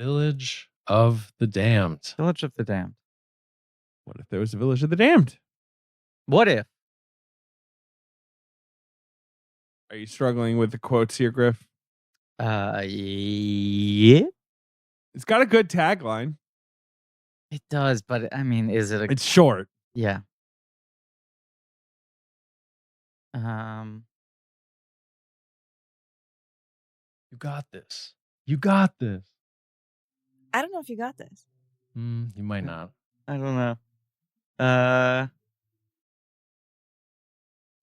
Village of the Damned. Village of the Damned. What if there was a Village of the Damned? What if? Are you struggling with the quotes here, Griff? Yeah. It's got a good tagline. It does, but I mean, is it? It's short. Yeah. You got this. You got this. I don't know if you got this. You might not. I don't know.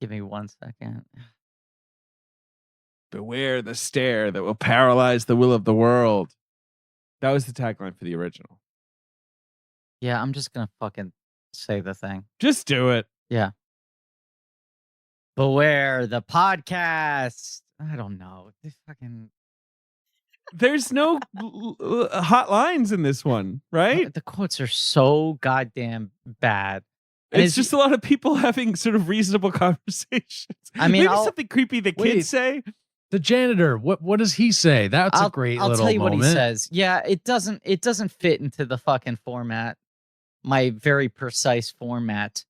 Give me 1 second. Beware the stare that will paralyze the will of the world. That was the tagline for the original. Yeah, I'm just gonna fucking say the thing. Just do it. Yeah. Beware the podcast. I don't know. They fucking. There's no hot lines in this one, right? The quotes are so goddamn bad. It's just a lot of people having sort of reasonable conversations. I mean, maybe something creepy the kids say. The janitor, what does he say? That's a great little moment. I'll tell you what he says. Yeah, it doesn't fit into the fucking format. My very precise format.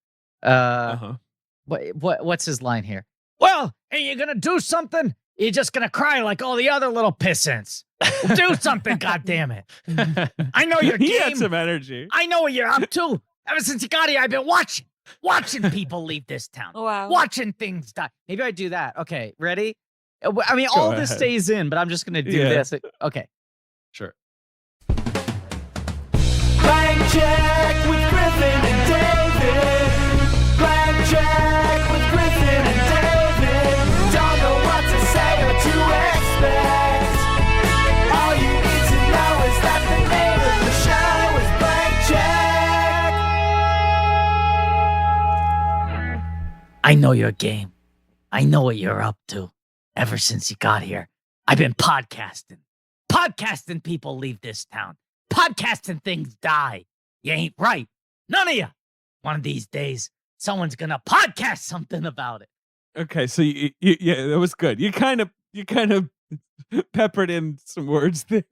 What's his line here? Well, ain't you gonna do something? You're just gonna cry like all the other little pissants. Do something, goddammit. I know your game. He had some energy. I know what you're up to. Ever since you got here, I've been watching people leave this town. Wow. Watching things die. Maybe I do that. Okay, ready? I mean, all this stays in, but I'm just gonna do this. Okay. Sure. Blank check with Griffin and David. Blank check with Griffin and David. Don't know what to say or to expect. All you need to know is that the name of the show is Blank Check. I know your game. I know what you're up to. Ever since you got here, I've been podcasting. Podcasting people leave this town. Podcasting things die. You ain't right. None of you. One of these days, someone's gonna podcast something about it. Okay, so yeah, that was good. You kind of peppered in some words there.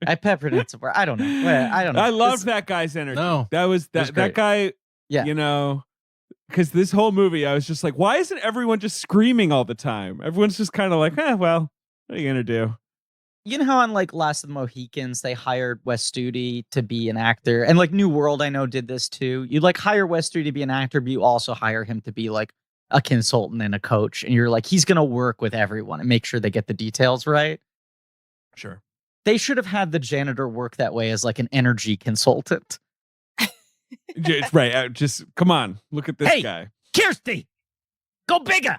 I peppered in some words. I don't know. I love that guy's energy. No, that was that guy. Yeah, you know. Because this whole movie, I was just like, why isn't everyone just screaming all the time? Everyone's just kind of like, well, what are you going to do? You know how on like Last of the Mohicans, they hired Wes Studi to be an actor? And like New World, I know, did this too. You like hire Wes Studi to be an actor, but you also hire him to be like a consultant and a coach. And you're like, he's going to work with everyone and make sure they get the details right. Sure. They should have had the janitor work that way as like an energy consultant. Right. Just come on. Look at this guy. Kirsty, go bigger.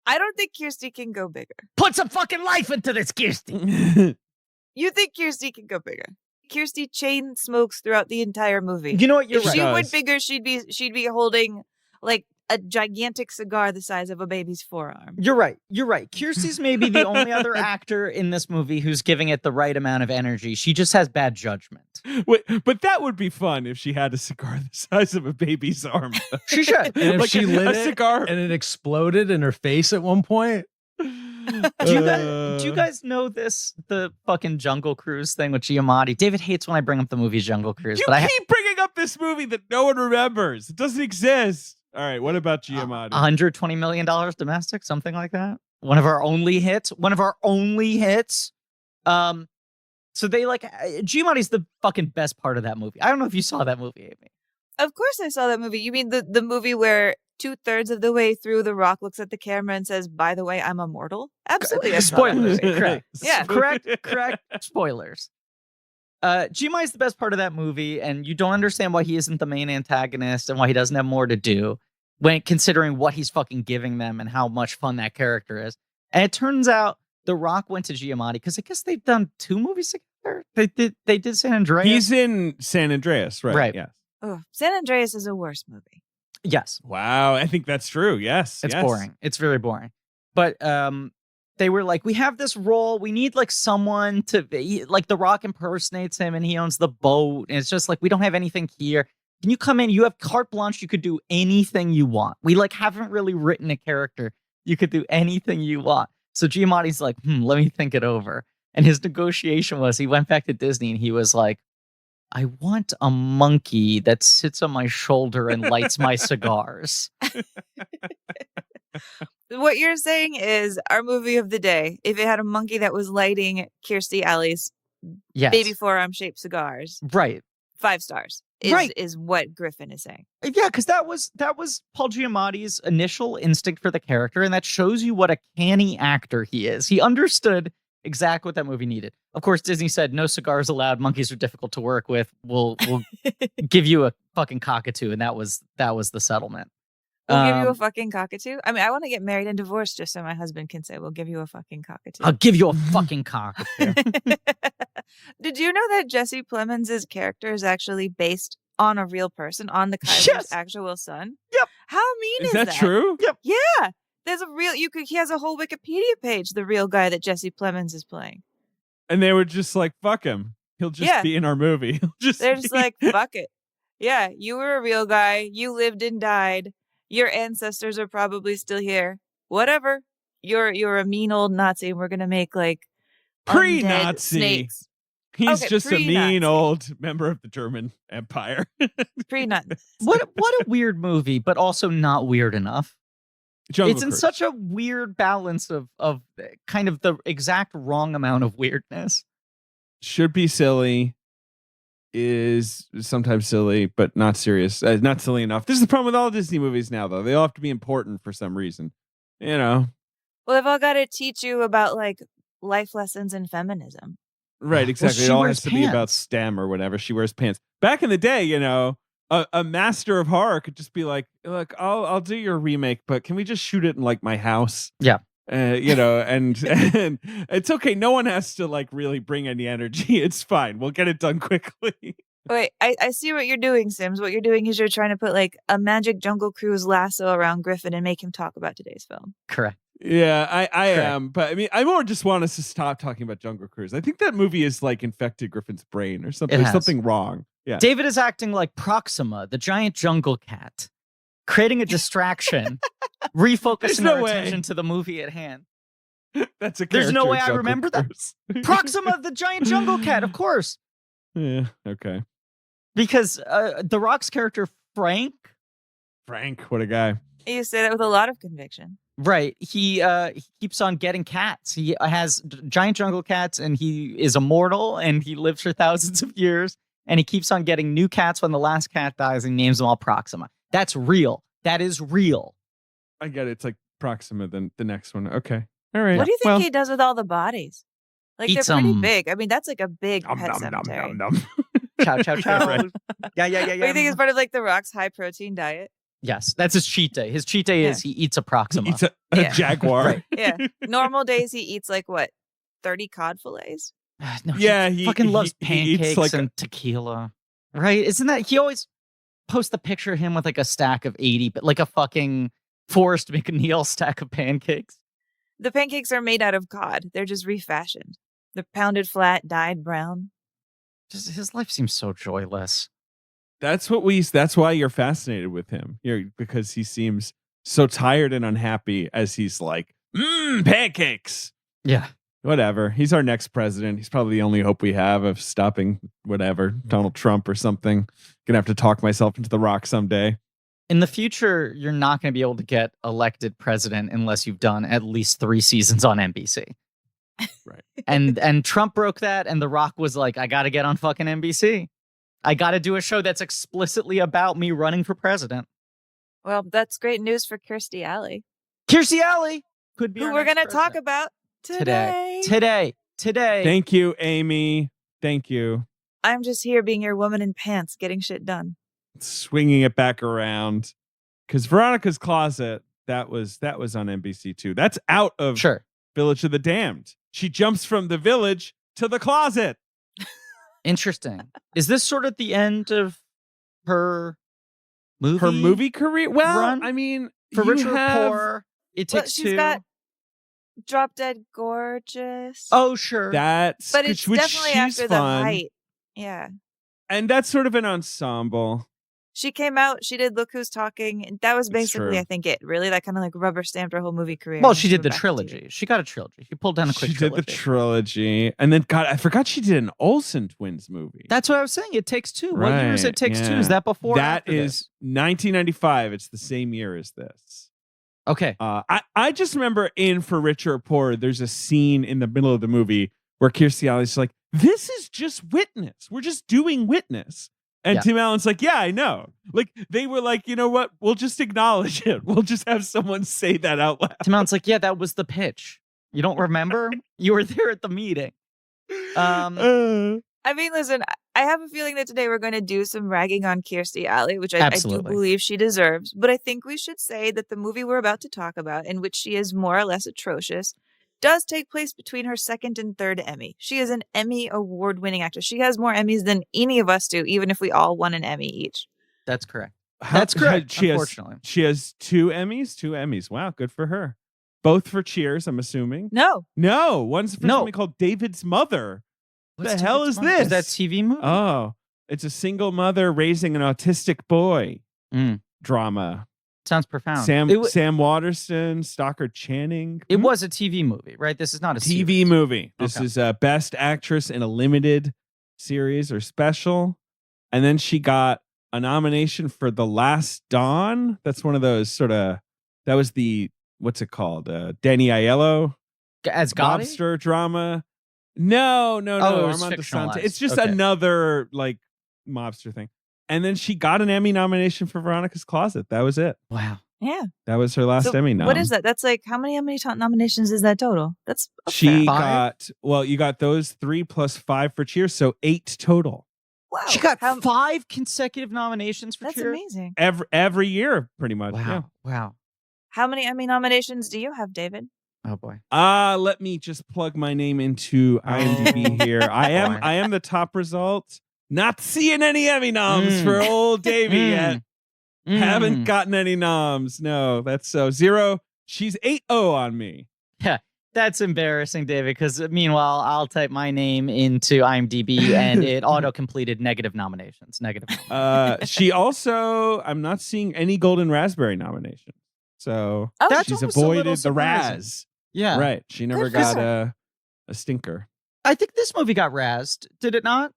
I don't think Kirsty can go bigger. Put some fucking life into this, Kirsty. You think Kirsty can go bigger? Kirsty chain smokes throughout the entire movie. You know what? You're if right. she went bigger, she'd be holding like a gigantic cigar the size of a baby's forearm. You're right. Kirsty's maybe the only other actor in this movie who's giving it the right amount of energy. She just has bad judgment. Wait, but that would be fun if she had a cigar the size of a baby's arm. She should. And if like she lit a it cigar and it exploded in her face at one point. Do you guys know this? The fucking Jungle Cruise thing with Giamatti. David hates when I bring up the movie Jungle Cruise. You but keep bringing up this movie that no one remembers. It doesn't exist. All right, what about Giamatti? $120 million domestic, something like that. One of our only hits. So they like Giamatti's the fucking best part of that movie. I don't know if you saw that movie, Amy. Of course I saw that movie. You mean the movie where 2/3 of the way through The Rock looks at the camera and says, "By the way, I'm immortal"? Absolutely. I saw that Spoilers. movie. Correct. Yeah. Correct. Spoilers. Giamatti's the best part of that movie, and you don't understand why he isn't the main antagonist and why he doesn't have more to do when considering what he's fucking giving them and how much fun that character is. And it turns out The Rock went to Giamatti because I guess they've done 2 movies together. They did San Andreas. He's in San Andreas, right? Right. Yes. Oh, San Andreas is a worse movie. Yes. Wow, I think that's true. Yes. It's yes. boring. It's very boring. But they were like, we have this role. We need like someone to be like The Rock impersonates him and he owns the boat. And it's just like, we don't have anything here. Can you come in? You have carte blanche. You could do anything you want. We like haven't really written a character. You could do anything you want. So Giamatti's like, let me think it over. And his negotiation was he went back to Disney and he was like, I want a monkey that sits on my shoulder and lights my cigars. What you're saying is our movie of the day, if it had a monkey that was lighting Kirstie Alley's Yes. baby forearm shaped cigars, Right. 5 stars is what Griffin is saying. Yeah, because that was Paul Giamatti's initial instinct for the character, and that shows you what a canny actor he is. He understood exactly what that movie needed. Of course, Disney said no cigars allowed. Monkeys are difficult to work with. We'll give you a fucking cockatoo, and that was the settlement. We'll give you a fucking cockatoo. I mean, I want to get married and divorced just so my husband can say, we'll give you a fucking cockatoo. I'll give you a fucking cockatoo. Did you know that Jesse Plemons' character is actually based on a real person, on the Kaiser's actual son? Yep. How mean is that true? Yep. Yeah. There's a real, he has a whole Wikipedia page, the real guy that Jesse Plemons is playing. And they were just like, fuck him. He'll just be in our movie. They're just like, fuck it. Yeah, you were a real guy. You lived and died. Your ancestors are probably still here. Whatever. You're a mean old Nazi, and we're gonna make like pre-Nazi undead snakes. He's Okay, just a pre-Nazi. mean old member of the German Empire. Pre-Nazi. What a weird movie, but also not weird enough. Jungle It's in Cruise. such a weird balance of kind of the exact wrong amount of weirdness. Should be silly, is sometimes silly, but not serious. Not silly enough. This is the problem with all Disney movies now, though. They all have to be important for some reason. You know. Well, they've all got to teach you about like life lessons in feminism. Right, Well, exactly. she It all wears has to be about pants. STEM or whatever. She wears pants. Back in the day, you know, a master of horror could just be like, look, I'll do your remake, but can we just shoot it in like my house? Yeah. You know, and it's okay. No one has to like really bring any energy. It's fine. We'll get it done quickly. Wait, I see what you're doing, Sims. What you're doing is you're trying to put like a magic Jungle Cruise lasso around Griffin and make him talk about today's film. Correct. Yeah, I Correct. am. But I mean, I more just want us to stop talking about Jungle Cruise. I think that movie is like infected Griffin's brain or something. It There's has. something wrong. Yeah. David is acting like Proxima, the giant jungle cat, creating a distraction, There's refocusing no our way. attention to the movie at hand. That's a There's no character way in I Jungle remember that. Cruise. Proxima, the giant jungle cat, of course. Yeah, okay. Because The Rock's character, Frank, Frank, what a guy. You say that with a lot of conviction. right, he keeps on getting cats. He has giant jungle cats, and he is immortal, and he lives for thousands of years, and he keeps on getting new cats when the last cat dies, and names them all Proxima. That's real. That is real. I get it. It's like Proxima, then the next one. Okay. All right. What do you think Well, he does with all the bodies? Like Eats they're pretty 'em. big. I mean, that's like a big nom, pet nom, nom, cemetery. nom, nom. Chow, chow, chow. Right. Yeah. What do you think is part of like the Rock's high protein diet? Yes, that's his cheat day. His cheat day is he eats a Proxima. It's a Yeah. jaguar. Right. Yeah. Normal days he eats like what? 30 cod fillets? No, Yeah, he he fucking loves he eats pancakes like and tequila. Right? Isn't that he always posts the picture of him with like a stack of 80, but like a fucking Forrest McNeil stack of pancakes? The pancakes are made out of cod. They're just refashioned. They're pounded flat, dyed brown. Just his life seems so joyless. That's why you're fascinated with him. Because he seems so tired and unhappy as he's like, pancakes. Yeah. Whatever. He's our next president. He's probably the only hope we have of stopping whatever, Donald Trump or something. Gonna have to talk myself into the Rock someday. In the future, you're not going to be able to get elected president unless you've done at least 3 seasons on NBC. Right. And Trump broke that, and The Rock was like, I got to get on fucking NBC. I got to do a show that's explicitly about me running for president. Well, that's great news for Kirstie Alley, Kirstie Alley could be who our we're next going to talk president. about today. Today. Thank you, Amy. Thank you. I'm just here being your woman in pants, getting shit done. Swinging it back around. Because Veronica's Closet, that was on NBC too. That's out of Sure. Village of the Damned. She jumps from the village to the closet. Interesting. Is this sort of the end of her movie? Her movie career? Well, run? I mean, For you Rich or have- Poor, It Well, Takes she's Two. got Drop Dead Gorgeous. Oh, sure. That's but it's which definitely she's after fun. the height. Yeah. And that's sort of an ensemble. She came out, she did Look Who's Talking, and that was basically, true. I think, it. Really, that kind of like rubber stamped her whole movie career. Well, and she did went the back to trilogy. TV. She got a trilogy. She pulled down a quick She trilogy. did the trilogy, and then God, I forgot she did an Olsen twins movie. That's what I was saying. It Takes Two. What year is It Takes Two? Is that before? Or That after is this? 1995. It's the same year as this. Okay. I just remember in For Richer or Poorer, there's a scene in the middle of the movie where Kirstie Alley's like, "This is just Witness. We're just doing Witness." And Yeah. Tim Allen's like, "Yeah, I know." Like they were like, you know what? We'll just acknowledge it. We'll just have someone say that out loud. Tim Allen's like, yeah, that was the pitch. You don't remember? You were there at the meeting. I mean, listen, I have a feeling that today we're going to do some ragging on Kirstie Alley, which I do Absolutely. believe she deserves. But I think we should say that the movie we're about to talk about, in which she is more or less atrocious, does take place between her second and third Emmy. She is an Emmy award-winning actress. She has more Emmys than any of us do, even if we all won an Emmy each. That's correct. That's correct. Unfortunately, She has 2 Emmys. 2 Emmys. Wow, good for her. Both for Cheers, I'm assuming. No. No, one's for No. something called David's Mother. What's The hell David's is Mother? this? Is that TV movie? Oh, it's a single mother raising an autistic boy drama. Sounds profound. Sam Waterston, Stockard Channing. It was a TV movie, right? This is not a TV series. movie. This Okay. is Best Actress in a Limited Series or Special. And then she got a nomination for The Last Dawn. That's one of those sort of, that was the, what's it called? Danny Aiello As Gotti? mobster drama. No. Oh, it was Armando fictionalized. Sante. It's just Okay. another like mobster thing. And then she got an Emmy nomination for Veronica's Closet. That was it. Wow. Yeah. That was her last So Emmy nom. what is that? That's like, how many nominations is that total? That's a She fair- got, well, you got those 3 plus 5 for Cheers, so 8 total. Wow. She got How- 5 consecutive nominations for That's Cheers. amazing. Every year, pretty much. Yeah. Wow. How many Emmy nominations do you have, David? Oh boy. Let me just plug my name into IMDb here. I am the top result. Not seeing any Emmy noms for old Davey yet. Haven't gotten any noms. No, that's so 0. She's 8-0 on me. Yeah, that's embarrassing, David, because meanwhile, I'll type my name into IMDb and it auto-completed negative nominations. She also, I'm not seeing any Golden Raspberry nominations. So That's she's almost a little avoided the surprising. Raz. Yeah. Right. She never Good for got her. a stinker. I think this movie got razzed. Did it not?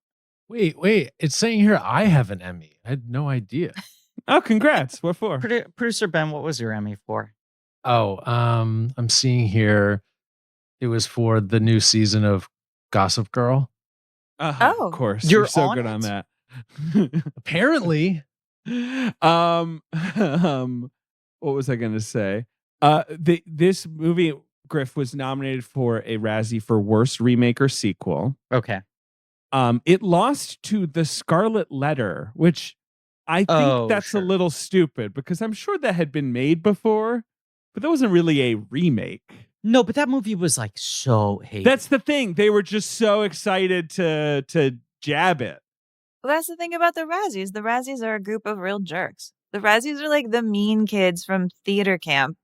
Wait. It's saying here I have an Emmy. I had no idea. Oh, congrats. What for? Producer Ben, what was your Emmy for? Oh, I'm seeing here it was for the new season of Gossip Girl. Oh. Of course. You're You're so on good it? on that. Apparently. What was I going to say? This movie, Griff, was nominated for a Razzie for Worst Remake or Sequel. Okay. It lost to The Scarlet Letter, which I think Oh, that's sure. a little stupid because I'm sure that had been made before, but that wasn't really a remake. No, but that movie was like so hated. That's the thing. They were just so excited to jab it. Well, that's the thing about the Razzies. The Razzies are a group of real jerks. The Razzies are like the mean kids from theater camp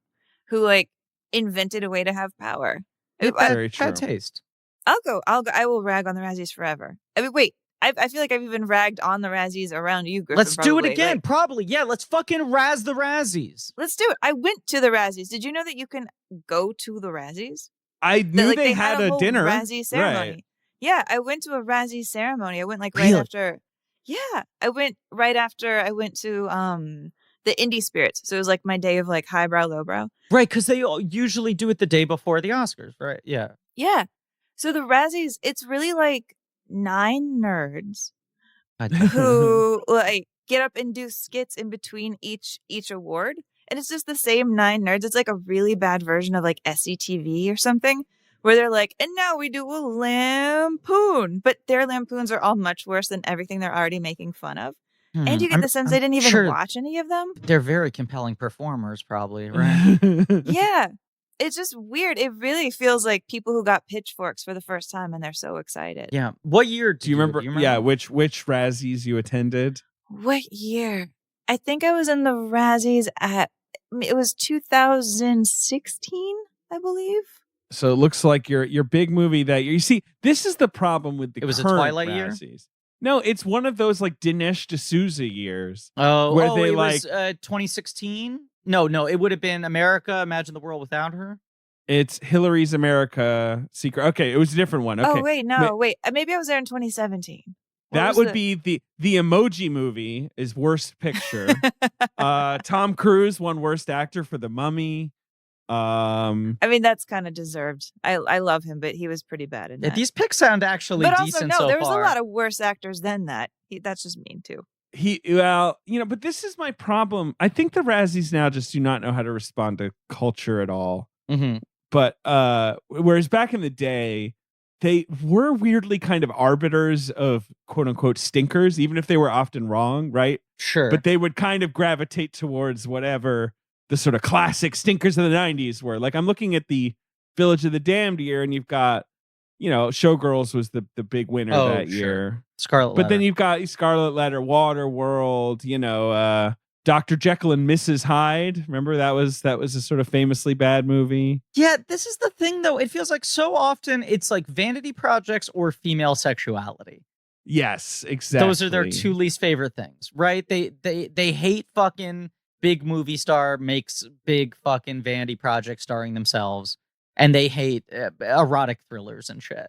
who like invented a way to have power. Very true. Bad taste. I'll go. I will rag on the Razzies forever. I mean, wait. I feel like I've even ragged on the Razzies around you, Griffin. Let's do it probably. again. Like, Probably. Yeah, let's fucking razz the Razzies. let's do it. I went to the Razzies. Did you know that you can go to the Razzies? I That, knew like, they had a whole dinner. Razzie ceremony. Right. Yeah, I went to a Razzie ceremony. I went like right Really? after. Yeah, I went right after I went to the Indie Spirits. So it was like my day of like highbrow, lowbrow. Right, because they usually do it the day before the Oscars, right? Yeah. Yeah. So the Razzies, it's really like 9 nerds who like get up and do skits in between each award. And it's just the same 9 nerds. It's like a really bad version of like SCTV or something where they're like, and now we do a lampoon. But their lampoons are all much worse than everything they're already making fun of. And you get the sense they didn't even watch any of them. They're very compelling performers, probably, right? Yeah. It's just weird. It really feels like people who got pitchforks for the first time and they're so excited. Yeah. What year Do you remember? Yeah, which Razzies you attended? What year? I think I was in the Razzies it was 2016, I believe. So it looks like your big movie that you see. This is the problem with the It was a current Twilight year? Razzies. No, it's one of those like Dinesh D'Souza years. Where they it like was 2016. No, it would have been America. Imagine the World Without Her. it's Hillary's America Secret. Okay, it was a different one. Okay. Oh wait, no, wait. Maybe I was there in 2017. That would be the Emoji Movie is Worst Picture. Tom Cruise won Worst Actor for The Mummy. I mean, that's kind of deserved. I love him, but he was pretty bad in that. These picks sound actually but decent also, no, so there was far. a lot of worse actors than that. That's just mean too. But this is my problem. I think the Razzies now just do not know how to respond to culture at all. Mm-hmm. But whereas back in the day, they were weirdly kind of arbiters of quote unquote stinkers, even if they were often wrong, right? Sure. But they would kind of gravitate towards whatever the sort of classic stinkers of the 90s were. Like I'm looking at the Village of the Damned year, and you've got, Showgirls was the big winner that year. Scarlet But Letter. then you've got Scarlet Letter, Waterworld, Dr. Jekyll and Mrs. Hyde. Remember that was a sort of famously bad movie. Yeah, this is the thing though. It feels like so often it's like vanity projects or female sexuality. Yes, exactly. Those are their two least favorite things, right? They hate fucking big movie star makes big fucking vanity projects starring themselves, and they hate erotic thrillers and shit.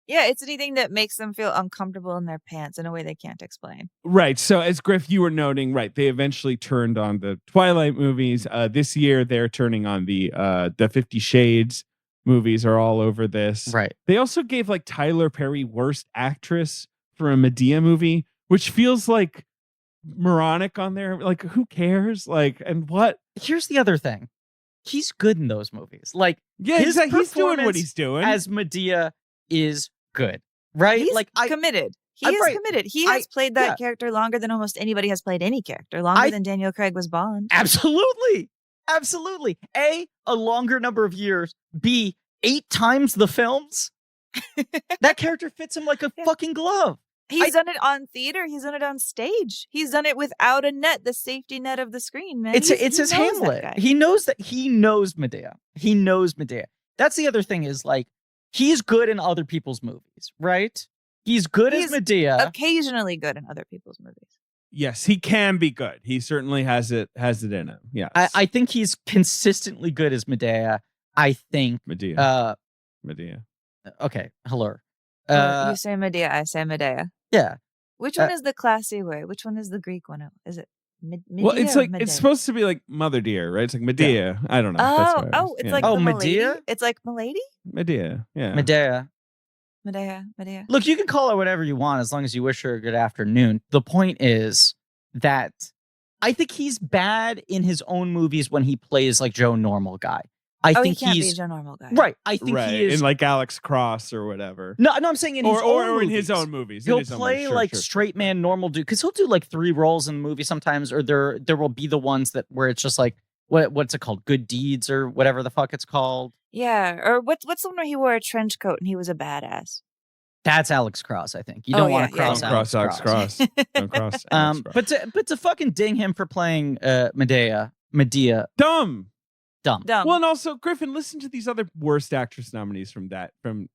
Yeah, it's anything that makes them feel uncomfortable in their pants in a way they can't explain. Right. So as Griff, you were noting, right, they eventually turned on the Twilight movies. This year they're turning on the 50 Shades movies are all over this. Right. They also gave like Tyler Perry Worst Actress for a Medea movie, which feels like moronic on there. Like, who cares? Like, and what? Here's the other thing. He's good in those movies. Like, yeah, his he's doing what he's doing. As Medea is good, right? He's like committed. He is committed. He has played that character longer than almost anybody has played any character. Longer than Daniel Craig was Bond. Absolutely. A longer number of years. B, 8 times the films. That character fits him like a fucking glove. He's done it on theater. He's done it on stage. He's done it without a net, the safety net of the screen, man. It's his Hamlet. He knows that. He knows Medea. He knows Medea. That's the other thing is like, he's good in other people's movies, right? He's good as Medea. Occasionally good in other people's movies. Yes, he can be good. He certainly has it in him. Yes. I think he's consistently good as Medea. I think Medea. Okay, hello. You say Medea, I say Medea. Yeah. Which one is the classy way? Which one is the Greek one? Is it Medea? Well, it's like Medea? it's supposed to be like Mother Dear, right? It's like Medea. Yeah. I don't know. It's like the Medea. Milady? It's like Milady. Medea. Yeah. Medea. Look, you can call her whatever you want as long as you wish her a good afternoon. The point is that I think he's bad in his own movies when he plays like Joe Normal Guy. I think he can't he's be Joe Normal Guy. Right. I think he is in like Alex Cross or whatever. No, I'm saying in his own or in movies. his own movies. He'll play straight man, normal dude, because he'll do like 3 roles in the movie sometimes, or there will be the ones that where it's just like what's it called, Good Deeds or whatever the fuck it's called. Yeah, or what's the one where he wore a trench coat and he was a badass? That's Alex Cross, I think. You don't want to cross Alex Cross. Don't cross Alex Cross. But to fucking ding him for playing Medea. Dumb. Dumb. Well, and also Griffin, listen to these other worst actress nominees from the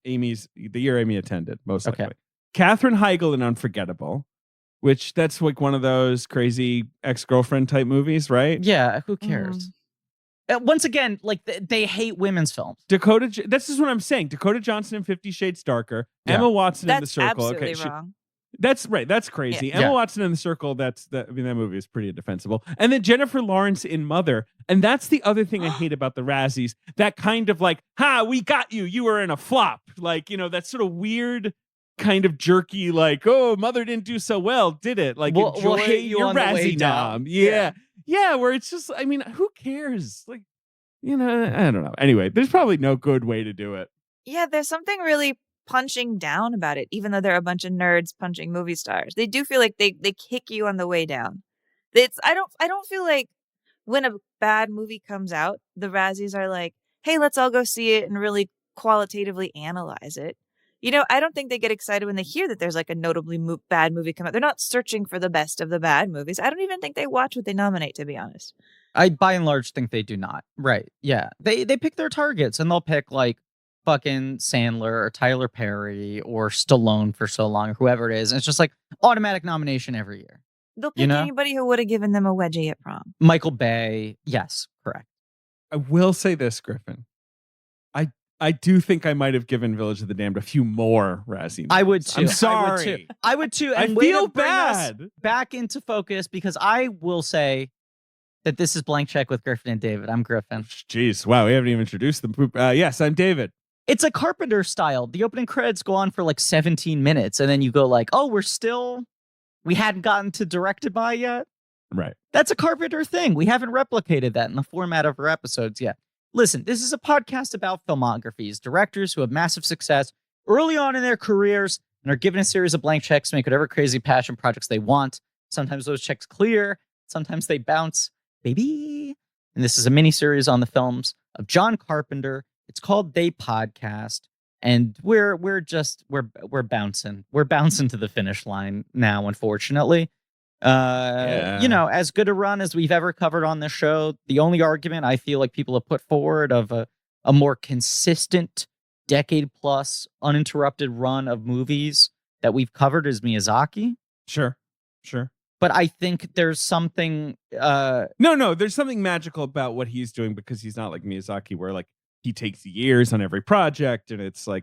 year Amy attended, most likely. Katherine Heigl in Unforgettable, which that's like one of those crazy ex-girlfriend type movies, right? Yeah, who cares? Once again, like they hate women's films. This is what I'm saying. Dakota Johnson in 50 Shades Darker. Yeah. Emma Watson in The That's Circle. absolutely wrong. That's right. That's crazy. Yeah. Emma Watson in The Circle. That movie is pretty indefensible. And then Jennifer Lawrence in Mother. And that's the other thing I hate about the Razzies. That kind of like, we got you. You were in a flop. Like, that sort of weird kind of jerky, like, oh, Mother didn't do so well, did it? Like, we'll hit you your on the way Razzie down. nom. Yeah. Where it's just, I mean, who cares? Like, I don't know. Anyway, there's probably no good way to do it. Yeah, there's something really punching down about it, even though they're a bunch of nerds punching movie stars. They do feel like they kick you on the way down. I don't feel like when a bad movie comes out, the Razzies are like, hey, let's all go see it and really qualitatively analyze it. I don't think they get excited when they hear that there's like a notably bad movie come out. They're not searching for the best of the bad movies. I don't even think they watch what they nominate, to be honest. I, by and large, think they do not. Right. Yeah. They pick their targets, and they'll pick like fucking Sandler or Tyler Perry or Stallone for so long, or whoever it is. And it's just like, automatic nomination every year. They'll pick anybody who would have given them a wedgie at prom. Michael Bay. Yes, correct. I will say this, Griffin. I do think I might have given Village of the Damned a few more Razzie. I would too. I'm sorry. I would too. I And feel bring us bad. back into focus, because I will say that this is Blank Check with Griffin and David. I'm Griffin. Jeez, wow, we haven't even introduced them. Yes, I'm David. It's a Carpenter style. The opening credits go on for like 17 minutes, and then you go like, oh, we hadn't gotten to directed by yet. Right. That's a Carpenter thing. We haven't replicated that in the format of our episodes yet. Listen, this is a podcast about filmographies, directors who have massive success early on in their careers and are given a series of blank checks to make whatever crazy passion projects they want. Sometimes those checks clear, sometimes they bounce, baby. And this is a mini series on the films of John Carpenter. It's called They Podcast, and we're bouncing. We're bouncing to the finish line now, unfortunately. As good a run as we've ever covered on this show. The only argument I feel like people have put forward of a more consistent decade-plus uninterrupted run of movies that we've covered is Miyazaki. Sure. But I think there's something... No, there's something magical about what he's doing, because he's not like Miyazaki, where like he takes years on every project, and it's like,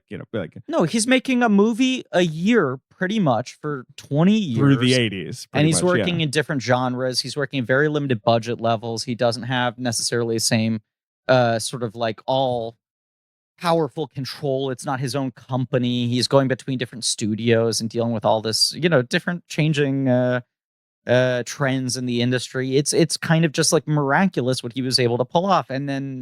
No, he's making a movie a year pretty much for 20 years. Through the 80s. And he's working in different genres. He's working at very limited budget levels. He doesn't have necessarily the same sort of like all powerful control. It's not his own company. He's going between different studios and dealing with all this, different changing trends in the industry. It's kind of just like miraculous what he was able to pull off. And then,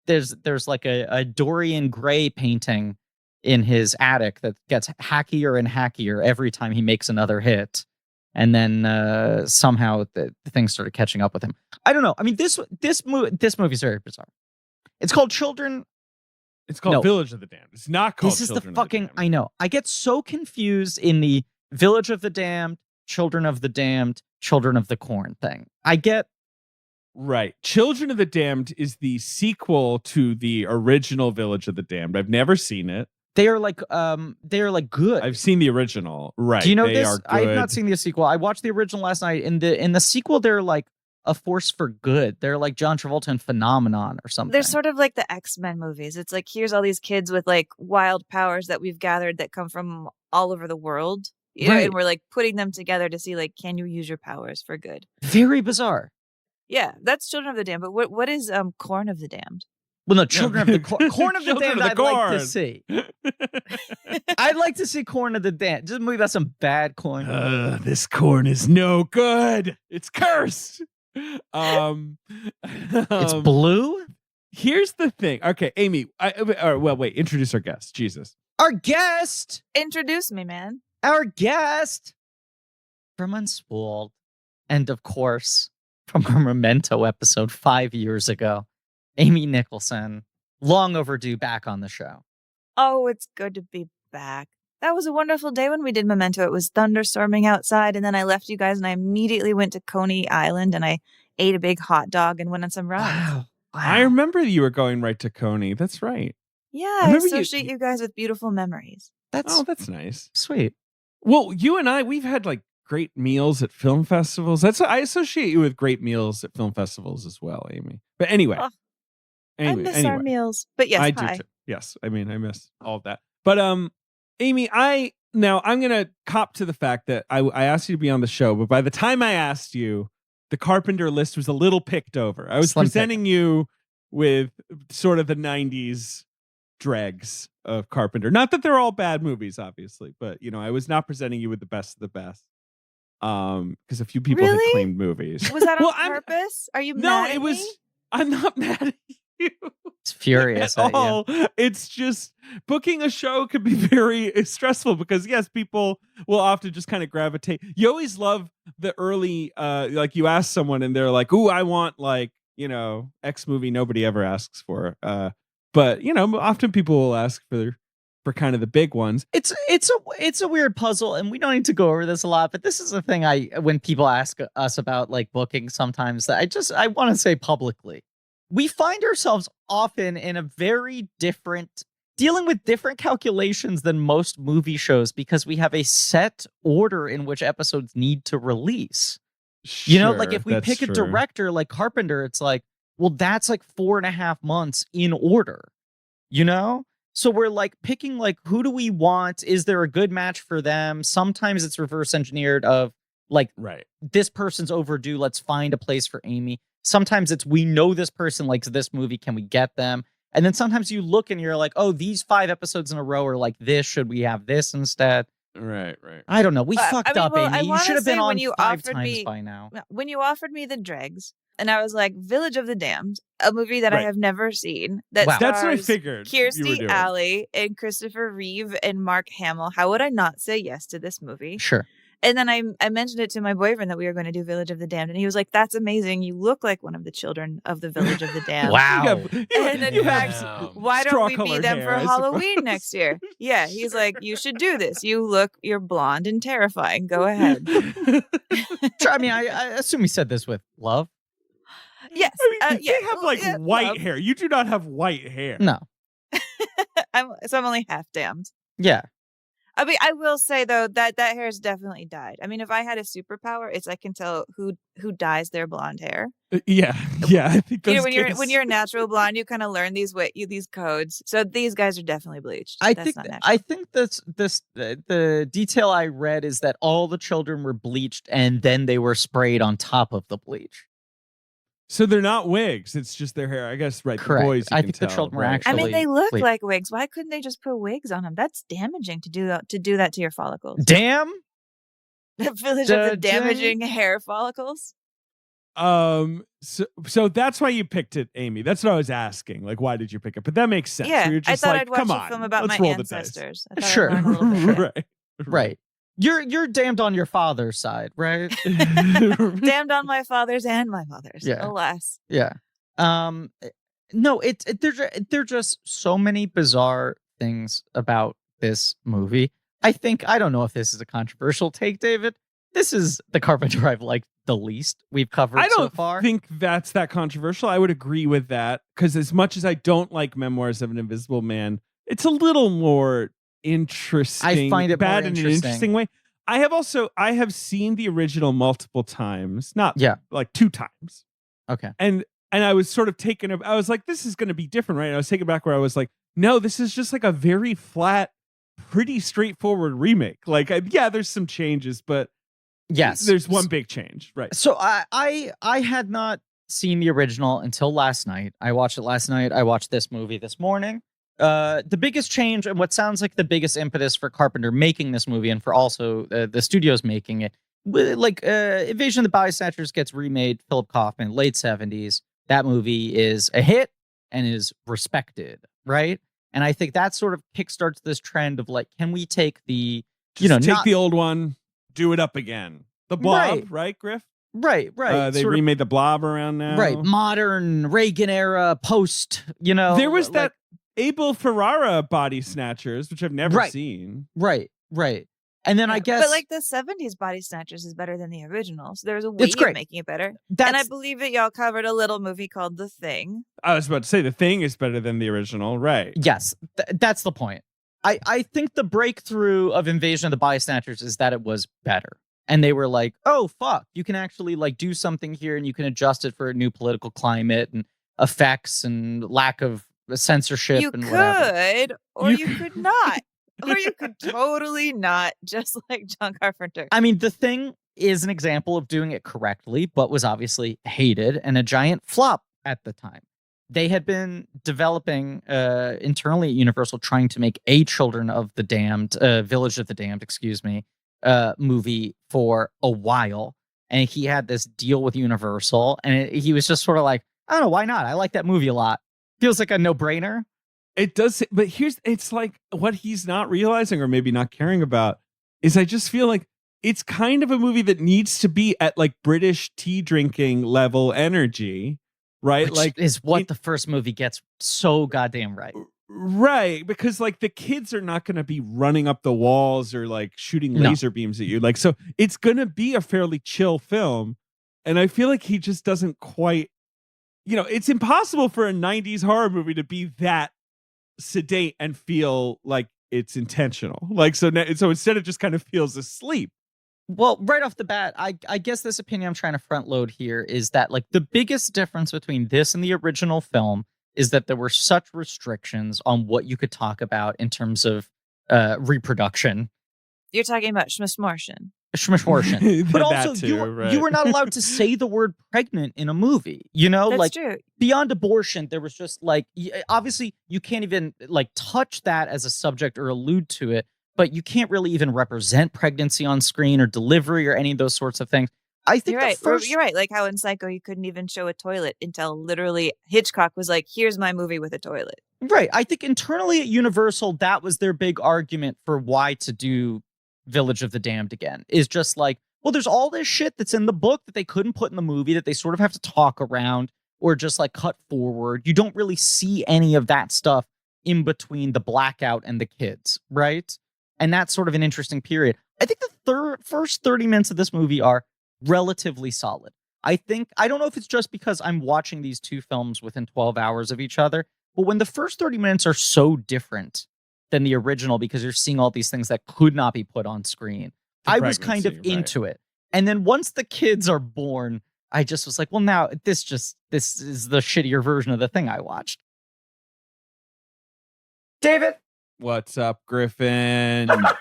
there's like a Dorian Gray painting in his attic that gets hackier and hackier every time he makes another hit. And then somehow the things started catching up with him. I don't know. I mean, this movie is very bizarre. It's called Children. It's called Village of the Damned. It's not called This is Children the fucking... I know. I get so confused in the Village of the Damned, Children of the Damned, Children of the Corn thing. I get... Right. Children of the Damned is the sequel to the original Village of the Damned. I've never seen it. They are like good. I've seen the original. Right. Do you know they this? Are good. I have not seen the sequel. I watched the original last night. In the sequel, they're like a force for good. They're like John Travolta and Phenomenon or something. They're sort of like the X-Men movies. It's like, here's all these kids with like wild powers that we've gathered that come from all over the world. Right. And we're like putting them together to see like, can you use your powers for good? Very bizarre. Yeah, that's Children of the Damned. But what is Corn of the Damned? Well, no, Children of the Corn of the Children Damned. of the I'd like Corn. to see. I'd like to see Corn of the Damned. Just a movie about some bad corn. This corn is no good. It's cursed. It's blue. Here's the thing. Okay, Amy. Wait. Introduce our guest. Jesus. Our guest. Introduce me, man. Our guest from Unspooled, and of course from our Memento episode 5 years ago, Amy Nicholson, long overdue, back on the show. Oh, it's good to be back. That was a wonderful day when we did Memento. It was thunderstorming outside, and then I left you guys, and I immediately went to Coney Island, and I ate a big hot dog and went on some rides. Wow. I remember you were going right to Coney. That's right. Yeah, I remember associate you guys with beautiful memories. That's nice. Sweet. Well, you and I, we've had like great meals at film festivals. I associate you with great meals at film festivals as well, Amy. But anyway. Oh, I miss our meals. But yes, I hi. do too. Yes. I mean, I miss all of that. But Amy, I'm gonna cop to the fact that I asked you to be on the show, but by the time I asked you, the Carpenter list was a little picked over. I was presenting you with sort of the 90s dregs of Carpenter. Not that they're all bad movies, obviously, but I was not presenting you with the best of the best. Because a few people had claimed movies. Was that on purpose? Are you mad at me? I'm not mad at you. It's furious at all. It's just booking a show could be very stressful because yes, people will often just kind of gravitate. You always love the early like you ask someone and they're like, "Ooh, I want like, X movie nobody ever asks for." But often people will ask for kind of the big ones. It's a weird puzzle, and we don't need to go over this a lot, but this is the thing when people ask us about like booking sometimes that I want to say publicly. We find ourselves often in a very different dealing with different calculations than most movie shows because we have a set order in which episodes need to release. You know, like if we pick a director like Carpenter, it's like, well, that's like 4.5 months in order, you know? So we're like picking like, who do we want? Is there a good match for them? Sometimes it's reverse engineered of like, this person's overdue. Let's find a place for Amy. Sometimes it's, we know this person likes this movie. Can we get them? And then sometimes you look and you're like, oh, these 5 episodes in a row are like this. Should we have this instead? Right. I don't know. We fucked up, Amy. You should have been on you 5 times by now. When you offered me the dregs, and I was like, Village of the Damned, a movie that I have never seen. That stars that's what I figured. Kirstie Alley and Christopher Reeve and Mark Hamill. How would I not say yes to this movie? Sure. And then I mentioned it to my boyfriend that we were going to do Village of the Damned, and he was like, "That's amazing. You look like one of the children of the Village of the Damned." Wow. And in fact, why don't we be them for Halloween next year? Yeah, he's like, "You should do this. You're blonde and terrifying. Go ahead." Sure, I mean, I assume he said this with love. Yes. They have white hair. You do not have white hair. No. I'm only half damned. Yeah. I mean, I will say though that hair has definitely dyed. I mean, if I had a superpower, it's I can tell who dyes their blonde hair. Yeah. I think when you're a natural blonde, you kind of learn these codes. So these guys are definitely bleached. I think the detail I read is that all the children were bleached and then they were sprayed on top of the bleach. So they're not wigs. It's just their hair. I guess, right. Correct. The boys, I think the children were actually. I mean, they look like wigs. Why couldn't they just put wigs on them? That's damaging to do that to your follicles. Damn. The Village of the damaging hair follicles. So that's why you picked it, Amy. That's what I was asking. Like, why did you pick it? But that makes sense. Yeah, so you're just I thought I'd watch a film about my ancestors. Sure. Right. You're damned on your father's side, right? Damned on my father's and my mother's. Yeah. Alas. Yeah. No, there are just so many bizarre things about this movie. I don't know if this is a controversial take, David. This is the Carpenter I've liked the least we've covered so far. I don't think that's that controversial. I would agree with that because as much as I don't like Memoirs of an Invisible Man, it's a little more interesting. I find it bad more in an interesting way. I have seen the original multiple times, not like 2 times. Okay. And I was sort of taken. I was like, this is going to be different, right? And I was taken back where I was like, no, this is just like a very flat, pretty straightforward remake. Like, there's some changes, but yes, there's one big change, right? So I had not seen the original until last night. I watched it last night. I watched this movie this morning. The biggest change and what sounds like the biggest impetus for Carpenter making this movie and for also the studios making it, like Invasion of the Body Snatchers gets remade, Philip Kaufman, late 70s. That movie is a hit and is respected, right? And I think that sort of kickstarts this trend of like, can we take the, take the old one, do it up again. The Blob, right, Griff? Right. They remade the Blob around now. Right, modern Reagan era post, There was that Abel Ferrara Body Snatchers, which I've never seen. Right. And then I guess... But like the 70s Body Snatchers is better than the original. So there's a way of making it better. And I believe that y'all covered a little movie called The Thing. I was about to say The Thing is better than the original, right? Yes, that's the point. I think the breakthrough of Invasion of the Body Snatchers is that it was better. And they were like, oh, fuck, you can actually like do something here and you can adjust it for a new political climate and effects and lack of censorship you and could, whatever. Or you could not. Or you could totally not, just like John Carpenter. I mean, The Thing is an example of doing it correctly, but was obviously hated and a giant flop at the time. They had been developing internally at Universal, trying to make a Children of the Damned, Village of the Damned, movie for a while. And he had this deal with Universal, and he was just sort of like, I don't know, why not? I like that movie a lot. Feels like a no-brainer. It does, but it's like what he's not realizing or maybe not caring about is I just feel like it's kind of a movie that needs to be at like British tea drinking level energy, right? Which is what the first movie gets so goddamn right. Right, because like the kids are not going to be running up the walls or like shooting laser beams at you. Like, so it's going to be a fairly chill film. And I feel like he just doesn't quite, it's impossible for a 90s horror movie to be that sedate and feel like it's intentional. Like, so instead it just kind of feels asleep. Well, right off the bat, I guess this opinion I'm trying to front load here is that like the biggest difference between this and the original film is that there were such restrictions on what you could talk about in terms of reproduction. You're talking about schmishmortion. But also, too, you were not allowed to say the word pregnant in a movie. You know, That's like true. beyond abortion, there was just like obviously you can't even like touch that as a subject or allude to it. But you can't really even represent pregnancy on screen or delivery or any of those sorts of things. I think You're right. Like how in Psycho you couldn't even show a toilet until literally Hitchcock was like, "Here's my movie with a toilet." Right. I think internally at Universal, that was their big argument for why to do Village of the Damned again. Is just like, well, there's all this shit that's in the book that they couldn't put in the movie that they sort of have to talk around or just like cut forward. You don't really see any of that stuff in between the blackout and the kids, right? And that's sort of an interesting period. I think the first 30 minutes of this movie are relatively solid. I don't know if it's just because I'm watching these two films within 12 hours of each other, but when the first 30 minutes are so different than the original because you're seeing all these things that could not be put on screen, I was kind of into it. And then once the kids are born, I just was like, well, now this is the shittier version of the thing I watched. David? What's up, Griffin? My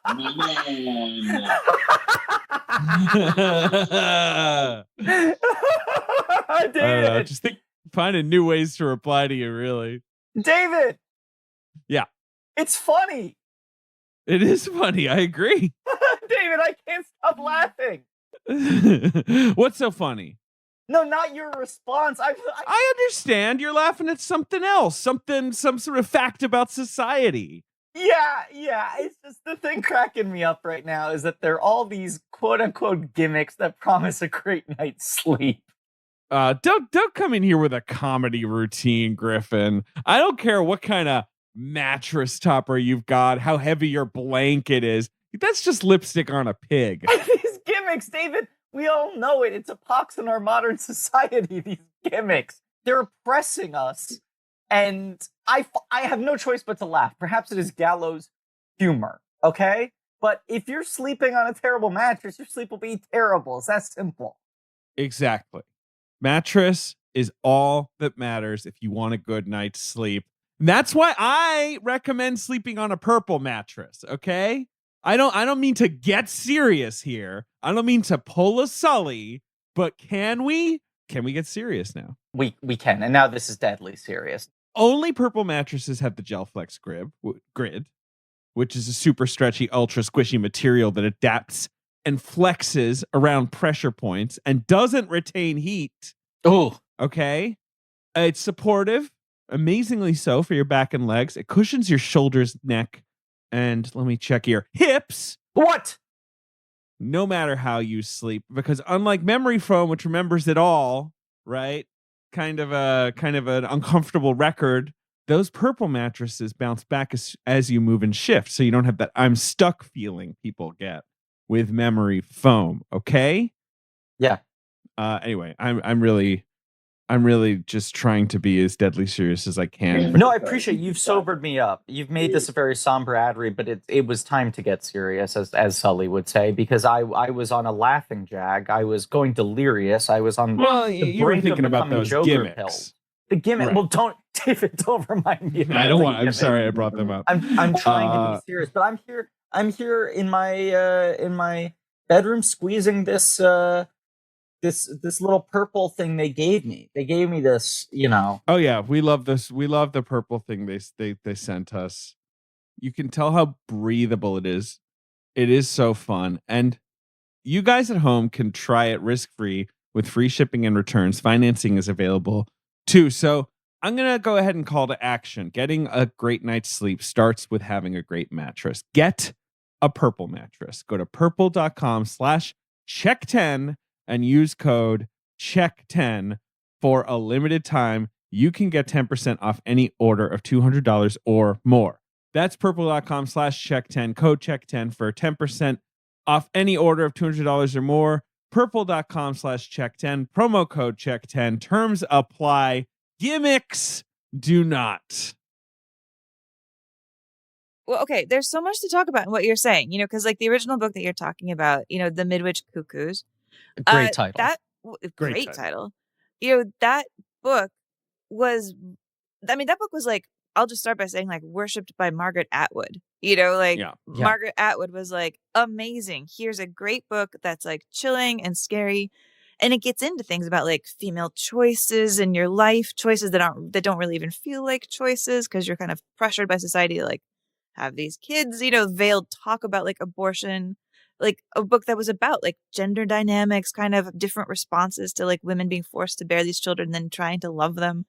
man. David, just finding new ways to reply to you, really. David! Yeah. It's funny. It is funny. I agree. David, I can't stop laughing. What's so funny? No, not your response. I understand. You're laughing at something else, some sort of fact about society. Yeah. It's just the thing cracking me up right now is that there are all these quote unquote gimmicks that promise a great night's sleep. Don't come in here with a comedy routine, Griffin. I don't care what kind of mattress topper you've got, how heavy your blanket is. That's just lipstick on a pig. These gimmicks, David. We all know it. It's a pox in our modern society, these gimmicks. They're oppressing us. And I have no choice but to laugh. Perhaps it is gallows humor, okay? But if you're sleeping on a terrible mattress, your sleep will be terrible. It's that simple. Exactly. Mattress is all that matters if you want a good night's sleep. That's why I recommend sleeping on a purple mattress, okay? I don't mean to get serious here. I don't mean to pull a Sully, but can we get serious now? We can, and now this is deadly serious. Only purple mattresses have the Gel Flex grid, which is a super stretchy, ultra squishy material that adapts and flexes around pressure points and doesn't retain heat. Oh, okay. It's supportive, amazingly so for your back and legs. It cushions your shoulders, neck, and let me check here, hips. What? No matter how you sleep, because unlike memory foam, which remembers it all, right? Kind of an uncomfortable record. Those purple mattresses bounce back as you move and shift, so you don't have that I'm stuck feeling people get with memory foam. Okay. Yeah. Anyway, I'm really just trying to be as deadly serious as I can. No, I appreciate you've sobered me up. You've made this a very somber ad read, but it was time to get serious, as Sully would say, because I was on a laughing jag. I was going delirious. I was on. Well, you were thinking about those gimmicks. Pill. The gimmick. Right. Well, David, don't remind me. I don't want. I'm sorry, I brought them up. I'm trying to be serious, but I'm here in my bedroom squeezing this. This little purple thing they gave me. They gave me this, you know. Oh yeah, we love this. We love the purple thing they sent us. You can tell how breathable it is. It is so fun. And you guys at home can try it risk-free with free shipping and returns. Financing is available too. So I'm going to go ahead and call to action. Getting a great night's sleep starts with having a great mattress. Get a purple mattress. Go to purple.com/check10 and use code CHECK10 for a limited time. You can get 10% off any order of $200 or more. That's purple.com/check10, code CHECK10 for 10% off any order of $200 or more. Purple.com/check10, promo code CHECK10. Terms apply. Gimmicks do not. Well, okay, there's so much to talk about in what you're saying, because like the original book that you're talking about, The Midwich Cuckoos. Great title. Great title. That book was, that book was like, I'll just start by saying like worshipped by Margaret Atwood. Margaret Atwood was like, amazing. Here's a great book that's like chilling and scary. And it gets into things about like female choices in your life, choices that don't really even feel like choices because you're kind of pressured by society to like have these kids, veiled talk about like abortion, like a book that was about like gender dynamics, kind of different responses to like women being forced to bear these children and then trying to love them.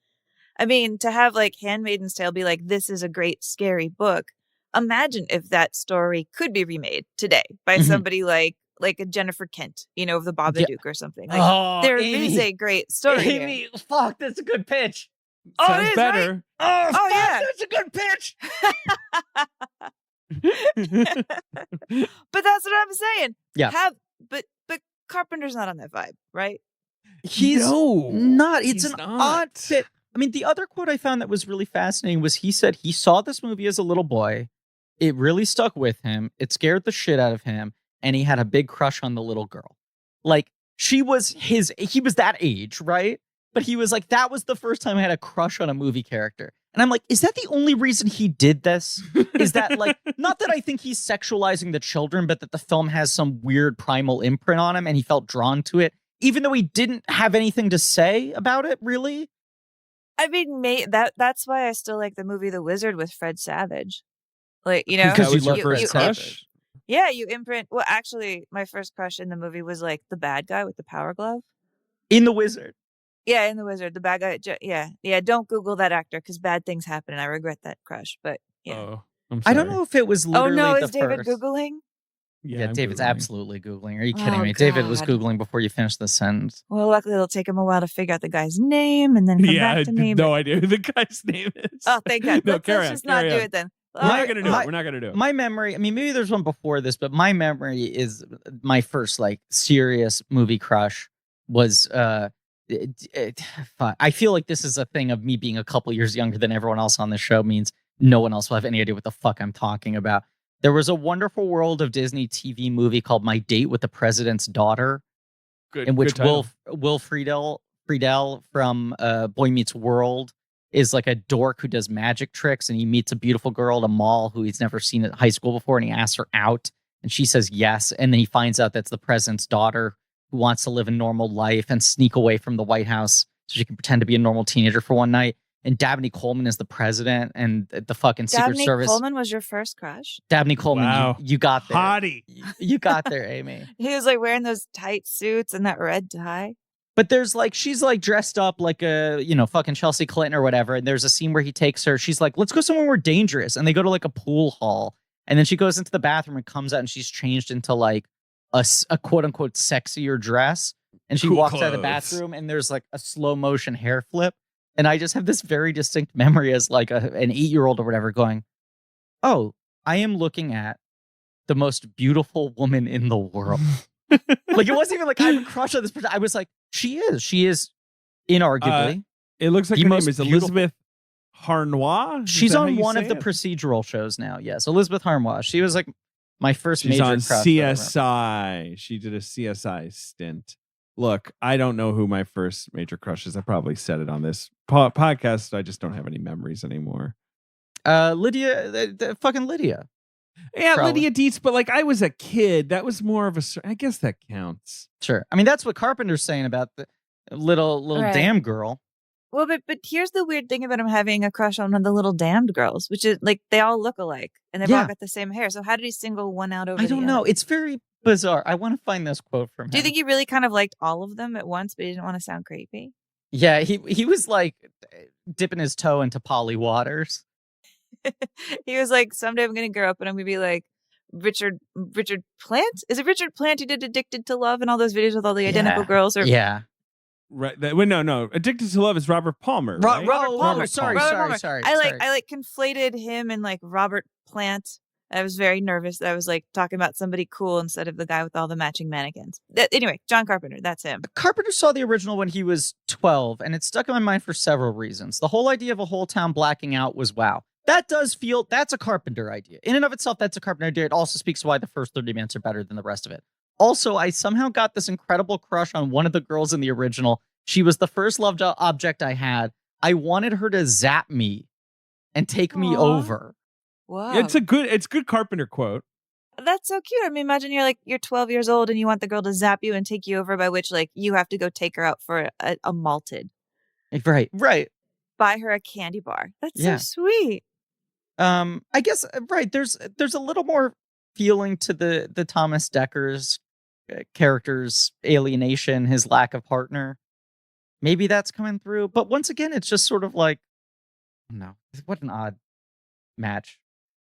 I mean, to have like Handmaid's Tale be like, this is a great scary book. Imagine if that story could be remade today by somebody like a Jennifer Kent, of the Babadook or something. Like, there is a great story. Amy, fuck, that's a good pitch. Sounds better. Right? Oh yeah, that's a good pitch. But that's what I'm saying. Yeah. But Carpenter's not on that vibe, right? He's not. It's he's an not. odd fit. I mean, the other quote I found that was really fascinating was he said he saw this movie as a little boy. It really stuck with him. It scared the shit out of him. And he had a big crush on the little girl. Like, he was that age, right? But he was like, that was the first time I had a crush on a movie character. And I'm like, is that the only reason he did this? Is that like, not that I think he's sexualizing the children, but that the film has some weird primal imprint on him and he felt drawn to it, even though he didn't have anything to say about it, really? I mean, that's why I still like the movie The Wizard with Fred Savage. Like, Because was your first crush? Yeah, you imprint. Well, actually, my first crush in the movie was like the bad guy with the power glove. In The Wizard. Yeah, in The Wizard, the bad guy. Yeah. Don't Google that actor because bad things happen, and I regret that crush. But yeah, Oh, I'm sorry. I don't know if it was literally is David first. Googling? Yeah, I'm David's Googling. absolutely Googling. Are you kidding Oh, me? David was God. Googling before you finished the sentence. Well, luckily it'll take him a while to figure out the guy's name and then come Yeah, I back to have me. no idea who the guy's name is. Oh, thank God. No, Let's carry just on, not carry do on. it then. We're not gonna do it. We're not gonna do it. My memory, I mean, maybe there's one before this, but my memory is my first like serious movie crush was I feel like this is a thing of me being a couple years younger than everyone else on the show means no one else will have any idea what the fuck I'm talking about. There was a Wonderful World of Disney TV movie called My Date with the President's Daughter, in which Will Friedle from Boy Meets World is like a dork who does magic tricks, and he meets a beautiful girl at a mall who he's never seen at high school before, and he asks her out, and she says yes, and then he finds out that's the president's daughter who wants to live a normal life and sneak away from the White House so she can pretend to be a normal teenager for one night. And Dabney Coleman is the president, and the fucking Secret Service. Dabney Coleman was your first crush? Dabney Coleman, Wow. you got there. Hottie. You got there, Amy. He was like wearing those tight suits and that red tie. But there's like, she's like dressed up like a, fucking Chelsea Clinton or whatever. And there's a scene where he takes her. She's like, let's go somewhere more dangerous. And they go to like a pool hall. And then she goes into the bathroom and comes out and she's changed into like a quote unquote sexier dress. And she Cool walks out of the clothes. bathroom and there's like a slow motion hair flip. And I just have this very distinct memory as like an 8-year-old or whatever going, oh, I am looking at the most beautiful woman in the world. Like, it wasn't even like I have a crush on this person. I was like, she is inarguably. It looks like The her name most is beautiful- Elizabeth Harnois. Is She's that how on you one say of the it? procedural shows now. Yes, Elizabeth Harnois. She was like my first She's major on crush. that I remember. CSI. She did a CSI stint. Look, I don't know who my first major crush is. I probably said it on this podcast. I just don't have any memories anymore. Lydia, the fucking Lydia. Yeah, Probably. Lydia Dietz, but like I was a kid. That was more of a. I guess that counts. Sure. I mean, that's what Carpenter's saying about the little Right. damn girl. Well, but here's the weird thing about him having a crush on one of the little damned girls, which is like they all look alike and they've all Yeah. got the same hair. So how did he single one out over I the don't know. other? It's very bizarre. I want to find this quote from him. Do you think he really kind of liked all of them at once, but he didn't want to sound creepy? Yeah, he was like dipping his toe into Polly Waters. He was like, someday I'm going to grow up and I'm going to be like Richard Plant. Is it Richard Plant who did Addicted to Love and all those videos with all the identical Yeah. girls? Or Yeah. Right. Wait, no. Addicted to Love is Robert Palmer. Right? Robert Palmer. Sorry. I conflated him and like Robert Plant. I was very nervous that I was like talking about somebody cool instead of the guy with all the matching mannequins. Anyway, John Carpenter, that's him. Carpenter saw the original when he was 12, and it stuck in my mind for several reasons. The whole idea of a whole town blacking out was wow. that does feel, that's a Carpenter idea. In and of itself, that's a Carpenter idea. It also speaks to why the first 30 minutes are better than the rest of it. Also, I somehow got this incredible crush on one of the girls in the original. She was the first loved object I had. I wanted her to zap me and take me over. Wow. It's good Carpenter quote. That's so cute. I mean, imagine you're 12 years old and you want the girl to zap you and take you over, by which like you have to go take her out for a malted. Right. Buy her a candy bar. That's so sweet. I guess right. There's a little more feeling to the Thomas Decker's character's alienation, his lack of partner. Maybe that's coming through, but once again, it's just sort of like, no, what an odd match.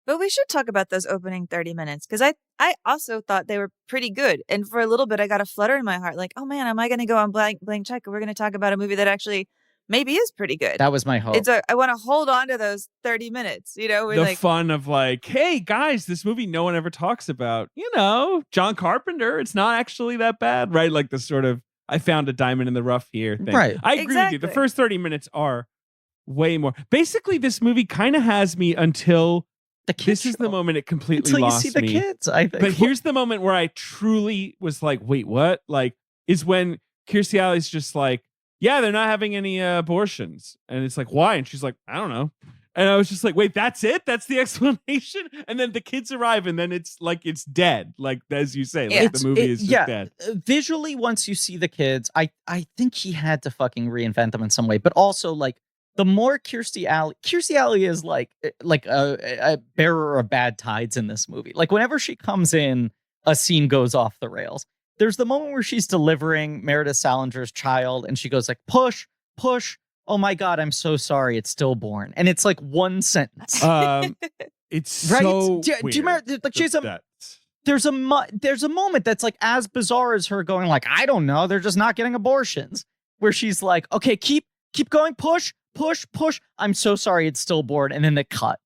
But we should talk about those opening 30 minutes, because I also thought they were pretty good. And for a little bit, I got a flutter in my heart, like, oh man, am I going to go on blank check? We're going to talk about a movie that actually maybe is pretty good. That was my hope. I want to hold on to those 30 minutes, The fun of like, hey guys, this movie no one ever talks about, John Carpenter. It's not actually that bad, right? Like the sort of, I found a diamond in the rough here thing. Right. I agree with you. The first 30 minutes are way more. Basically, this movie kind of has me until this is the moment it completely until lost you see the me. kids, I think. But here's the moment where I truly was like, wait, what? Like, is when Kirstie Alley's just like, yeah, they're not having any abortions. And it's like, why? And she's like, I don't know. And I was just like, wait, that's it? That's the explanation? And then the kids arrive and then it's like, it's dead. Like, as you say, like the movie is just dead. Visually, once you see the kids, I think he had to fucking reinvent them in some way. But also, like, the more Kirstie Alley is like a bearer of bad tides in this movie. Like, whenever she comes in, a scene goes off the rails. There's the moment where she's delivering Meredith Salinger's child and she goes like, push, push. Oh my God, I'm so sorry. It's stillborn. And it's like one sentence. It's right? so Do you remember? Like, there's a moment that's like as bizarre as her going like, I don't know. They're just not getting abortions. Where she's like, okay, keep going. Push, push, push. I'm so sorry. It's stillborn. And then they cut.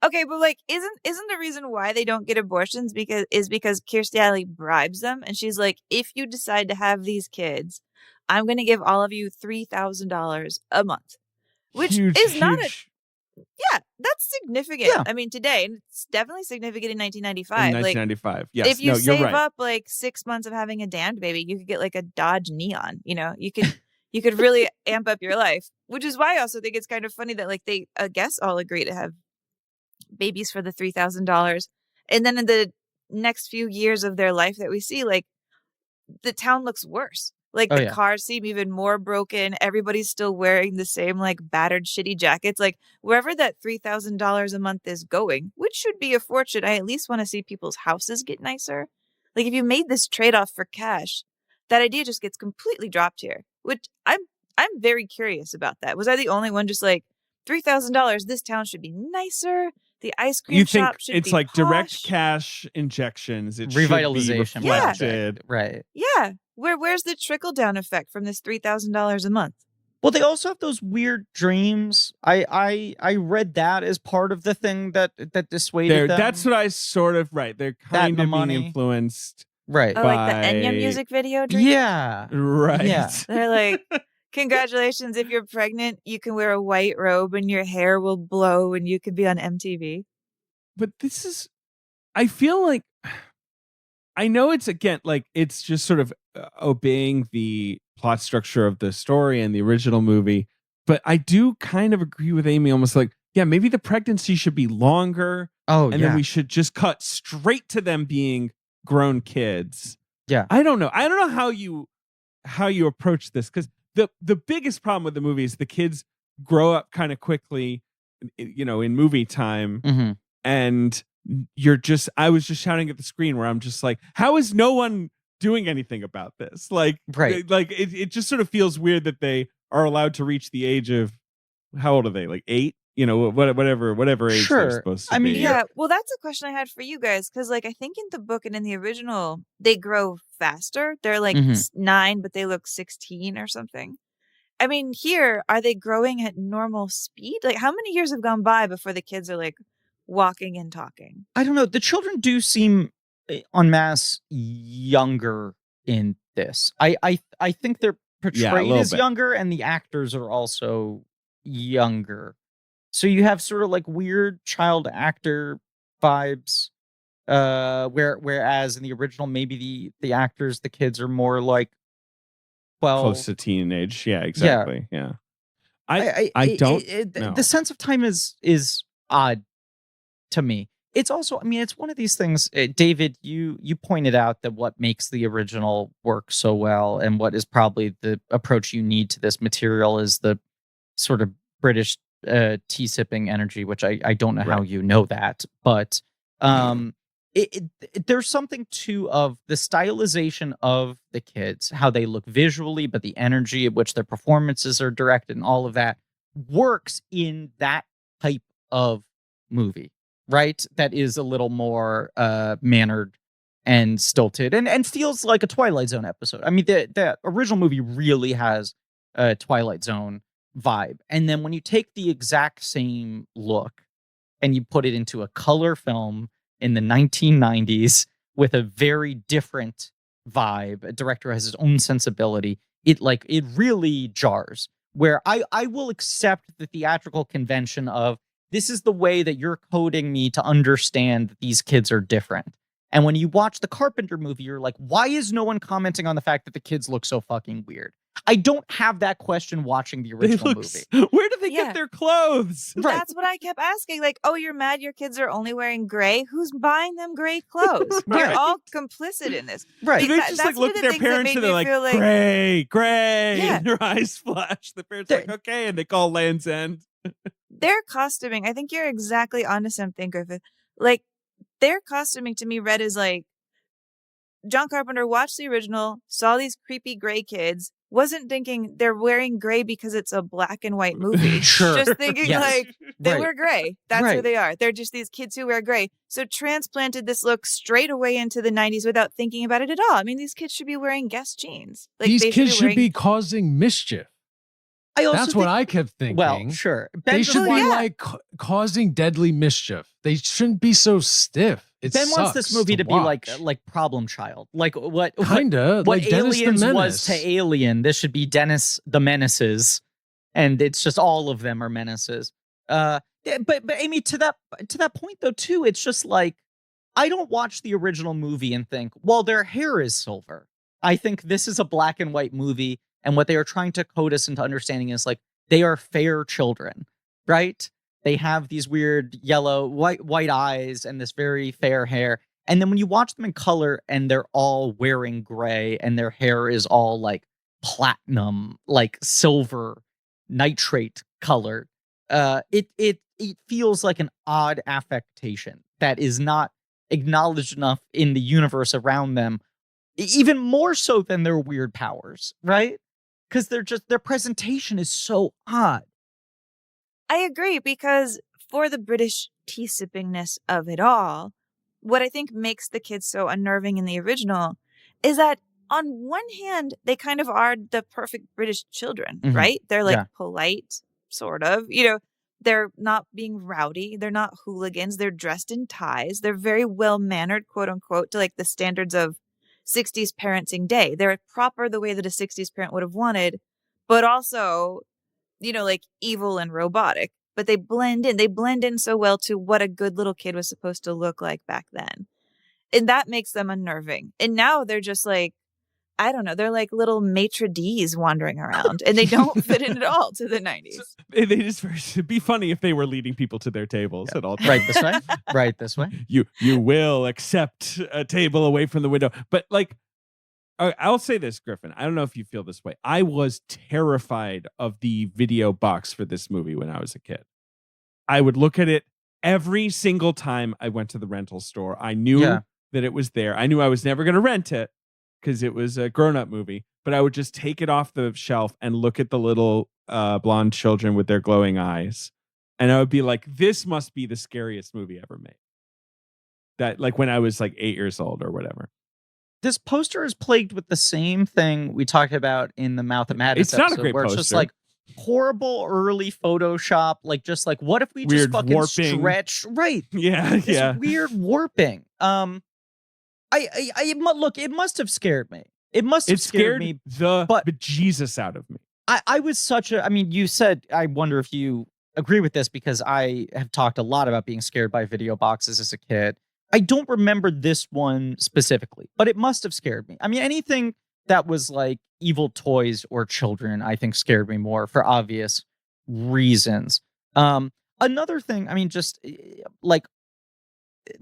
Okay, but like, isn't the reason why they don't get abortions because Kirstie Alley bribes them, and she's like, if you decide to have these kids, I'm going to give all of you $3,000 a month, which is not that's significant. Yeah. I mean, today, and it's definitely significant in 1995. In 1995, yes. If you save right. up like 6 months of having a damned baby, you could get like a Dodge Neon. You could really amp up your life, which is why I also think it's kind of funny that like they, I guess, all agree to have babies for the $3,000, and then in the next few years of their life that we see, like the town looks worse. Like the cars seem even more broken. Everybody's still wearing the same like battered shitty jackets. Like wherever that $3,000 a month is going, which should be a fortune, I at least want to see people's houses get nicer. Like if you made this trade-off for cash, that idea just gets completely dropped here, which I'm very curious about that. Was I the only one just like, $3,000, this town should be nicer? The ice cream shop should be it's like posh. direct cash injections. It revitalization, should be reflected. Right? Yeah. Where's the trickle down effect from this $3,000 a month? Well, they also have those weird dreams. I read that as part of the thing that dissuaded them. That's what I sort of They're kind of being influenced, right? Oh, like the Enya music video dream. Yeah, right. Yeah, they're like, congratulations, if you're pregnant, you can wear a white robe and your hair will blow and you could be on MTV. But this is, I feel like, I know it's again, like it's just sort of obeying the plot structure of the story and the original movie. But I do kind of agree with Amy, almost like, yeah, maybe the pregnancy should be longer. And then we should just cut straight to them being grown kids. Yeah. I don't know how you approach this, because the biggest problem with the movie is the kids grow up kind of quickly, in movie time. And I was just shouting at the screen where I'm just like, how is no one doing anything about this? Like, it just sort of feels weird that they are allowed to reach the age of, how old are they? Like 8? Whatever age they're supposed to be. Yeah. Well, that's a question I had for you guys, because like I think in the book and in the original, they grow faster. They're like 9, but they look 16 or something. I mean, here, are they growing at normal speed? Like, how many years have gone by before the kids are like walking and talking? I don't know. The children do seem en masse younger in this. I think they're portrayed as younger, and the actors are also younger. So you have sort of like weird child actor vibes, whereas in the original, maybe the actors, the kids are more like 12. Close to teenage. Yeah, exactly. Yeah. I don't know. The sense of time is odd to me. It's also, I mean, it's one of these things, David, you pointed out that what makes the original work so well and what is probably the approach you need to this material is the sort of British tea sipping energy, which I don't know how you know that, but there's something too of the stylization of the kids, how they look visually, but the energy at which their performances are directed and all of that works in that type of movie. Right, that is a little more mannered and stilted, and feels like a Twilight Zone episode. I mean, the original movie really has a Twilight Zone vibe, and then when you take the exact same look and you put it into a color film in the 1990s with a very different vibe, a director has his own sensibility. It really jars. Where I will accept the theatrical convention of, this is the way that you're coding me to understand that these kids are different. And when you watch the Carpenter movie, you're like, why is no one commenting on the fact that the kids look so fucking weird? I don't have that question watching the original movie. Where do they get their clothes? Right. That's what I kept asking. Like, oh, you're mad your kids are only wearing gray? Who's buying them gray clothes? We're all complicit in this. Right. They just like look at their parents and they're like, gray, and their eyes flash. The parents are like, okay, and they call Land's End. Their costuming, I think you're exactly onto something, Griffin. Like, their costuming to me read as like, John Carpenter watched the original, saw these creepy gray kids, wasn't thinking they're wearing gray because it's a black and white movie. Sure. Just thinking like, they wear gray. That's who they are. They're just these kids who wear gray. So transplanted this look straight away into the 90s without thinking about it at all. I mean, these kids should be wearing Guess jeans. Like, these kids should be causing mischief. That's what I kept thinking. Well, sure. They should be like causing deadly mischief. They shouldn't be so stiff. Ben wants this movie to be like Problem Child. Like what Aliens was to Alien, this should be Dennis the Menaces. And it's just all of them are menaces. But Amy, to that point though too, it's just like, I don't watch the original movie and think, well, their hair is silver. I think this is a black and white movie. And what they are trying to code us into understanding is like, they are fair children, right? They have these weird yellow, white eyes and this very fair hair. And then when you watch them in color and they're all wearing gray and their hair is all like platinum, like silver, nitrate color, it feels like an odd affectation that is not acknowledged enough in the universe around them, even more so than their weird powers, right? Because their presentation is so odd. I agree, because for the British tea sippingness of it all, what I think makes the kids so unnerving in the original is that on one hand, they kind of are the perfect British children, right? They're like polite, sort of. You know, they're not being rowdy. They're not hooligans. They're dressed in ties. They're very well-mannered, quote unquote, to like the standards of 60s parenting day. They're proper the way that a 60s parent would have wanted, but also, you know, like evil and robotic. But they blend in. They blend in so well to what a good little kid was supposed to look like back then. And that makes them unnerving. And now they're just like, I don't know, they're like little maitre d's wandering around, and they don't fit in at all to the 90s. They just, it'd be funny if they were leading people to their tables at all times. Right this way. Right this way. You will accept a table away from the window. But like, I'll say this, Griffin. I don't know if you feel this way. I was terrified of the video box for this movie when I was a kid. I would look at it every single time I went to the rental store. I knew that it was there. I knew I was never going to rent it because it was a grown-up movie, but I would just take it off the shelf and look at the little blonde children with their glowing eyes. And I would be like, this must be the scariest movie ever made. That, like, when I was like 8 years old or whatever. This poster is plagued with the same thing we talked about in the Mouth of Madness episode. It's not not a great where poster. It's just like horrible early Photoshop, like just like, what if we weird just fucking warping. stretch? Right. Yeah. Weird warping. Look, it must have scared me. It must have scared me the bejesus out of me. I was such a, I mean, you said, I wonder if you agree with this because I have talked a lot about being scared by video boxes as a kid. I don't remember this one specifically, but it must have scared me. I mean, anything that was like evil toys or children, I think scared me more for obvious reasons. Another thing, I mean, just like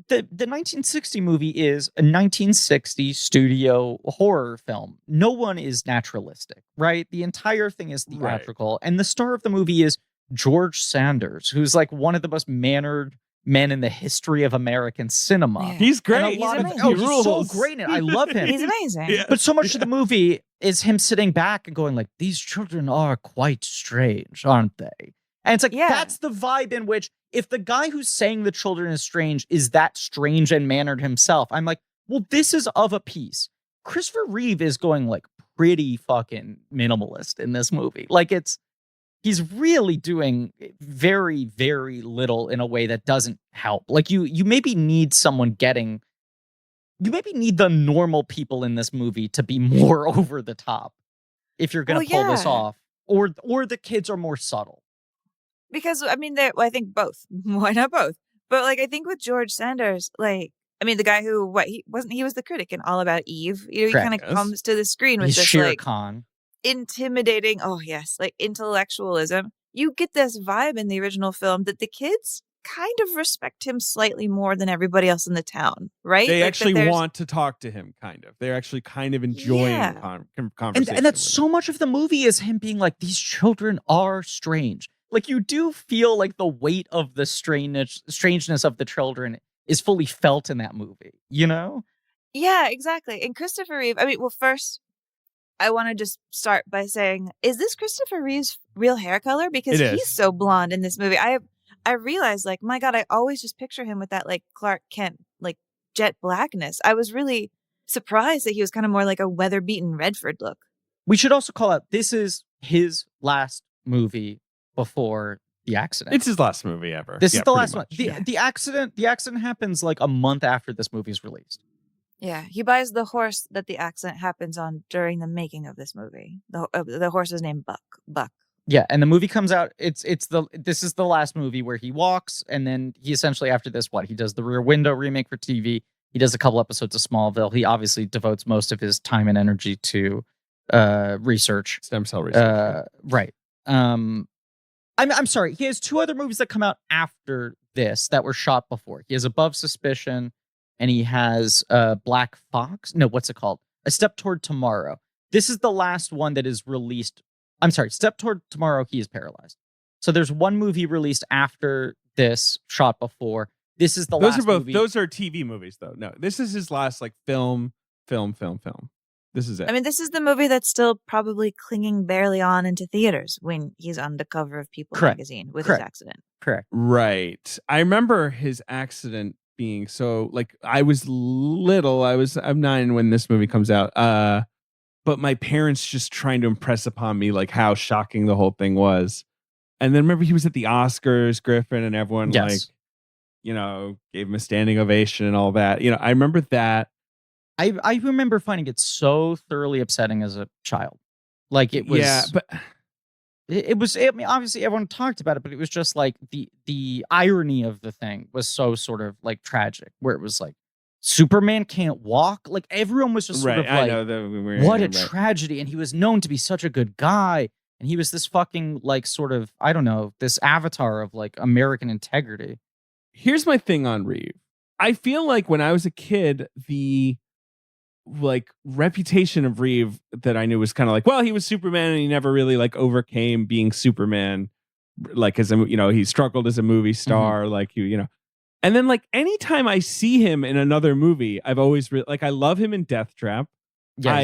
the 1960 movie is a 1960 studio horror film. No one is naturalistic, right? The entire thing is theatrical. Right. And the star of the movie is George Sanders, who's like one of the most mannered men in the history of American cinema. Yeah. He's great. He's amazing. He's so great in it. I love him. He's amazing. Yeah. But so much of the movie is him sitting back and going like, these children are quite strange, aren't they? And it's like, that's the vibe in which if the guy who's saying the children is strange is that strange and mannered himself, I'm like, well, this is of a piece. Christopher Reeve is going like pretty fucking minimalist in this movie. Like he's really doing very, very little in a way that doesn't help. Like you maybe need someone you maybe need the normal people in this movie to be more over the top if you're going to pull this off, or the kids are more subtle. Because I mean, I think both. Why not both? But like, I think with George Sanders, like, I mean, the guy who he was the critic in All About Eve. You know, he kind of comes to the screen with this like intimidating. Oh yes, like intellectualism. You get this vibe in the original film that the kids kind of respect him slightly more than everybody else in the town, right? They like actually want to talk to him, kind of. They're actually kind of enjoying conversation. And that's so much of the movie is him being like, these children are strange. Like, you do feel like the weight of the strangeness of the children is fully felt in that movie, you know? Yeah, exactly. And Christopher Reeve, I mean, well, first, I want to just start by saying, is this Christopher Reeve's real hair color? Because he's so blonde in this movie. I realized, like, my God, I always just picture him with that, like, Clark Kent, like, jet blackness. I was really surprised that he was kind of more like a weather-beaten Redford look. We should also call out, this is his last movie before the accident. It's his last movie ever. This is the last one. The accident happens like a month after this movie is released. Yeah, he buys the horse that the accident happens on during the making of this movie. The horse is named Buck. Yeah, and the movie comes out. This is the last movie where he walks, and then he essentially after this, he does the Rear Window remake for TV. He does a couple episodes of Smallville. He obviously devotes most of his time and energy to research, stem cell research. Right. I'm sorry. He has two other movies that come out after this that were shot before. He has Above Suspicion, and he has Black Fox. No, what's it called? A Step Toward Tomorrow. This is the last one that is released. I'm sorry. Step Toward Tomorrow, he is paralyzed. So there's one movie released after this, shot before. This is the last movie. Those are TV movies, though. No, this is his last like film. This is it. I mean, this is the movie that's still probably clinging barely on into theaters when he's on the cover of People magazine with his accident. Correct. Right. I remember his accident being so like I was little. I'm 9 when this movie comes out. But my parents just trying to impress upon me like how shocking the whole thing was. And then remember he was at the Oscars, Griffin, and everyone like, you know, gave him a standing ovation and all that. You know, I remember that. I remember finding it so thoroughly upsetting as a child. Like it was. Yeah, but it was. I mean, obviously everyone talked about it, but it was just like the irony of the thing was so sort of like tragic, where it was like Superman can't walk. Like everyone was just sort of like, I know what a tragedy. And he was known to be such a good guy, and he was this fucking like sort of I don't know this avatar of like American integrity. Here's my thing on Reeve. I feel like when I was a kid, the like reputation of Reeve that I knew was kind of like, well, he was Superman and he never really like overcame being Superman. Like as a, you know, he struggled as a movie star, like you know. And then like anytime I see him in another movie, I've always like I love him in Death Trap. Yeah,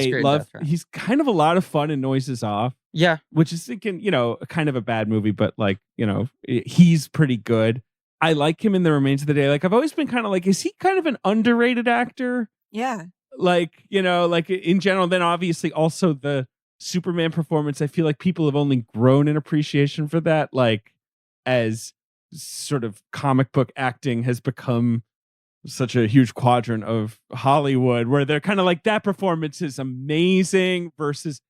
he's kind of a lot of fun in Noises Off. Yeah, which is thinking, you know, kind of a bad movie, but like, you know, he's pretty good. I like him in The Remains of the Day. Like I've always been kind of like, is he kind of an underrated actor? Yeah. Like, you know, like in general, then obviously also the Superman performance. I feel like people have only grown in appreciation for that. Like as sort of comic book acting has become such a huge quadrant of Hollywood where they're kind of like that performance is amazing versus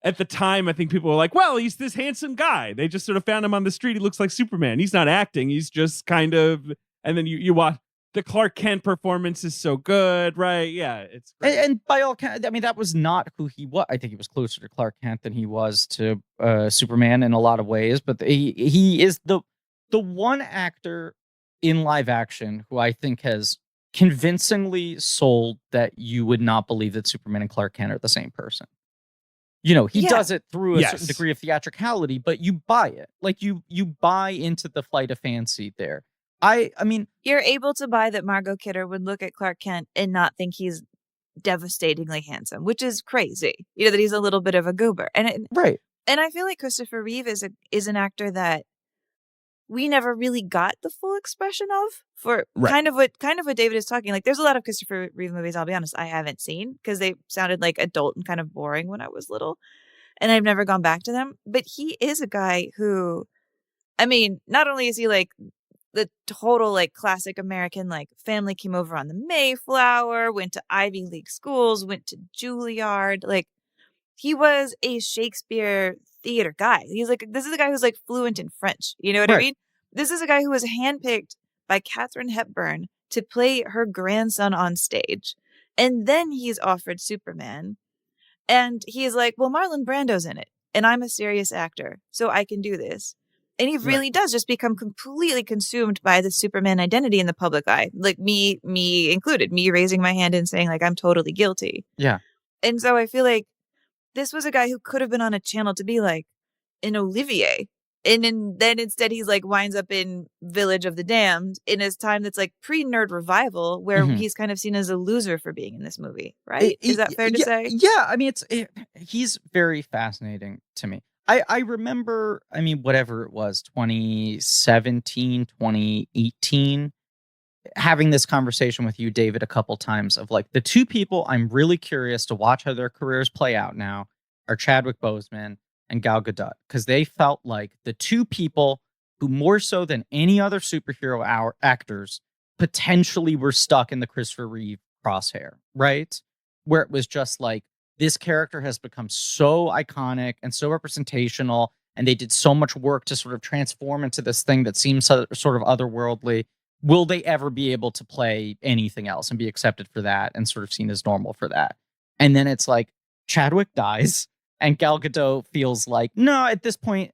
at the time, I think people were like, well, he's this handsome guy. They just sort of found him on the street. He looks like Superman. He's not acting. He's just kind of, and then you watch the Clark Kent performance is so good, right? Yeah, it's great. And by all accounts, I mean, that was not who he was. I think he was closer to Clark Kent than he was to Superman in a lot of ways. But he is the one actor in live action who I think has convincingly sold that you would not believe that Superman and Clark Kent are the same person. You know, he does it through a certain degree of theatricality, but you buy it. Like you buy into the flight of fancy there. I mean, you're able to buy that Margot Kidder would look at Clark Kent and not think he's devastatingly handsome, which is crazy. You know, that he's a little bit of a goober. Right. And I feel like Christopher Reeve is an actor that we never really got the full expression of for kind of what David is talking. Like, there's a lot of Christopher Reeve movies, I'll be honest, I haven't seen because they sounded like adult and kind of boring when I was little, and I've never gone back to them. But he is a guy who, I mean, not only is he like the total like classic American, like family came over on the Mayflower, went to Ivy League schools, went to Juilliard, like he was a Shakespeare theater guy. He's like, this is a guy who's like fluent in French. You know what I mean? This is a guy who was handpicked by Katharine Hepburn to play her grandson on stage. And then he's offered Superman. And he's like, well, Marlon Brando's in it. And I'm a serious actor, so I can do this. And he really does just become completely consumed by the Superman identity in the public eye. Like me included, me raising my hand and saying like, I'm totally guilty. Yeah. And so I feel like this was a guy who could have been on a channel to be like an Olivier. And then instead he's like winds up in Village of the Damned in his time that's like pre-Nerd Revival, where he's kind of seen as a loser for being in this movie, right? Is that fair to say? Yeah, I mean, he's very fascinating to me. I remember, I mean, whatever it was, 2017, 2018, having this conversation with you, David, a couple times of like the two people I'm really curious to watch how their careers play out now are Chadwick Boseman and Gal Gadot, because they felt like the two people who more so than any other superhero actors potentially were stuck in the Christopher Reeve crosshair, right? Where it was just like, this character has become so iconic and so representational, and they did so much work to sort of transform into this thing that seems sort of otherworldly. Will they ever be able to play anything else and be accepted for that and sort of seen as normal for that? And then it's like Chadwick dies and Gal Gadot feels like, no, at this point,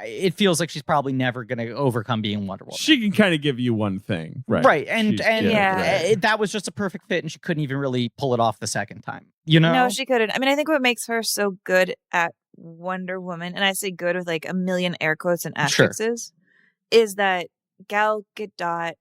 it feels like she's probably never going to overcome being Wonder Woman. She can kind of give you one thing. Right. Right. And that was just a perfect fit, and she couldn't even really pull it off the second time. You know? No, she couldn't. I mean, I think what makes her so good at Wonder Woman, and I say good with like a million air quotes and asterisks, is that Gal Gadot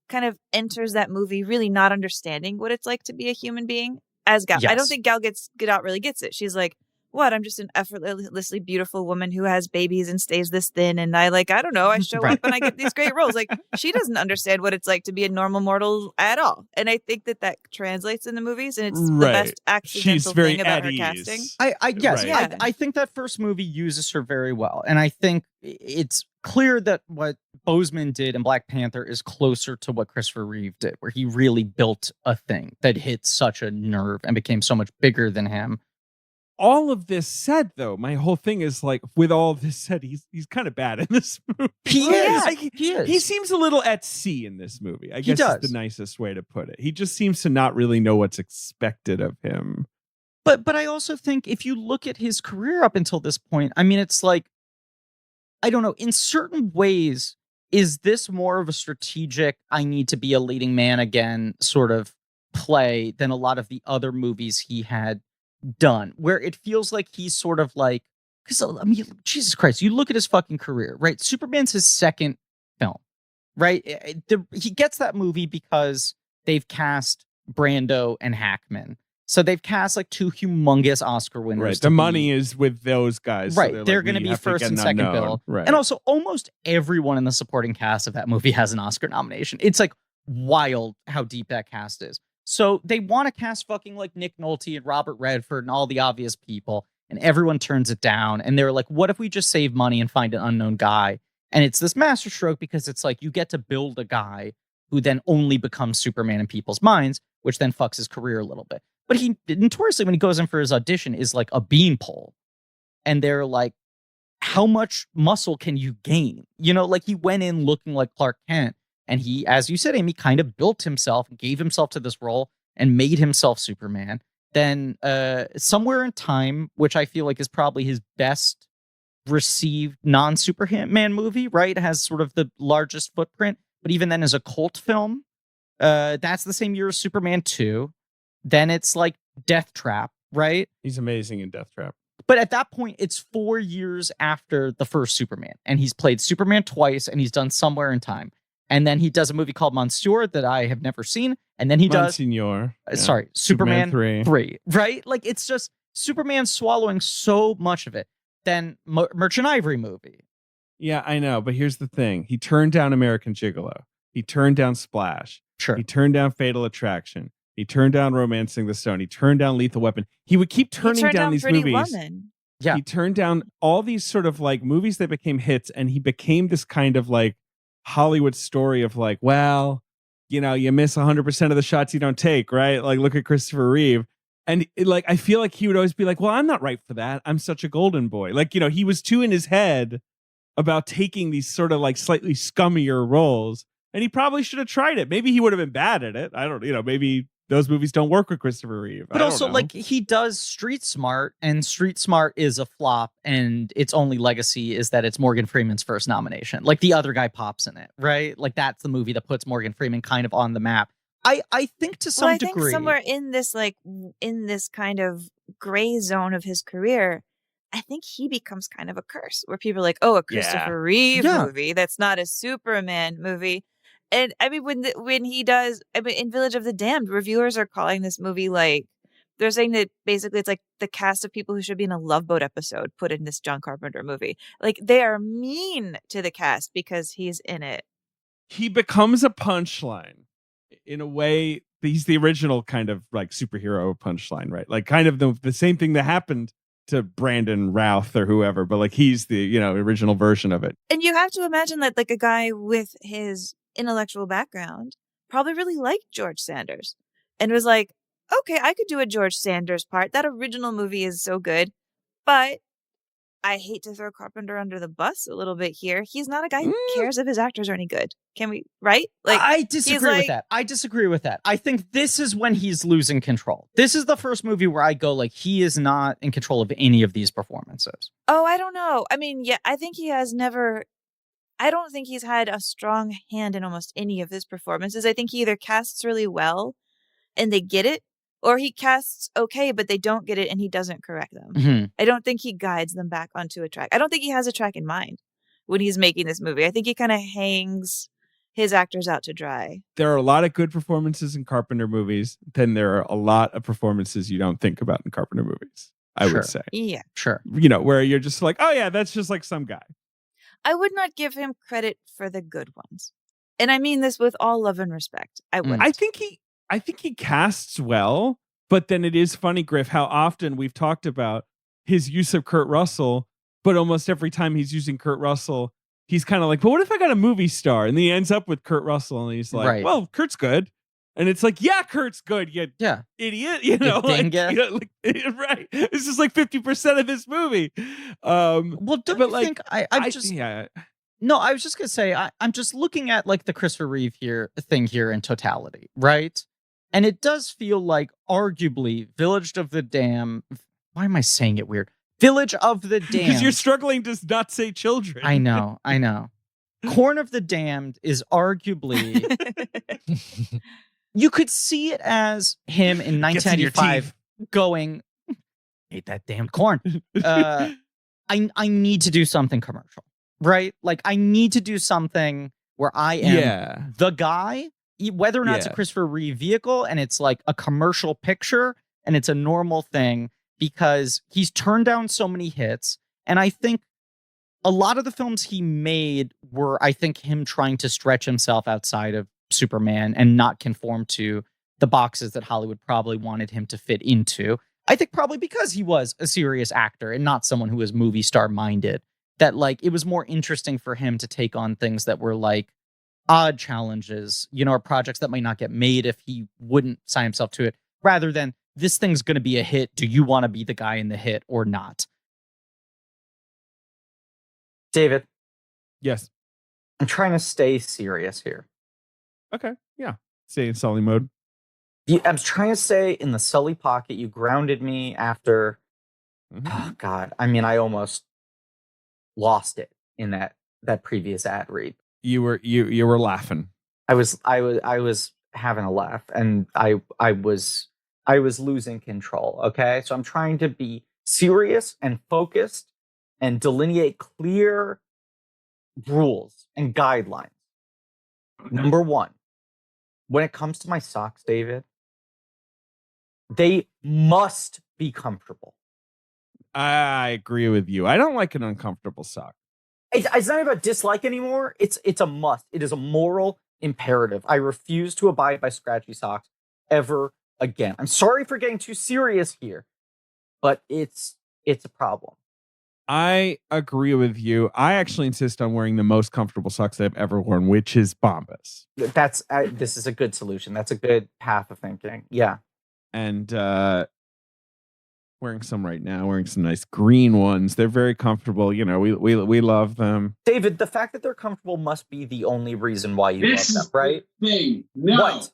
kind of enters that movie really not understanding what it's like to be a human being as Gal. Yes. I don't think Gal Gadot really gets it. She's like, what? I'm just an effortlessly beautiful woman who has babies and stays this thin. And I don't know. I show up and I get these great roles. Like, she doesn't understand what it's like to be a normal mortal at all. And I think that translates in the movies. And it's the best accidental thing about her casting. I think that first movie uses her very well. And I think it's clear that what Boseman did in Black Panther is closer to what Christopher Reeve did, where he really built a thing that hit such a nerve and became so much bigger than him. All of this said, though, my whole thing is like, with all of this said, he's kind of bad in this movie. He is. He seems a little at sea in this movie. I guess is the nicest way to put it. He just seems to not really know what's expected of him. But I also think if you look at his career up until this point, I mean, it's like, I don't know, in certain ways, is this more of a strategic, I need to be a leading man again sort of play than a lot of the other movies he had done, where it feels like he's sort of like, because I mean, Jesus Christ, you look at his fucking career, right? Superman's his second film, right? He gets that movie because they've cast Brando and Hackman. So they've cast like two humongous Oscar winners. Right. The money is with those guys. Right. So they're going to be first and second bill. Right. And also almost everyone in the supporting cast of that movie has an Oscar nomination. It's like wild how deep that cast is. So they want to cast fucking like Nick Nolte and Robert Redford and all the obvious people, and everyone turns it down. And they're like, what if we just save money and find an unknown guy? And it's this masterstroke because it's like you get to build a guy who then only becomes Superman in people's minds, which then fucks his career a little bit. But he notoriously, when he goes in for his audition, is like a beanpole. and they're like, how much muscle can you gain? You know, like he went in looking like Clark Kent, and he, as you said, Amy, kind of built himself, gave himself to this role, and made himself Superman. Then Somewhere in Time, which I feel like is probably his best received non-Superman movie, right? It has sort of the largest footprint, but even then as a cult film, that's the same year as Superman 2. Then it's like Death Trap, right? He's amazing in Death Trap. But at that point, it's 4 years after the first Superman, and he's played Superman twice, and he's done Somewhere in Time. And then he does a movie called Monsieur that I have never seen, and then he does Superman 3, right? Like, it's just Superman swallowing so much of it. Then Merchant Ivory movie. Yeah, I know, but here's the thing. He turned down American Gigolo. He turned down Splash. Sure. He turned down Fatal Attraction. He turned down Romancing the Stone. He turned down Lethal Weapon. He would keep turning down these Pretty movies. Woman. Yeah. He turned down all these sort of like movies that became hits, and he became this kind of like Hollywood story of like, well, you know, you miss 100% of the shots you don't take, right? Like, look at Christopher Reeve. And like, I feel like he would always be like, well, I'm not right for that. I'm such a golden boy. Like, you know, he was too in his head about taking these sort of like slightly scummier roles. And he probably should have tried it. Maybe he would have been bad at it. I don't, you know, maybe those movies don't work with Christopher Reeve. But also, like, he does Street Smart, and Street Smart is a flop, and its only legacy is that it's Morgan Freeman's first nomination. Like, the other guy pops in it, right? Like, that's the movie that puts Morgan Freeman kind of on the map. I think to some degree, think somewhere in this kind of gray zone of his career, I think he becomes kind of a curse where people are like, oh, a Christopher Reeve movie that's not a Superman movie. And I mean, when he does, I mean, in Village of the Damned, reviewers are calling this movie like, they're saying that basically it's like the cast of people who should be in a Love Boat episode put in this John Carpenter movie. Like, they are mean to the cast because he's in it. He becomes a punchline in a way. He's the original kind of like superhero punchline, right? Like kind of the same thing that happened to Brandon Routh or whoever, but like he's the, you know, original version of it. And you have to imagine that like a guy with his intellectual background probably really liked George Sanders and was like, okay, I could do a George Sanders part. That original movie is so good, but I hate to throw Carpenter under the bus a little bit here. He's not a guy who cares if his actors are any good. Can we, right? Like, I disagree with that. I disagree with that. I think this is when he's losing control. This is the first movie where I go like, he is not in control of any of these performances. Oh, I don't know. I mean, yeah, I think he has never... I don't think he's had a strong hand in almost any of his performances. I think he either casts really well and they get it, or he casts okay, but they don't get it and he doesn't correct them. Mm-hmm. I don't think he guides them back onto a track. I don't think he has a track in mind when he's making this movie. I think he kind of hangs his actors out to dry. There are a lot of good performances in Carpenter movies. Then there are a lot of performances you don't think about in Carpenter movies, I would say. Yeah. Sure. You know, where you're just like, oh yeah, that's just like some guy. I would not give him credit for the good ones. And I mean this with all love and respect. I would. I think he casts well, but then it is funny, Griff, how often we've talked about his use of Kurt Russell, but almost every time he's using Kurt Russell, he's kind of like, but what if I got a movie star? And then he ends up with Kurt Russell and he's like, well, Kurt's good. And it's like, yeah, Kurt's good, you idiot. You know, like, right. It's just like 50% of this movie. Well, don't you think I was just going to say, I'm just looking at like the Christopher Reeve thing here in totality, right? And it does feel like arguably Village of the Damned. Why am I saying it weird? Village of the Damned. Because you're struggling to not say children. I know. Corn of the Damned is arguably... You could see it as him in 1995 going, hate that damn corn. I need to do something commercial, right? Like, I need to do something where I am the guy, whether or not it's a Christopher Reeve vehicle and it's like a commercial picture and it's a normal thing, because he's turned down so many hits. And I think a lot of the films he made were, I think, him trying to stretch himself outside of Superman and not conform to the boxes that Hollywood probably wanted him to fit into. I think probably because he was a serious actor and not someone who was movie star minded, that like it was more interesting for him to take on things that were like odd challenges, you know, or projects that might not get made if he wouldn't sign himself to it, rather than this thing's going to be a hit. Do you want to be the guy in the hit or not? David, Yes. I'm trying to stay serious here. Okay. Yeah. Stay in Sully mode. I'm trying to stay in the Sully pocket. You grounded me after. Oh God! I mean, I almost lost it in that previous ad read. You were laughing. I was having a laugh, and I was losing control. Okay, so I'm trying to be serious and focused, and delineate clear rules and guidelines. Number one, when it comes to my socks, David, they must be comfortable. I agree with you. I don't like an uncomfortable sock. It's not about dislike anymore. It's a must. It is a moral imperative. I refuse to abide by scratchy socks ever again. I'm sorry for getting too serious here, but it's a problem. I agree with you. I actually insist on wearing the most comfortable socks I've ever worn, which is Bombas. This is a good solution. That's a good path of thinking. Yeah. And wearing some right now, wearing some nice green ones. They're very comfortable. You know, we love them. David, the fact that they're comfortable must be the only reason why you love them, right? Thing. No. What?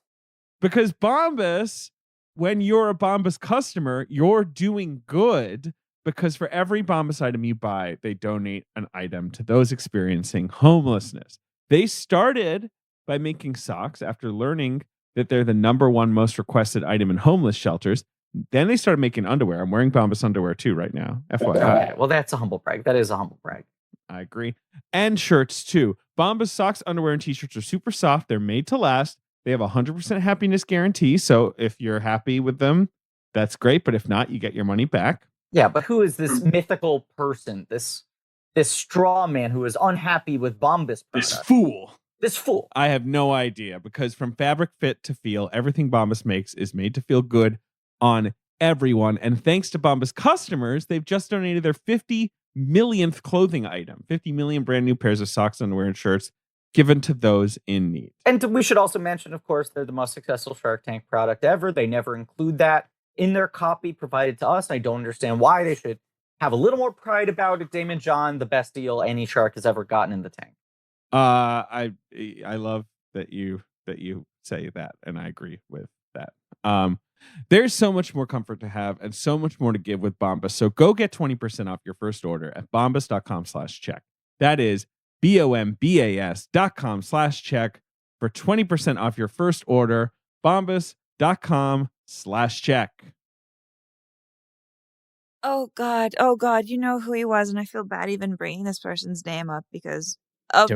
Because Bombas, when you're a Bombas customer, you're doing good. Because for every Bombas item you buy, they donate an item to those experiencing homelessness. They started by making socks after learning that they're the number one most requested item in homeless shelters. Then they started making underwear. I'm wearing Bombas underwear too right now. FYI. Okay, well, that's a humble brag. That is a humble brag. I agree. And shirts too. Bombas socks, underwear, and t-shirts are super soft. They're made to last. They have a 100% happiness guarantee. So if you're happy with them, that's great. But if not, you get your money back. Yeah, but who is this mythical person? This straw man who is unhappy with Bombas products? This fool. I have no idea, because from fabric, fit to feel, everything Bombas makes is made to feel good on everyone. And thanks to Bombas customers, they've just donated their 50 millionth clothing item, 50 million brand new pairs of socks, underwear, and shirts given to those in need. And we should also mention, of course, they're the most successful Shark Tank product ever. They never include that in their copy provided to us. I don't understand why. They should have a little more pride about it. Damon John, the best deal any shark has ever gotten in the tank. I love that you say that, and I agree with that. There's so much more comfort to have and so much more to give with Bombas. So go get 20% off your first order at bombas.com/check. That is bombas.com/check for 20% off your first order. bombas.com/check. Oh God. You know who he was, and I feel bad even bringing this person's name up because of ...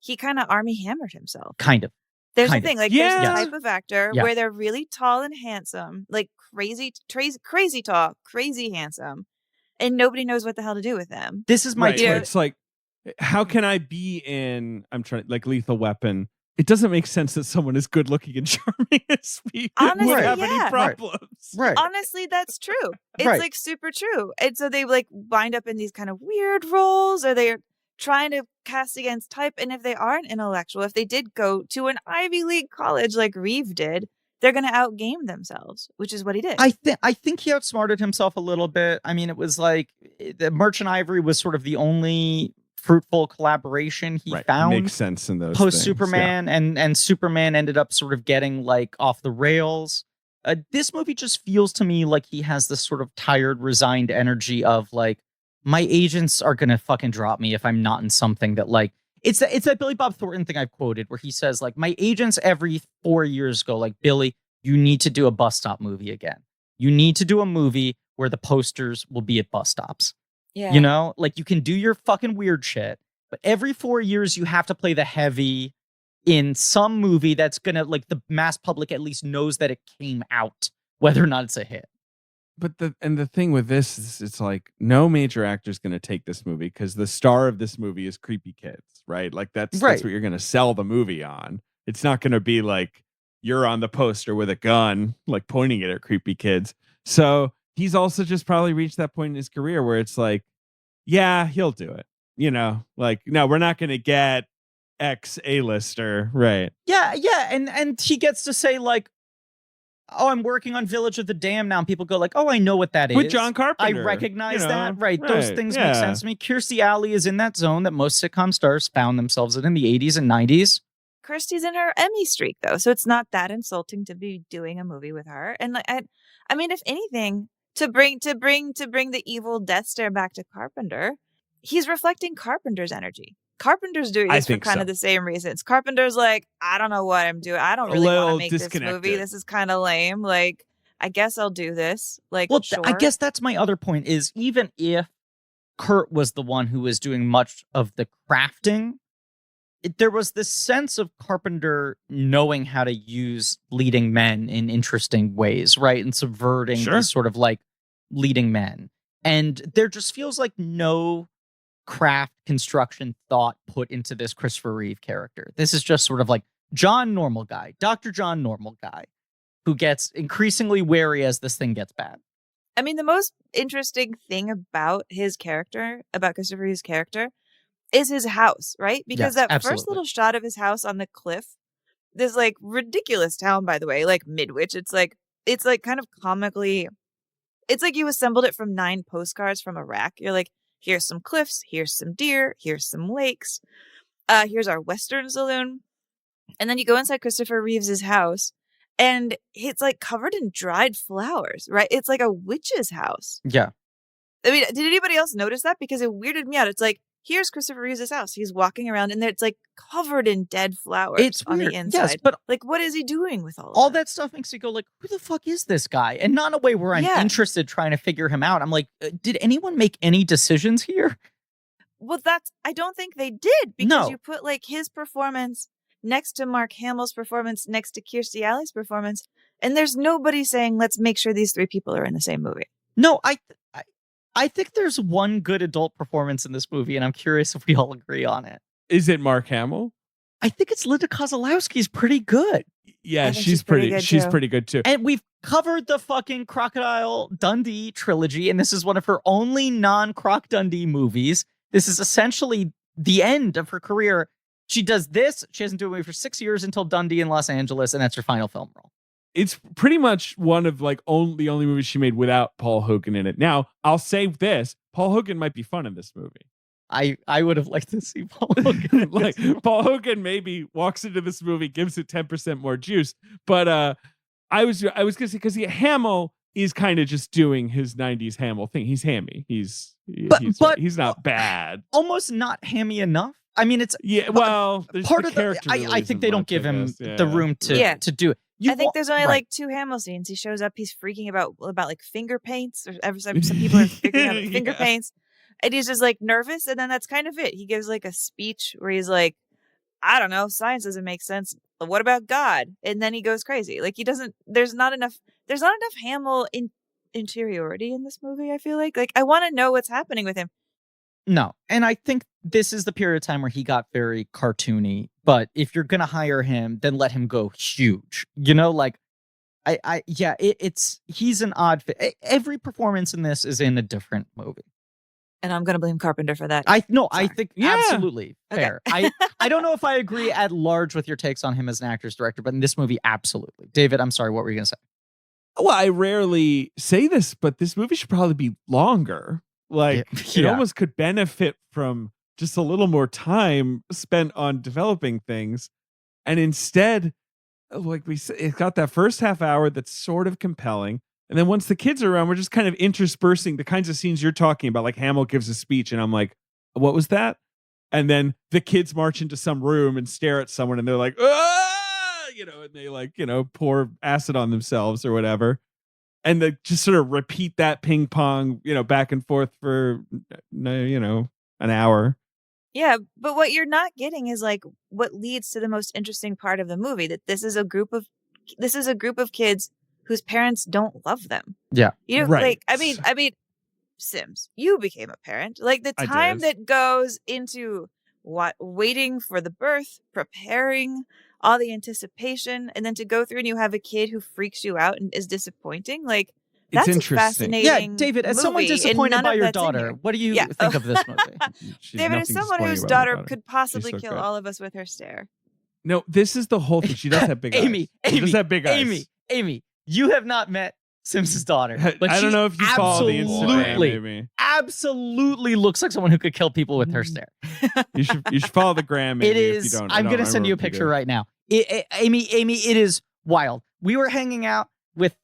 He kind of Army Hammered himself. Kind of. There's Kind the thing, like Yeah. there's a type of actor Yeah. where they're really tall and handsome, like crazy tall, crazy handsome, and nobody knows what the hell to do with them. This is my Right. Yeah. Where it's like, how can I be in, I'm trying, like Lethal Weapon? It doesn't make sense that someone as good looking and charming as me Honestly, would have yeah. any problems. Right. Honestly, that's true. It's Right. like super true. And so they like wind up in these kind of weird roles, or they're trying to cast against type. And if they aren't intellectual, if they did go to an Ivy League college like Reeve did, they're going to outgame themselves, which is what he did. I think he outsmarted himself a little bit. I mean, it was like the Merchant Ivory was sort of the only fruitful collaboration he found. Makes sense in those post things, Superman, and Superman ended up sort of getting like off the rails. This movie just feels to me like he has this sort of tired, resigned energy of like, my agents are gonna fucking drop me if I'm not in something that like it's that Billy Bob Thornton thing I've quoted where he says like, my agents every 4 years go like, Billy, you need to do a bus stop movie again. You need to do a movie where the posters will be at bus stops. Yeah. You know, like you can do your fucking weird shit, but every 4 years you have to play the heavy in some movie that's gonna like the mass public at least knows that it came out, whether or not it's a hit. But the thing with this is it's like no major actor is going to take this movie because the star of this movie is creepy kids, right? Like that's what you're going to sell the movie on. It's not going to be like you're on the poster with a gun, like pointing it at creepy kids. So he's also just probably reached that point in his career where it's like, yeah, he'll do it. You know, like, no, we're not going to get X A-lister, right? Yeah, and he gets to say like, oh, I'm working on Village of the Damned now, and people go like, oh, I know what that is. With John Carpenter. I recognize you know, that. Right. Those things make yeah. sense to me. Kirstie Alley is in that zone that most sitcom stars found themselves in the 80s and 90s. Kirstie's in her Emmy streak, though, so it's not that insulting to be doing a movie with her. And like, I mean, if anything, to bring the evil death stare back to Carpenter, he's reflecting Carpenter's energy. Carpenter's doing this for kind of the same reasons. Carpenter's like, I don't know what I'm doing. I don't really want to make this movie. This is kind of lame. Like, I guess I'll do this. Like, well, sure. I guess that's my other point is even if Kurt was the one who was doing much of the crafting, there was this sense of Carpenter knowing how to use leading men in interesting ways, right? And subverting these sort of like leading men. And there just feels like no craft, construction, thought put into this Christopher Reeve character. This is just sort of like John Normal Guy, Dr. John Normal Guy, who gets increasingly wary as this thing gets bad. I mean, the most interesting thing about his character, about Christopher Reeve's character, is his house, right? Because that first little shot of his house on the cliff, this like ridiculous town, by the way, like Midwich, it's like kind of comically, it's like you assembled it from 9 postcards from Iraq. You're like, here's some cliffs, here's some deer, here's some lakes, here's our Western saloon. And then you go inside Christopher Reeve's house, and it's like covered in dried flowers, right? It's like a witch's house. Yeah. I mean, did anybody else notice that? Because it weirded me out. It's like, here's Christopher Reeve's house. He's walking around, and there it's like covered in dead flowers on the inside. Yes, but like, what is he doing with all that stuff? Makes you go like, who the fuck is this guy? And not in a way where I'm interested trying to figure him out. I'm like, did anyone make any decisions here? Well, I don't think they did, because you put like his performance next to Mark Hamill's performance, next to Kirstie Alley's performance, and there's nobody saying, let's make sure these 3 people are in the same movie. No, I think there's one good adult performance in this movie, and I'm curious if we all agree on it. Is it Mark Hamill? I think it's Linda Kozlowski's pretty good. Yeah, she's pretty good too. And we've covered the fucking Crocodile Dundee trilogy, and this is one of her only non-Croc Dundee movies. This is essentially the end of her career. She does this. She hasn't done a movie for 6 years until Dundee in Los Angeles, and that's her final film role. It's pretty much one of like the only movies she made without Paul Hogan in it. Now, I'll say this: Paul Hogan might be fun in this movie. I would have liked to see Paul Hogan. Like Paul Hogan maybe walks into this movie, gives it 10% more juice. But I was gonna say, because Hamill is kind of just doing his 90s Hamill thing. He's hammy. He's not bad. Almost not hammy enough. I mean, it's well, part of the. I think they don't give him the room to do it. I think there's only like 2 Hamill scenes. He shows up, he's freaking about like finger paints, or some people are freaking out about finger paints, and he's just like nervous, and then that's kind of it. He gives like a speech where he's like, I don't know, science doesn't make sense. But what about God? And then he goes crazy. Like, he doesn't. There's not enough Hamill interiority in this movie. I feel like I want to know what's happening with him. No, and I think this is the period of time where he got very cartoony. But if you're gonna hire him, then let him go huge. You know, like he's an odd fit. Every performance in this is in a different movie, and I'm gonna blame Carpenter for that. I think absolutely fair. I don't know if I agree at large with your takes on him as an actor's director, but in this movie, absolutely. David, I'm sorry, what were you gonna say? Well, I rarely say this, but this movie should probably be longer. Like, it almost could benefit from just a little more time spent on developing things. And instead, like we said, it got that first half hour that's sort of compelling. And then once the kids are around, we're just kind of interspersing the kinds of scenes you're talking about. Like Hamill gives a speech and I'm like, what was that? And then the kids march into some room and stare at someone and they're like, ah! And they like, pour acid on themselves or whatever. And they just sort of repeat that ping pong, back and forth for, an hour. Yeah, but what you're not getting is like what leads to the most interesting part of the movie, that this is a group of kids whose parents don't love them. Yeah. Right. Like, I mean, Sims, you became a parent. Like the time that goes into waiting for the birth, preparing, all the anticipation, and then to go through and you have a kid who freaks you out and is disappointing. Like, that's it's interesting. Fascinating. Yeah, David, as someone disappointed by your daughter, what do you think of this movie? David, as someone whose daughter could possibly kill all of us with her stare. No, this is the whole thing. She does have big eyes. Amy, She does have big eyes. Amy, You have not met Sims's daughter, but I don't know if you follow the Instagram, maybe. Absolutely looks like someone who could kill people with her stare. You should follow the gram. Maybe, It is. If you don't, I'm going to send you a picture right now. Amy, it is wild. We were hanging out with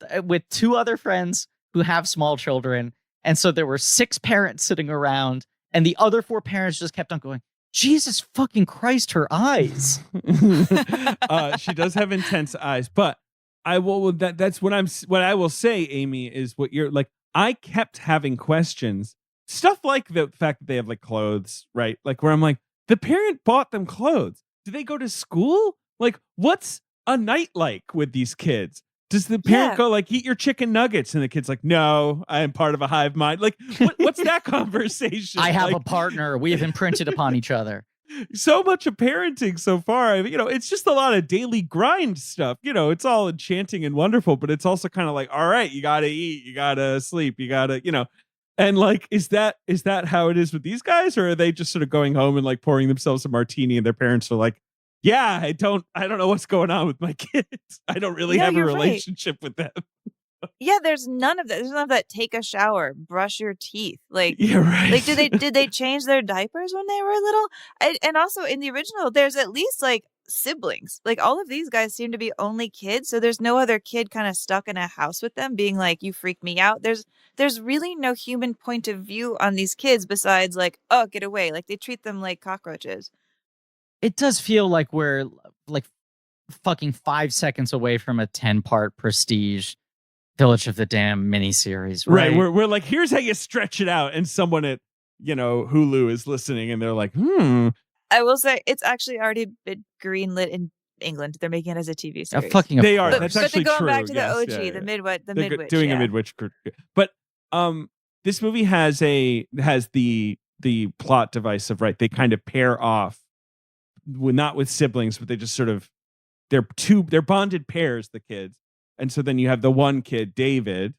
2 other friends who have small children, and so there were 6 parents sitting around, and the other 4 parents just kept on going, Jesus fucking Christ, her eyes. She does have intense eyes, but I will. That's what I will say, Amy, is what you're like. I kept having questions, stuff like the fact that they have like clothes, right? Like where I'm like, the parent bought them clothes. Do they go to school? Like, what's a night like with these kids? Does the parent go like, eat your chicken nuggets? And the kid's like, no, I am part of a hive mind. Like, what's that conversation? I have a partner. We have imprinted upon each other. So much of parenting so far, it's just a lot of daily grind stuff. It's all enchanting and wonderful, but it's also kind of like, all right, you got to eat, you got to sleep, you got to, and like, is that how it is with these guys? Or are they just sort of going home and like pouring themselves a martini and their parents are like, yeah, I don't know what's going on with my kids. I don't really have a relationship with them. Yeah, there's none of that. There's none of that. Take a shower, brush your teeth. Like, yeah, right. Like, did they change their diapers when they were little? And also in the original, there's at least like siblings. Like all of these guys seem to be only kids, so there's no other kid kind of stuck in a house with them, being like, "You freak me out." There's really no human point of view on these kids besides like, "Oh, get away!" Like they treat them like cockroaches. It does feel like we're like fucking 5 seconds away from a 10-part Prestige Village of the Damned miniseries, right? We're like, here's how you stretch it out, and someone at Hulu is listening, and they're like, I will say it's actually already been greenlit in England. They're making it as a TV series. They are. But, That's but actually they're going true. back to Yes, the OG, yeah, the yeah. Midwich. Doing yeah. a Midwich, but this movie has the plot device of they kind of pair off, not with siblings, but they just sort of they're bonded pairs, the kids. And so then you have the one kid, David,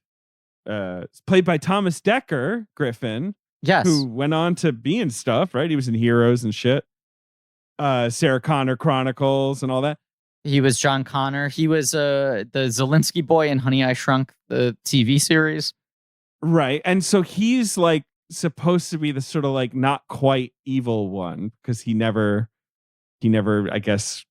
played by Thomas Dekker, Griffin. Yes. Who went on to be in stuff, right? He was in Heroes and shit. Sarah Connor Chronicles and all that. He was John Connor. He was the Zelensky boy in Honey, I Shrunk, the TV series. Right. And so he's like supposed to be the sort of like not quite evil one because he never, I guess,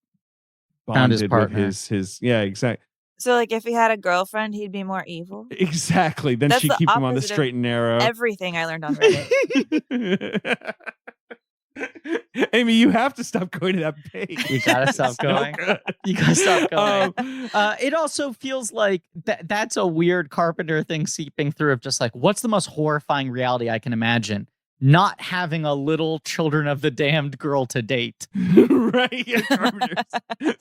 bonded with his yeah, exactly. So, like, if he had a girlfriend, he'd be more evil? Exactly. Then she'd keep him on the straight and narrow. Everything I learned on Reddit. Amy, you have to stop going to that page. You gotta stop going. You gotta stop going. It also feels like that's a weird Carpenter thing seeping through of just like, what's the most horrifying reality I can imagine? Not having a little Children of the Damned girl to date. Right. Yeah,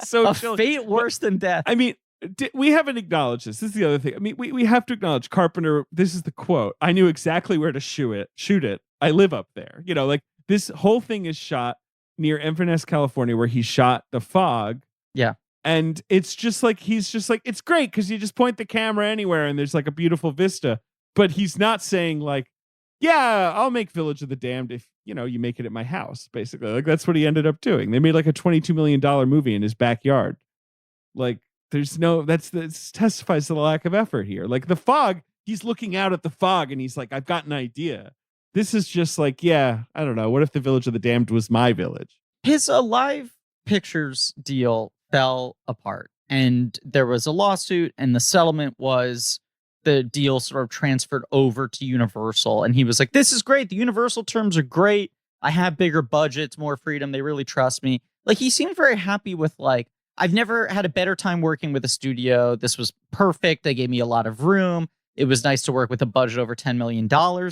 so a fate worse than death. I mean, we haven't acknowledged this. This is the other thing. I mean, we have to acknowledge Carpenter. This is the quote. I knew exactly where to shoot it. I live up there. Like this whole thing is shot near Inverness, California, where he shot The Fog. Yeah. And it's just like, he's just like, it's great because you just point the camera anywhere and there's like a beautiful vista. But he's not saying like, yeah, I'll make Village of the Damned if, you make it at my house, basically. Like that's what he ended up doing. They made like a $22 million movie in his backyard. Like, this testifies to the lack of effort here. Like The Fog, he's looking out at the fog and he's like, I've got an idea. This is just like, yeah, I don't know. What if the Village of the Damned was my village? His Alive Pictures deal fell apart and there was a lawsuit and the settlement was the deal sort of transferred over to Universal. And he was like, this is great. The Universal terms are great. I have bigger budgets, more freedom. They really trust me. Like he seemed very happy with like, I've never had a better time working with a studio. This was perfect. They gave me a lot of room. It was nice to work with a budget over $10 million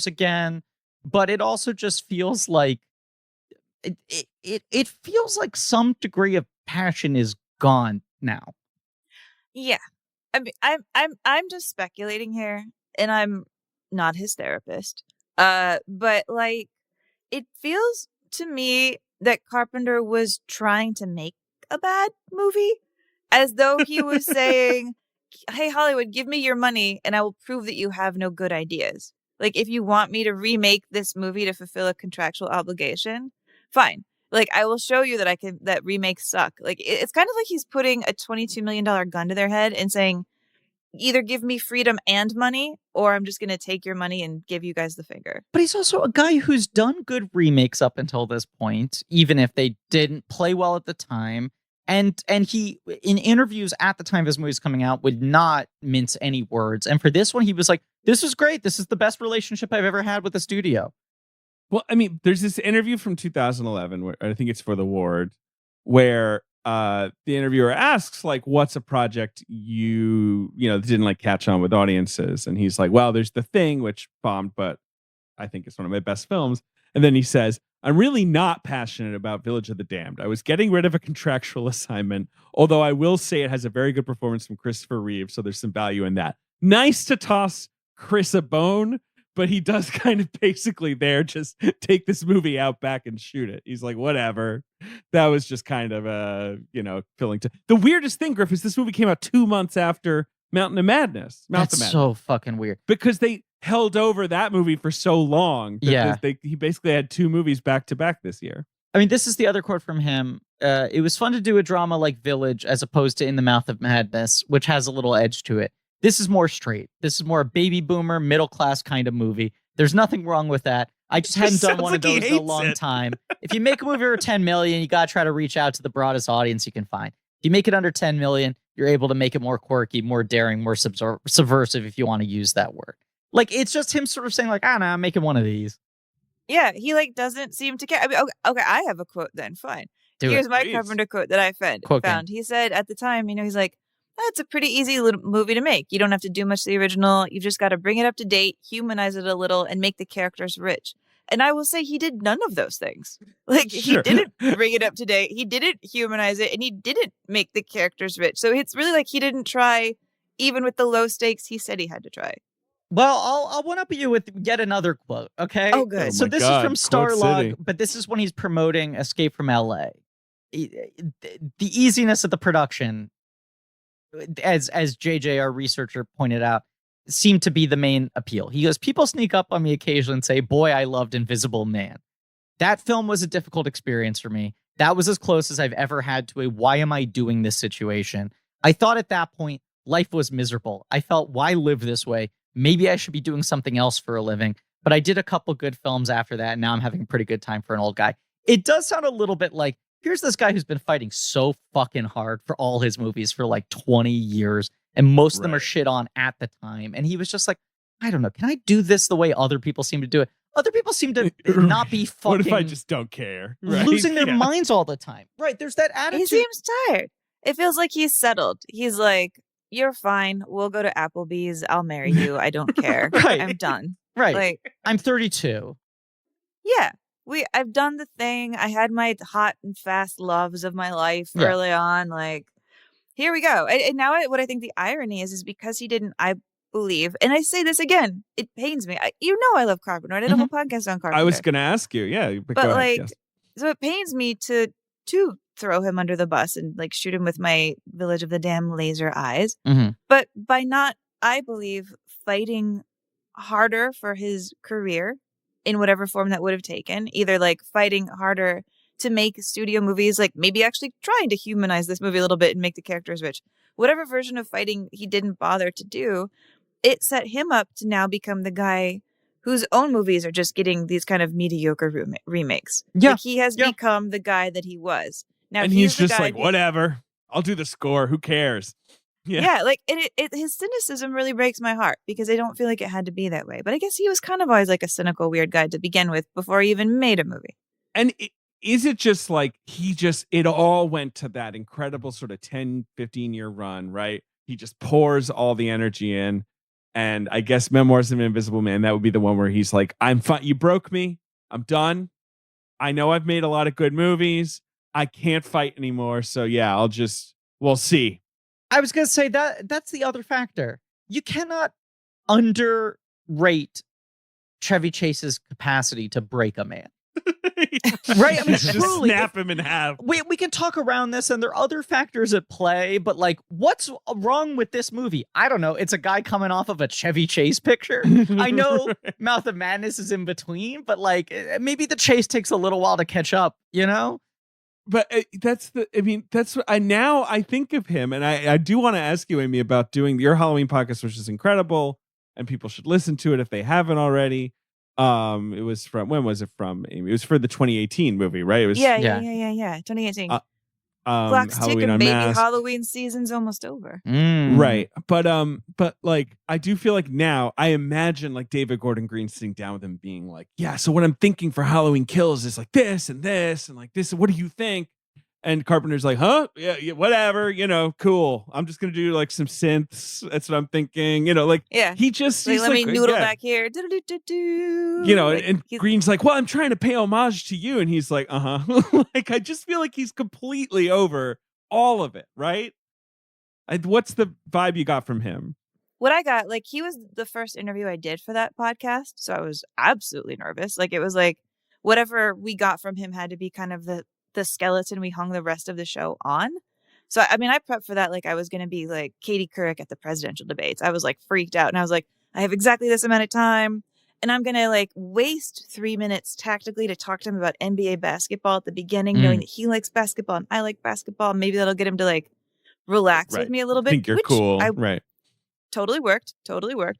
again. But it also just feels like it feels like some degree of passion is gone now. Yeah. I mean, I'm just speculating here, and I'm not his therapist. But like it feels to me that Carpenter was trying to make a bad movie, as though he was saying, hey Hollywood, give me your money and I will prove that you have no good ideas. Like if you want me to remake this movie to fulfill a contractual obligation, fine. Like I will show you that remakes suck. Like it's kind of like he's putting a $22 million gun to their head and saying, either give me freedom and money, or I'm just going to take your money and give you guys the finger. But he's also a guy who's done good remakes up until this point, even if they didn't play well at the time. And he, in interviews at the time of his movies coming out, would not mince any words. And for this one, he was like, this is great. This is the best relationship I've ever had with a studio. Well, I mean, there's this interview from 2011 where I think it's for The Ward, where the interviewer asks, like, what's a project you didn't like catch on with audiences? And he's like, well, there's The Thing, which bombed, but I think it's one of my best films. And then he says, I'm really not passionate about Village of the Damned. I was getting rid of a contractual assignment, although I will say it has a very good performance from Christopher Reeve, so there's some value in that. Nice to toss Chris a bone, but he does kind of basically just take this movie out back and shoot it. He's like, whatever. That was just kind of filling to. The weirdest thing, Griff, is this movie came out 2 months after Mountain of Madness. That's so fucking weird. Because they held over that movie for so long. He basically had 2 movies back to back this year. I mean, this is the other quote from him. It was fun to do a drama like Village as opposed to In the Mouth of Madness, which has a little edge to it. This is more straight. This is more a baby boomer, middle class kind of movie. There's nothing wrong with that. I just hadn't done one of those in a long time. If you make a movie over 10 million, you got to try to reach out to the broadest audience you can find. If you make it under 10 million, you're able to make it more quirky, more daring, more subversive, if you want to use that word. Like, it's just him sort of saying, like, I'm making one of these. Yeah, he like doesn't seem to care. I mean, okay, I have a quote then. Fine. Here's my Carpenter quote that I found. He said at the time, he's like, that's a pretty easy little movie to make. You don't have to do much to the original. You've just got to bring it up to date, humanize it a little, and make the characters rich. And I will say he did none of those things. Like, he didn't bring it up to date. He didn't humanize it, and he didn't make the characters rich. So it's really like he didn't try, even with the low stakes he said he had to try. Well, I'll one up you with yet another quote, okay? Oh, good. So this is from Starlog, but this is when he's promoting Escape from LA. The easiness of the production, as JJ, our researcher, pointed out, seemed to be the main appeal. He goes, people sneak up on me occasionally and say, boy, I loved Invisible Man. That film was a difficult experience for me. That was as close as I've ever had to a why am I doing this situation. I thought at that point, life was miserable. I felt, why live this way? Maybe I should be doing something else for a living. But I did a couple good films after that, and now I'm having a pretty good time for an old guy. It does sound a little bit like, here's this guy who's been fighting so fucking hard for all his movies for like 20 years, and most of them are shit on at the time. And he was just like, I don't know, can I do this the way other people seem to do it? Other people seem to not be fucking... What if I just don't care? Right? Losing their minds all the time. Right, there's that attitude. He seems tired. It feels like he's settled. He's like, you're fine. We'll go to Applebee's. I'll marry you. I don't care. Right. I'm done. Right. Like, I'm 32. Yeah. I've done the thing. I had my hot and fast loves of my life early on. Like, here we go. And now what I think the irony is because he didn't, I believe, and I say this again, it pains me. I love Carpenter. I did a whole podcast on Carpenter. I was going to ask you. Yeah. But like, yes. So it pains me to throw him under the bus and like shoot him with my Village of the Damned laser eyes. Mm-hmm. But by not, I believe, fighting harder for his career in whatever form that would have taken, either like fighting harder to make studio movies, like maybe actually trying to humanize this movie a little bit and make the characters rich, whatever version of fighting he didn't bother to do, it set him up to now become the guy whose own movies are just getting these kind of mediocre remakes. Yeah. Like he has become the guy that he was. Now, and he's just like, whatever, I'll do the score. Who cares? Yeah, like his cynicism really breaks my heart because I don't feel like it had to be that way. But I guess he was kind of always like a cynical, weird guy to begin with before he even made a movie. And is it just like it all went to that incredible sort of 10, 15-year run, right? He just pours all the energy in. And I guess Memoirs of an Invisible Man, that would be the one where he's like, I'm fine. You broke me. I'm done. I know I've made a lot of good movies. I can't fight anymore. So yeah, we'll see. I was going to say that's the other factor. You cannot underrate Chevy Chase's capacity to break a man. Right? I mean, just truly, snap him in half. We can talk around this, and there are other factors at play, but like, what's wrong with this movie? I don't know. It's a guy coming off of a Chevy Chase picture. I know Mouth of Madness is in between, but like, maybe the chase takes a little while to catch up, you know? But that's what I think of him, and I do want to ask you, Amy, about doing your Halloween podcast, which is incredible, and people should listen to it if they haven't already. It was from, when was it from, Amy? It was for the 2018 movie, right? It was 2018. Clock's Halloween ticking, baby. Unmasked. Halloween season's almost over. Right. But like, I do feel like now I imagine like David Gordon Green sitting down with him being like, yeah, so what I'm thinking for Halloween Kills is like this and this and like this. What do you think? And Carpenter's like, huh? Yeah, whatever, cool. I'm just going to do like some synths. That's what I'm thinking. Like, he just, like, he's let like, me noodle back here. Do-do-do-do-do. And Green's like, well, I'm trying to pay homage to you. And he's like, like, I just feel like he's completely over all of it. Right. What's the vibe you got from him? What I got, like, he was the first interview I did for that podcast. So I was absolutely nervous. Like, it was like, whatever we got from him had to be kind of the skeleton we hung the rest of the show on. So, I mean, I prepped for that like I was going to be like Katie Couric at the presidential debates. I was like freaked out. And I was like, I have exactly this amount of time. And I'm going to like waste 3 minutes tactically to talk to him about NBA basketball at the beginning, knowing that he likes basketball and I like basketball. Maybe that'll get him to like relax with me a little bit. I think you're cool. Right. Totally worked.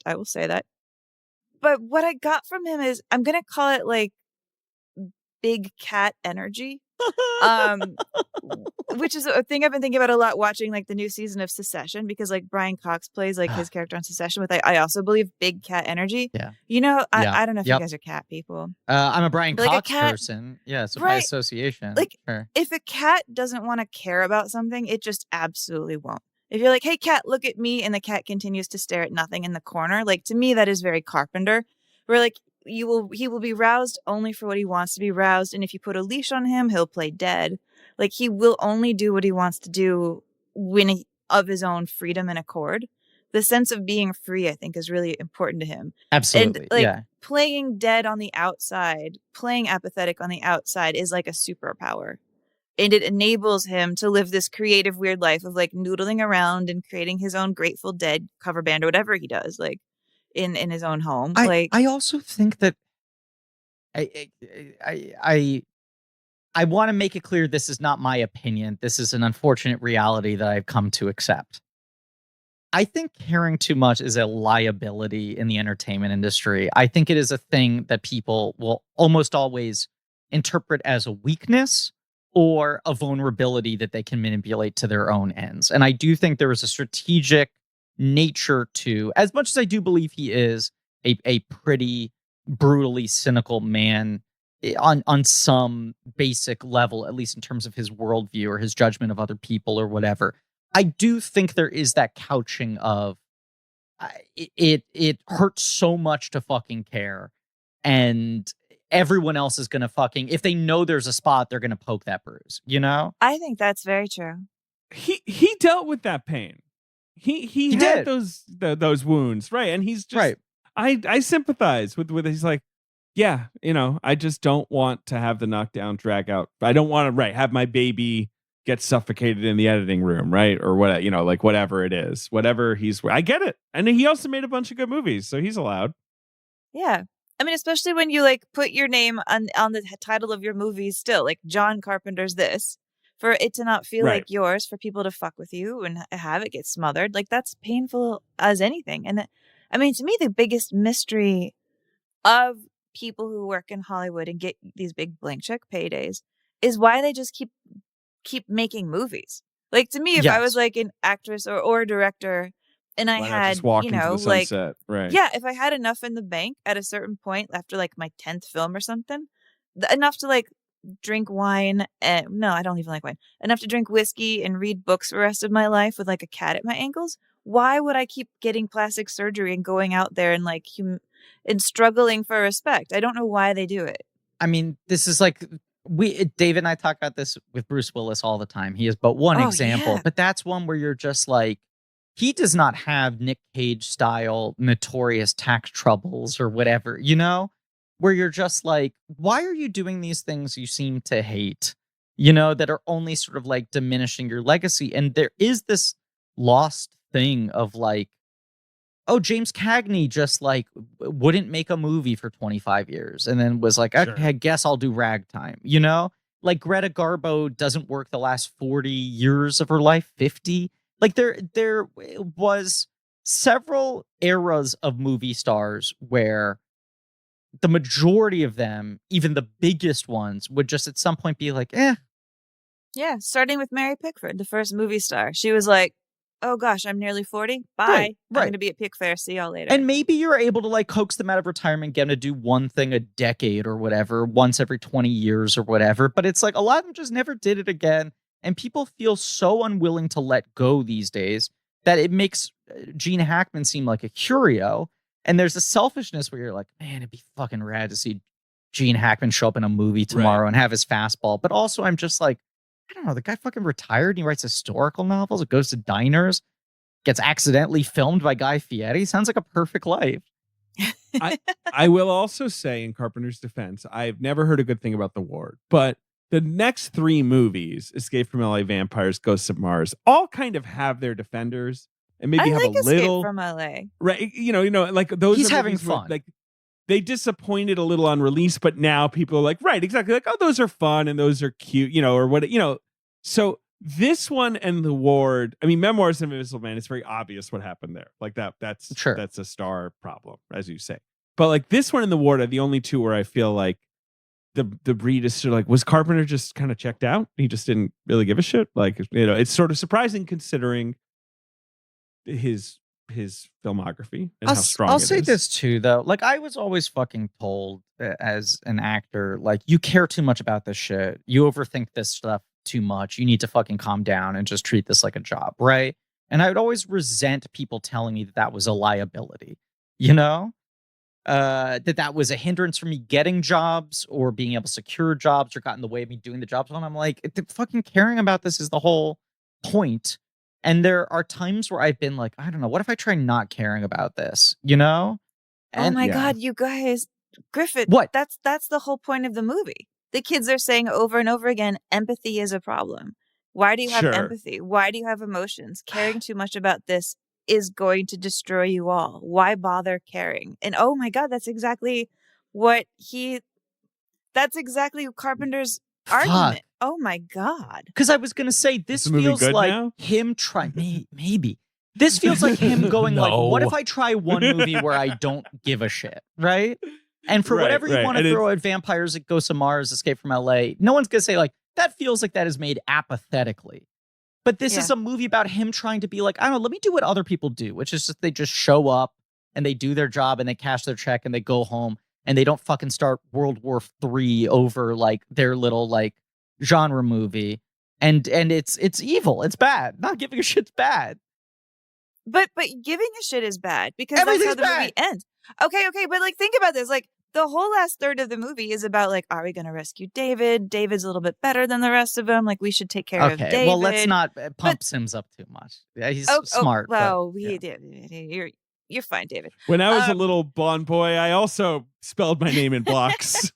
I will say that. But what I got from him is, I'm going to call it like big cat energy. Which is a thing I've been thinking about a lot watching like the new season of Succession, because like Brian Cox plays like his character on Succession with I also believe big cat energy. Yeah. I don't know if you guys are cat people. I'm a Brian like Cox a cat, person. Yeah, so by association. Like sure. If a cat doesn't want to care about something, it just absolutely won't. If you're like, hey cat, look at me, and the cat continues to stare at nothing in the corner, like to me that is very Carpenter. Where like he will be roused only for what he wants to be roused, and if you put a leash on him, he'll play dead. Like he will only do what he wants to do of his own freedom and accord. The sense of being free, I think, is really important to him. Absolutely. And playing dead on the outside, playing apathetic on the outside is like a superpower. And it enables him to live this creative, weird life of like noodling around and creating his own Grateful Dead cover band or whatever he does. Like in his own home. I also think that I want to make it clear this is not my opinion. This is an unfortunate reality that I've come to accept. I think caring too much is a liability in the entertainment industry. I think it is a thing that people will almost always interpret as a weakness or a vulnerability that they can manipulate to their own ends. And I do think there is a strategic nature to, as much as I do believe he is a pretty brutally cynical man on some basic level, at least in terms of his worldview or his judgment of other people or whatever. I do think there is that couching of it hurts so much to fucking care, and everyone else is gonna fucking, if they know there's a spot, they're gonna poke that bruise, I think that's very true. He dealt with that pain. He had those wounds, right? And he's just right. I sympathize with he's like, yeah, I just don't want to have the knockdown drag out. I don't want to have my baby get suffocated in the editing room, right? Or what, like whatever it is, whatever I get it. And he also made a bunch of good movies, so he's allowed. Yeah. I mean, especially when you like put your name on the title of your movies still, like John Carpenter's this, for it to not feel like yours, for people to fuck with you and have it get smothered. Like that's painful as anything. And I mean, to me, the biggest mystery of people who work in Hollywood and get these big blank check paydays is why they just keep making movies. Like to me, if I was like an actress or a director and I had, just walk into the sunset, right? Yeah, if I had enough in the bank at a certain point after like my 10th film or something, enough to like drink wine and no, I don't even like wine. Enough to drink whiskey and read books for the rest of my life with like a cat at my ankles. Why would I keep getting plastic surgery and going out there and like and struggling for respect? I don't know why they do it. I mean, this is like David and I talk about this with Bruce Willis all the time. He is but one example, but that's one where you're just like, he does not have Nick Cage style notorious tax troubles or whatever, where you're just like, why are you doing these things you seem to hate, that are only sort of like diminishing your legacy? And there is this lost thing of like, oh, James Cagney just like wouldn't make a movie for 25 years and then was like, okay, I guess I'll do Ragtime, Like Greta Garbo doesn't work the last 40 years of her life, 50. Like there was several eras of movie stars where the majority of them, even the biggest ones, would just at some point be like, eh. Yeah, starting with Mary Pickford, the first movie star. She was like, oh gosh, I'm nearly 40. Bye. Right. I'm going to be at Pick Fair. See y'all later. And maybe you're able to like coax them out of retirement, get them to do one thing a decade or whatever, once every 20 years or whatever. But it's like a lot of them just never did it again. And people feel so unwilling to let go these days that it makes Gene Hackman seem like a curio. And there's a selfishness where you're like, man, it'd be fucking rad to see Gene Hackman show up in a movie tomorrow and have his fastball. But also I'm just like, I don't know, the guy fucking retired and he writes historical novels. It goes to diners, gets accidentally filmed by Guy Fieri. Sounds like a perfect life. I will also say in Carpenter's defense, I've never heard a good thing about The Ward, but the next 3 movies, Escape from LA, Vampires, Ghosts of Mars, all kind of have their defenders and maybe have like a little Escape from LA. Right. You know, like those He's are having movies where, fun. like they disappointed a little on release, but now people are like, right, exactly. Like, oh, those are fun and those are cute, you know, or what, you know. So this one and The Ward, I mean, Memoirs of an Invisible Man, it's very obvious what happened there. Like that's a star problem, as you say. But like this one and The Ward are the only 2 where I feel like the breed is sort of like, was Carpenter just kind of checked out? He just didn't really give a shit. Like, you know, it's sort of surprising considering his filmography and how strong I'll it say is. this too, though. Like, I was always fucking told as an actor, like, you care too much about this shit. You overthink this stuff too much. You need to fucking calm down and just treat this like a job, right? And I would always resent people telling me that was a liability, you know? That was a hindrance for me getting jobs or being able to secure jobs or got in the way of me doing the jobs. And I'm like, fucking caring about this is the whole point. And there are times where I've been like, I don't know, what if I try not caring about this, you know? And, oh my God, you guys, Griffin, what? That's the whole point of the movie. The kids are saying over and over again, empathy is a problem. Why do you have empathy? Why do you have emotions? Caring too much about this is going to destroy you all. Why bother caring? And oh my God, that's exactly Carpenter's argument. Oh my God. Because I was going to say, this feels like him trying, maybe. This feels like him going like, what if I try one movie where I don't give a shit, right? And for whatever you want to throw at Vampires, at Ghosts of Mars, Escape from LA, no one's going to say like, that feels like that is made apathetically. But this is a movie about him trying to be like, I don't know, let me do what other people do, which is just they just show up and they do their job and they cash their check and they go home and they don't fucking start World War III over like their little like genre movie. And it's evil. It's bad. Not giving a shit's bad. But giving a shit is bad because everything's that's how the movie ends. Okay, but like think about this. Like the whole last third of the movie is about like, are we going to rescue David? David's a little bit better than the rest of them. Like we should take care of David. Well, let's not pump Sims up too much. Yeah, he's smart. Well, you're fine, David. When I was a little blonde boy, I also spelled my name in blocks.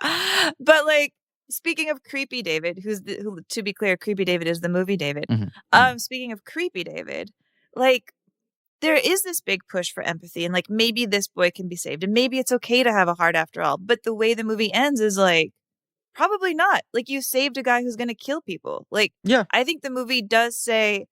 But like, speaking of creepy David, who to be clear, creepy David is the movie David. Speaking of creepy David, like there is this big push for empathy and like maybe this boy can be saved and maybe it's okay to have a heart after all. But the way the movie ends is like, probably not. Like you saved a guy who's going to kill people. Like, yeah, I think the movie does say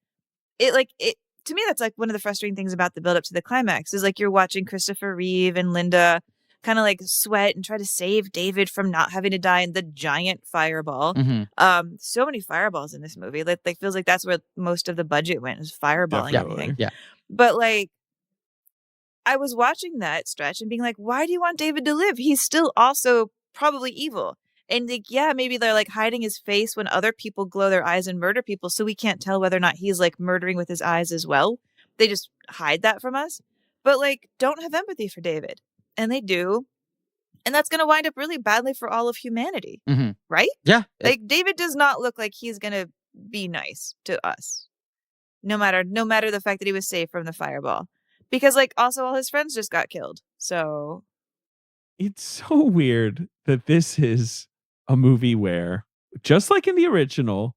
it like it. To me, that's like one of the frustrating things about the build up to the climax is like you're watching Christopher Reeve and Linda kind of like sweat and try to save David from not having to die in the giant fireball. So many fireballs in this movie. Like feels like that's where most of the budget went, is fireballing everything. Yeah. But like I was watching that stretch and being like, why do you want David to live? He's still also probably evil. And like, yeah, maybe they're like hiding his face when other people glow their eyes and murder people, so we can't tell whether or not he's like murdering with his eyes as well. They just hide that from us. But like, don't have empathy for David. And they do. And that's going to wind up really badly for all of humanity. Right? Yeah. Like David does not look like he's going to be nice to us. No matter the fact that he was saved from the fireball. Because like also all his friends just got killed. So it's so weird that this is a movie where, just like in the original,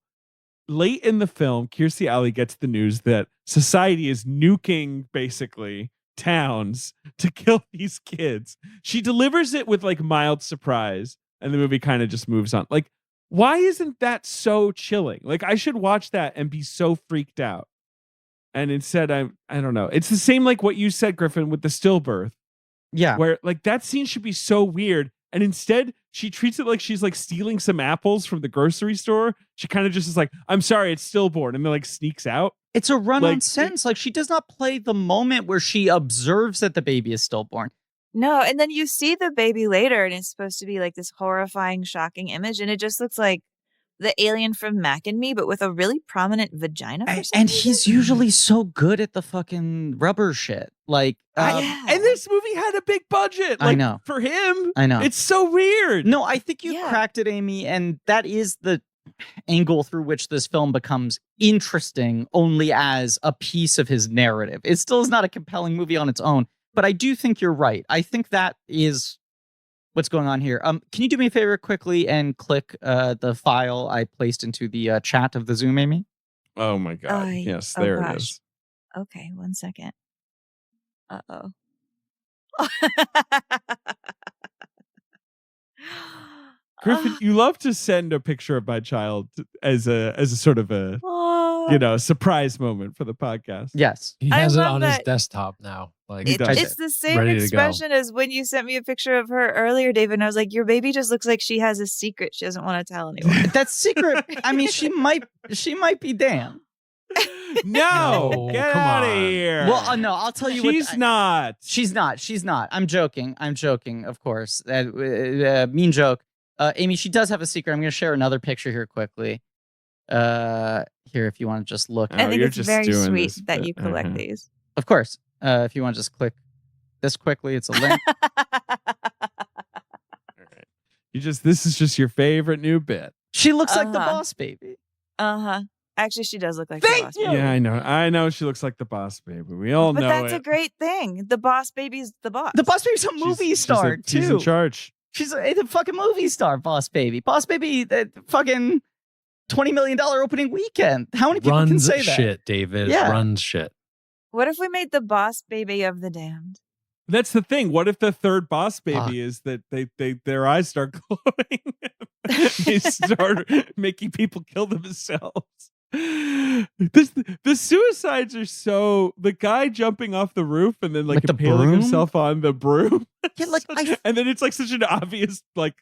late in the film, Kirstie Alley gets the news that society is nuking basically towns to kill these kids. She delivers it with like mild surprise and the movie kind of just moves on. Like, why isn't that so chilling? Like, I should watch that and be so freaked out. And instead, I don't know. It's the same like what you said, Griffin, with the stillbirth. Yeah. Where like that scene should be so weird. And instead, she treats it like she's like stealing some apples from the grocery store. She kind of just is like, I'm sorry, it's stillborn. And then like sneaks out. It's a run-on Like, sentence. Like, she does not play the moment where she observes that the baby is stillborn. No, and then you see the baby later, and it's supposed to be like this horrifying, shocking image, and it just looks like the alien from Mac and Me, but with a really prominent vagina. And he's usually so good at the fucking rubber shit. Like, And this movie had a big budget. Like, I know. For him, I know. it's so weird. No, I think you cracked it, Amy, and that is the angle through which this film becomes interesting only as a piece of his narrative. It still is not a compelling movie on its own, but I do think you're right. I think that is what's going on here. Can you do me a favor quickly and click the file I placed into the chat of the Zoom, Amy? Oh my God. Yes, there it is. Okay, 1 second. Uh-oh. Griffin, you love to send a picture of my child as a sort of a surprise moment for the podcast. Yes. He has it love on his that. desktop now. Like It's the same ready to go. expression as when you sent me a picture of her earlier, David. And I was like, your baby just looks like she has a secret she doesn't want to tell anyone. That secret, I mean, she might be damn. No, get come out of on. here. Well, no, I'll tell you She's not. She's not. I'm joking, of course. Mean joke. Amy, she does have a secret. I'm going to share another picture here quickly. Here, if you want to just look. I think you're it's just very doing sweet this, that but- you collect these. Of course. If you want to just click this quickly, it's a link. This is just your favorite new bit. She looks like the Uh-huh. boss baby. Actually, she does look like Thank the boss you. baby. Yeah, I know she looks like the boss baby. We all But know that's it. a great thing. The boss baby's the boss. The boss baby's a movie star, too. She's in charge. She's a fucking movie star, boss baby. Boss baby, fucking $20 million opening weekend. How many people can Runs say that? shit, David. Yeah. Runs shit. What if we made the boss baby of the damned? That's the thing. What if the third boss baby is that their eyes start glowing? They start making people kill themselves. The suicides are so the guy jumping off the roof and then like With the impaling broom? himself on the broom. Yeah, like, and then it's like such an obvious like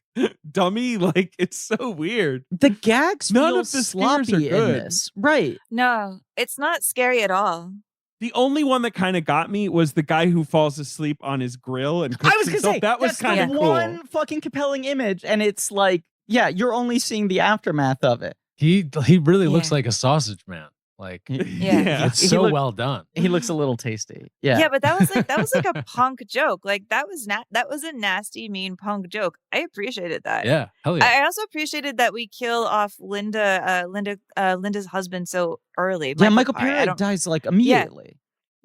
dummy. Like it's so weird. the gags None feel of the scares sloppy are in good. this. Right. No, it's not scary at all. The only one that kind of got me was the guy who falls asleep on his grill and cooks I was going to himself. say, That was that's kind of the cool. one fucking compelling image. And it's like, yeah, you're only seeing the aftermath of it. He really looks Yeah. like a sausage man. Like Yeah. it's He so look- well done. He looks a little tasty. Yeah. Yeah, but that was like a punk joke. Like that was a nasty, mean punk joke. I appreciated that. Yeah, hell yeah. I also appreciated that we kill off Linda's husband so early. Yeah, Michael Paré. I Paré don't- dies like immediately.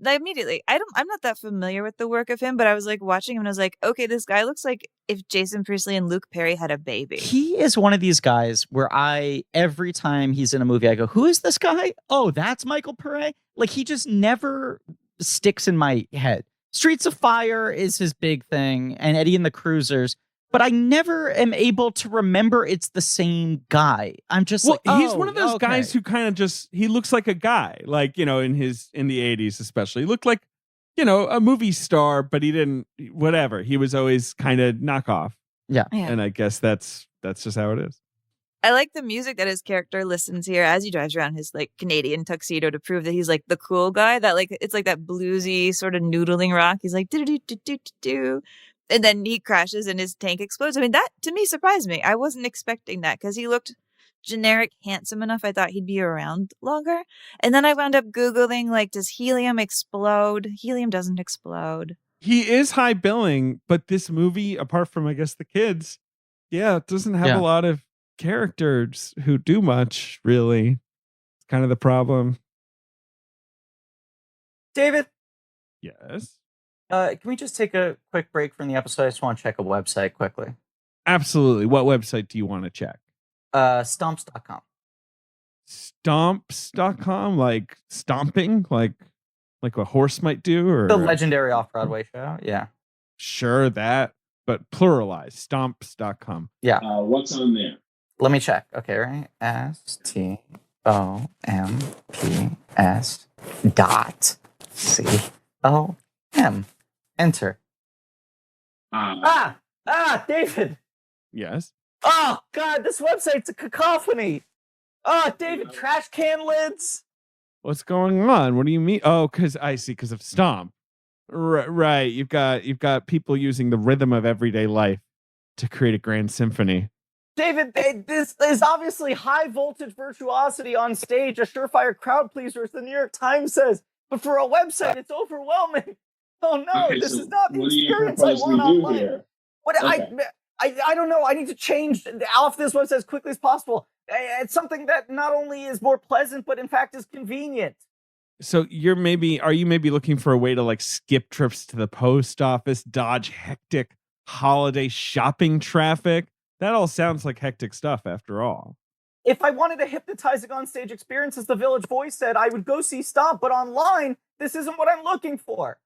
immediately. I'm not that familiar with the work of him, but I was like watching him and I was like, okay, this guy looks like if Jason Priestley and Luke Perry had a baby. He is one of these guys where every time he's in a movie, I go, who is this guy? Oh, that's Michael Paré. Like he just never sticks in my head. Streets of Fire is his big thing and Eddie and the Cruisers, but I never am able to remember it's the same guy. I'm just Well, like, he's one of those guys who kind of just he looks like a guy, like in the 80s especially. He looked like a movie star, but he didn't. Whatever, he was always kind of knockoff. Yeah, and I guess that's just how it is. I like the music that his character listens here as he drives around his like Canadian tuxedo to prove that he's like the cool guy. That like it's like that bluesy sort of noodling rock. He's like do do do do do. And then he crashes and his tank explodes. I mean, that to me surprised me. I wasn't expecting that because he looked generic, handsome enough. I thought he'd be around longer. And then I wound up Googling, like, does helium explode? Helium doesn't explode. He is high billing, but this movie, apart from, I guess, the kids, it doesn't have a lot of characters who do much, really. It's kind of the problem. David? Yes? Can we just take a quick break from the episode? I just want to check a website quickly. Absolutely. What website do you want to check? Stomps.com. Stomps.com? Like stomping? Like a horse might do? Or The legendary off-Broadway show. Yeah. Sure, that. but pluralized, stomps.com. Yeah. What's on there? Let me check. Okay, right? STOMPS.com. Enter. David. Yes. Oh, God, this website's a cacophony. Oh, David, trash can lids. What's going on? What do you mean? Oh, because of Stomp. Right. You've got people using the rhythm of everyday life to create a grand symphony. David, this is obviously high voltage virtuosity on stage, a surefire crowd pleaser, as the New York Times says. But for a website, it's overwhelming. Oh no, Okay, this so is not the what do you experience I propose we want do online. here? What Okay. I don't know. I need to change off this website as quickly as possible. It's something that not only is more pleasant, but in fact is convenient. So are you maybe looking for a way to like skip trips to the post office, dodge hectic holiday shopping traffic? That all sounds like hectic stuff after all. If I wanted a hypnotizing onstage experience, as the Village Voice said, I would go see Stomp, but online, this isn't what I'm looking for.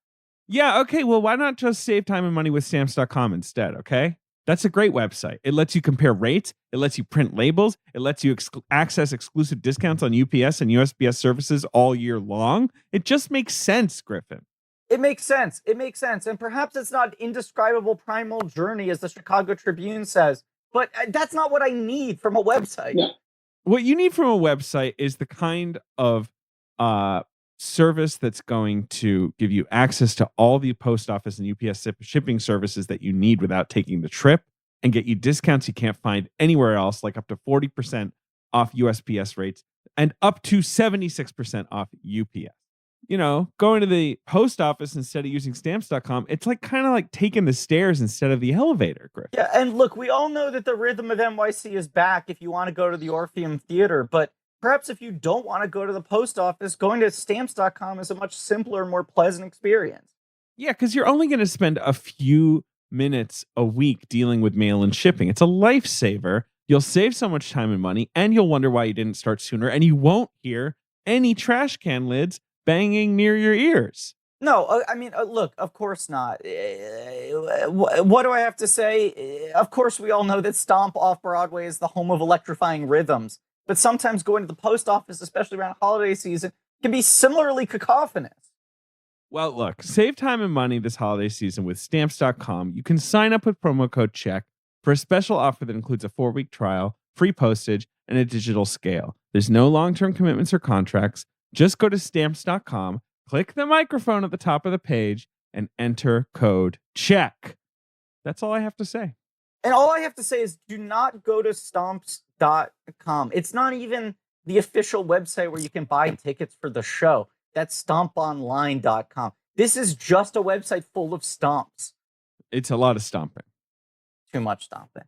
Yeah, okay, well, why not just save time and money with stamps.com instead, okay? That's a great website. It lets you compare rates, it lets you print labels, it lets you access exclusive discounts on UPS and USPS services all year long. It just makes sense, Griffin. It makes sense. It makes sense. And perhaps it's not indescribable primal journey, as the Chicago Tribune says, but that's not what I need from a website. No. What you need from a website is the kind of service that's going to give you access to all the post office and UPS shipping services that you need without taking the trip, and get you discounts you can't find anywhere else, like up to 40% off USPS rates and up to 76% off UPS. You know, going to the post office instead of using stamps.com, it's like kind of like taking the stairs instead of the elevator, Griff. Yeah, and look, we all know that the rhythm of NYC is back if you want to go to the Orpheum Theater, but perhaps if you don't want to go to the post office, going to stamps.com is a much simpler, more pleasant experience. Yeah, because you're only going to spend a few minutes a week dealing with mail and shipping. It's a lifesaver. You'll save so much time and money, and you'll wonder why you didn't start sooner, and you won't hear any trash can lids banging near your ears. No, I mean, look, of course not. What do I have to say? Of course, we all know that Stomp Off-Broadway is the home of electrifying rhythms. But sometimes going to the post office, especially around holiday season, can be similarly cacophonous. Well, look, save time and money this holiday season with stamps.com. You can sign up with promo code CHECK for a special offer that includes a 4-week trial, free postage, and a digital scale. There's no long-term commitments or contracts. Just go to stamps.com, click the microphone at the top of the page, and enter code CHECK. That's all I have to say. And all I have to say is do not go to stomps.com. It's not even the official website where you can buy tickets for the show. That's stomponline.com. This is just a website full of stomps. It's a lot of stomping. Too much stomping.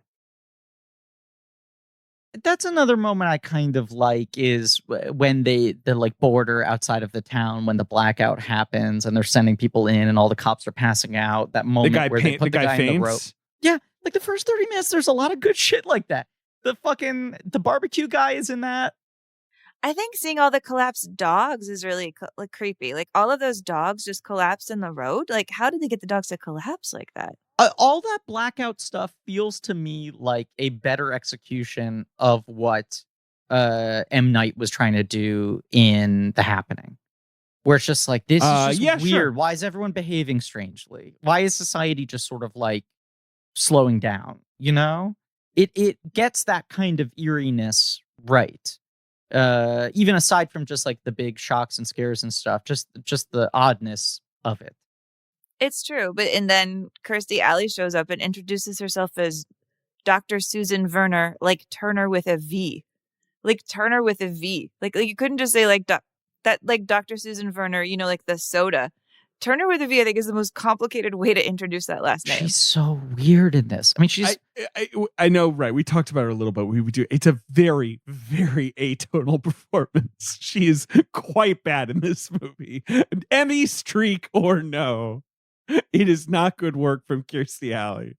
That's another moment I kind of like is when the like border outside of the town, when the blackout happens and they're sending people in and all the cops are passing out. That moment where they put the guy in the rope. Yeah, like the first 30 minutes, there's a lot of good shit like that. The barbecue guy is in that. I think seeing all the collapsed dogs is really creepy. Like all of those dogs just collapsed in the road. Like how did they get the dogs to collapse like that? All that blackout stuff feels to me like a better execution of what M. Night was trying to do in The Happening. Where it's just like, this is just weird. Sure. Why is everyone behaving strangely? Why is society just sort of like slowing down? You know? It gets that kind of eeriness right. Even aside from just like the big shocks and scares and stuff, just the oddness of it. It's true, and then Kirstie Alley shows up and introduces herself as Dr. Susan Werner, like Turner with a V. Like Turner with a V. Like you couldn't just say like like Dr. Susan Werner, you know, like the soda. Turner with a V, I think, is the most complicated way to introduce that last name. She's so weird in this. I mean, she's... I know, right? We talked about her a little bit. We do. It's a very, very atonal performance. She is quite bad in this movie. An Emmy streak or no, it is not good work from Kirstie Alley.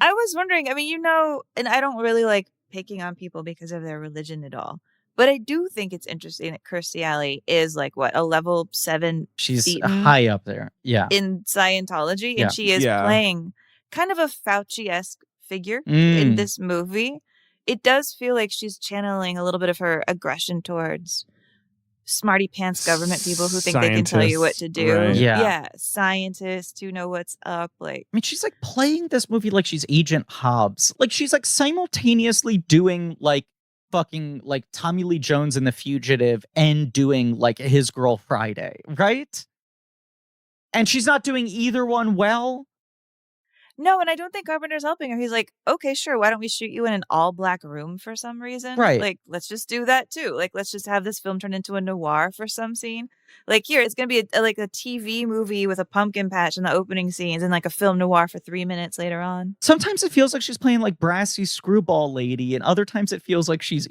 I was wondering, I mean, you know, and I don't really like picking on people because of their religion at all. But I do think it's interesting that Kirstie Alley is like what, a level 7. She's high up there, yeah, in Scientology, and she is playing kind of a Fauci-esque figure in this movie. It does feel like she's channeling a little bit of her aggression towards smarty pants government people who think they can tell you what to do. Right. Yeah. Scientists who know what's up. Like, I mean, she's like playing this movie like she's Agent Hobbs. Like she's like simultaneously doing like fucking like Tommy Lee Jones in The Fugitive and doing like His Girl Friday, right? And she's not doing either one well. no, and I don't think Carpenter's helping her. He's like, okay, sure, why don't we shoot you in an all-black room for some reason? Right. Like, let's just do that too. Like, let's just have this film turn into a noir for some scene. Like, here, it's going to be like a TV movie with a pumpkin patch in the opening scenes and like a film noir for 3 minutes later on. Sometimes it feels like she's playing like brassy screwball lady, and other times it feels like she's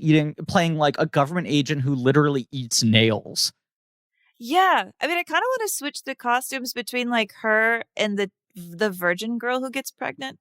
playing like a government agent who literally eats nails. Yeah. I mean, I kind of want to switch the costumes between like her and the virgin girl who gets pregnant.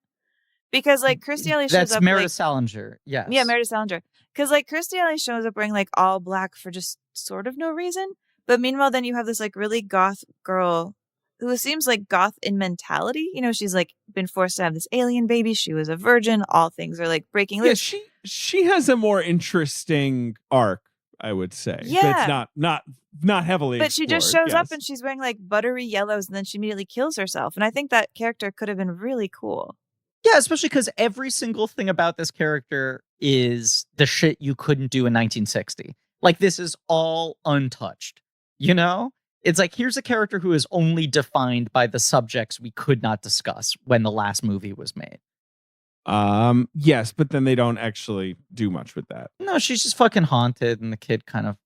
Because like Kirstie Alley shows That's up Meredith like, Salinger. Yes. Yeah, Meredith Salinger. Because like Kirstie Alley shows up wearing like all black for just sort of no reason. But meanwhile, then you have this like really goth girl who seems like goth in mentality. You know, she's like been forced to have this alien baby. She was a virgin. All things are like breaking loose. Yeah, she has a more interesting arc, I would say. Yeah. That's not heavily But she just explored, shows up yes. and she's wearing like buttery yellows and then she immediately kills herself. And I think that character could have been really cool. Yeah, especially because every single thing about this character is the shit you couldn't do in 1960. Like, this is all untouched, you know? It's like, here's a character who is only defined by the subjects we could not discuss when the last movie was made. Yes, but then they don't actually do much with that. No, she's just fucking haunted, and the kid kind of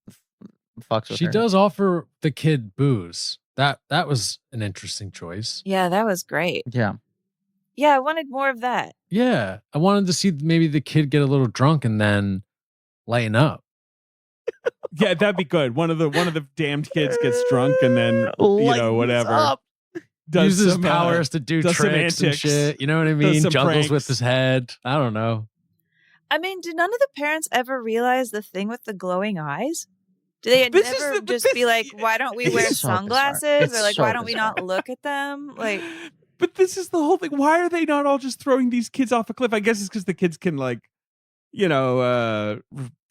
fucks with She her. does offer the kid booze. That was an interesting choice. Yeah, that was great. Yeah. Yeah, I wanted more of that. Yeah, I wanted to see maybe the kid get a little drunk and then lighten up. Yeah, that'd be good. One of the damned kids gets drunk and then whatever. Up. Uses some, powers to do does some tricks and antics, shit. You know what I does mean? some Juggles with pranks. his head. I don't know. I mean, did none of the parents ever realize the thing with the glowing eyes? Do they This is never the- just this- be like, why don't we wear It's so bizarre. sunglasses? It's Or like, so why don't we bizarre. not look at them? Like, But this is the whole thing. Why are they not all just throwing these kids off a cliff? I guess it's because the kids can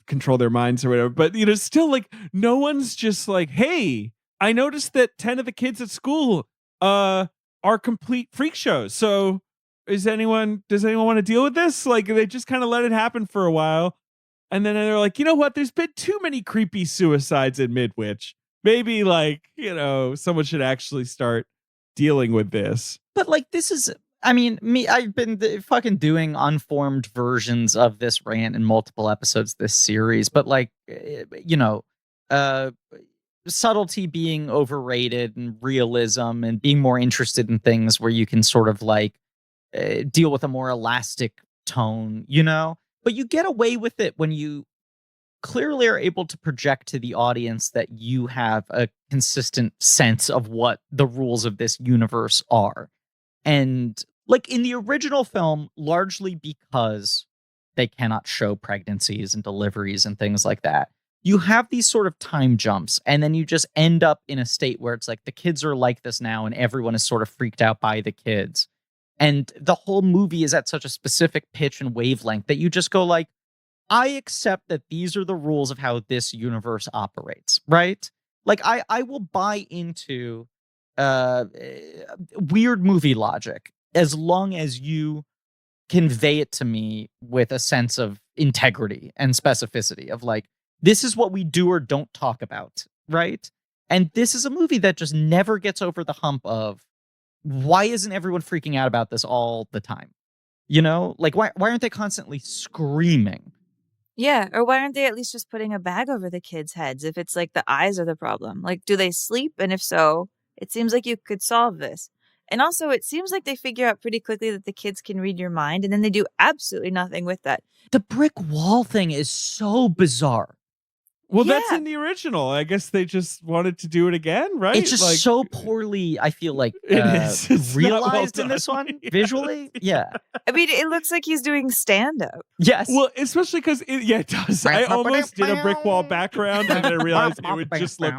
control their minds or whatever. But still like no one's just like, hey, I noticed that 10 of the kids at school are complete freak shows. So does anyone want to deal with this? Like they just kind of let it happen for a while. And then they're like, you know what? There's been too many creepy suicides in Midwich. Maybe someone should actually start dealing with this. But like, this is, I mean, I've been fucking doing unformed versions of this rant in multiple episodes this series, but like, subtlety being overrated and realism and being more interested in things where you can sort of like deal with a more elastic tone, but you get away with it when you clearly are able to project to the audience that you have a consistent sense of what the rules of this universe are. And like in the original film, largely because they cannot show pregnancies and deliveries and things like that, you have these sort of time jumps, and then you just end up in a state where it's like the kids are like this now and everyone is sort of freaked out by the kids. And the whole movie is at such a specific pitch and wavelength that you just go like, I accept that these are the rules of how this universe operates, right? Like I will buy into weird movie logic as long as you convey it to me with a sense of integrity and specificity of like, this is what we do or don't talk about, right? And this is a movie that just never gets over the hump of why isn't everyone freaking out about this all the time? Like why aren't they constantly screaming? yeah. Or why aren't they at least just putting a bag over the kids' heads if it's like the eyes are the problem? Like, do they sleep? And if so, it seems like you could solve this. And also, it seems like they figure out pretty quickly that the kids can read your mind, and then they do absolutely nothing with that. The brick wall thing is so bizarre. Well, that's Yeah. in the original. I guess they just wanted to do it again, right? It's just so poorly, I feel like, It is. It's not well realized in this done. one visually. Yeah. I mean, it looks like he's doing stand-up. Yes. Well, especially because it does. I almost did a brick wall background and then I realized it would just look.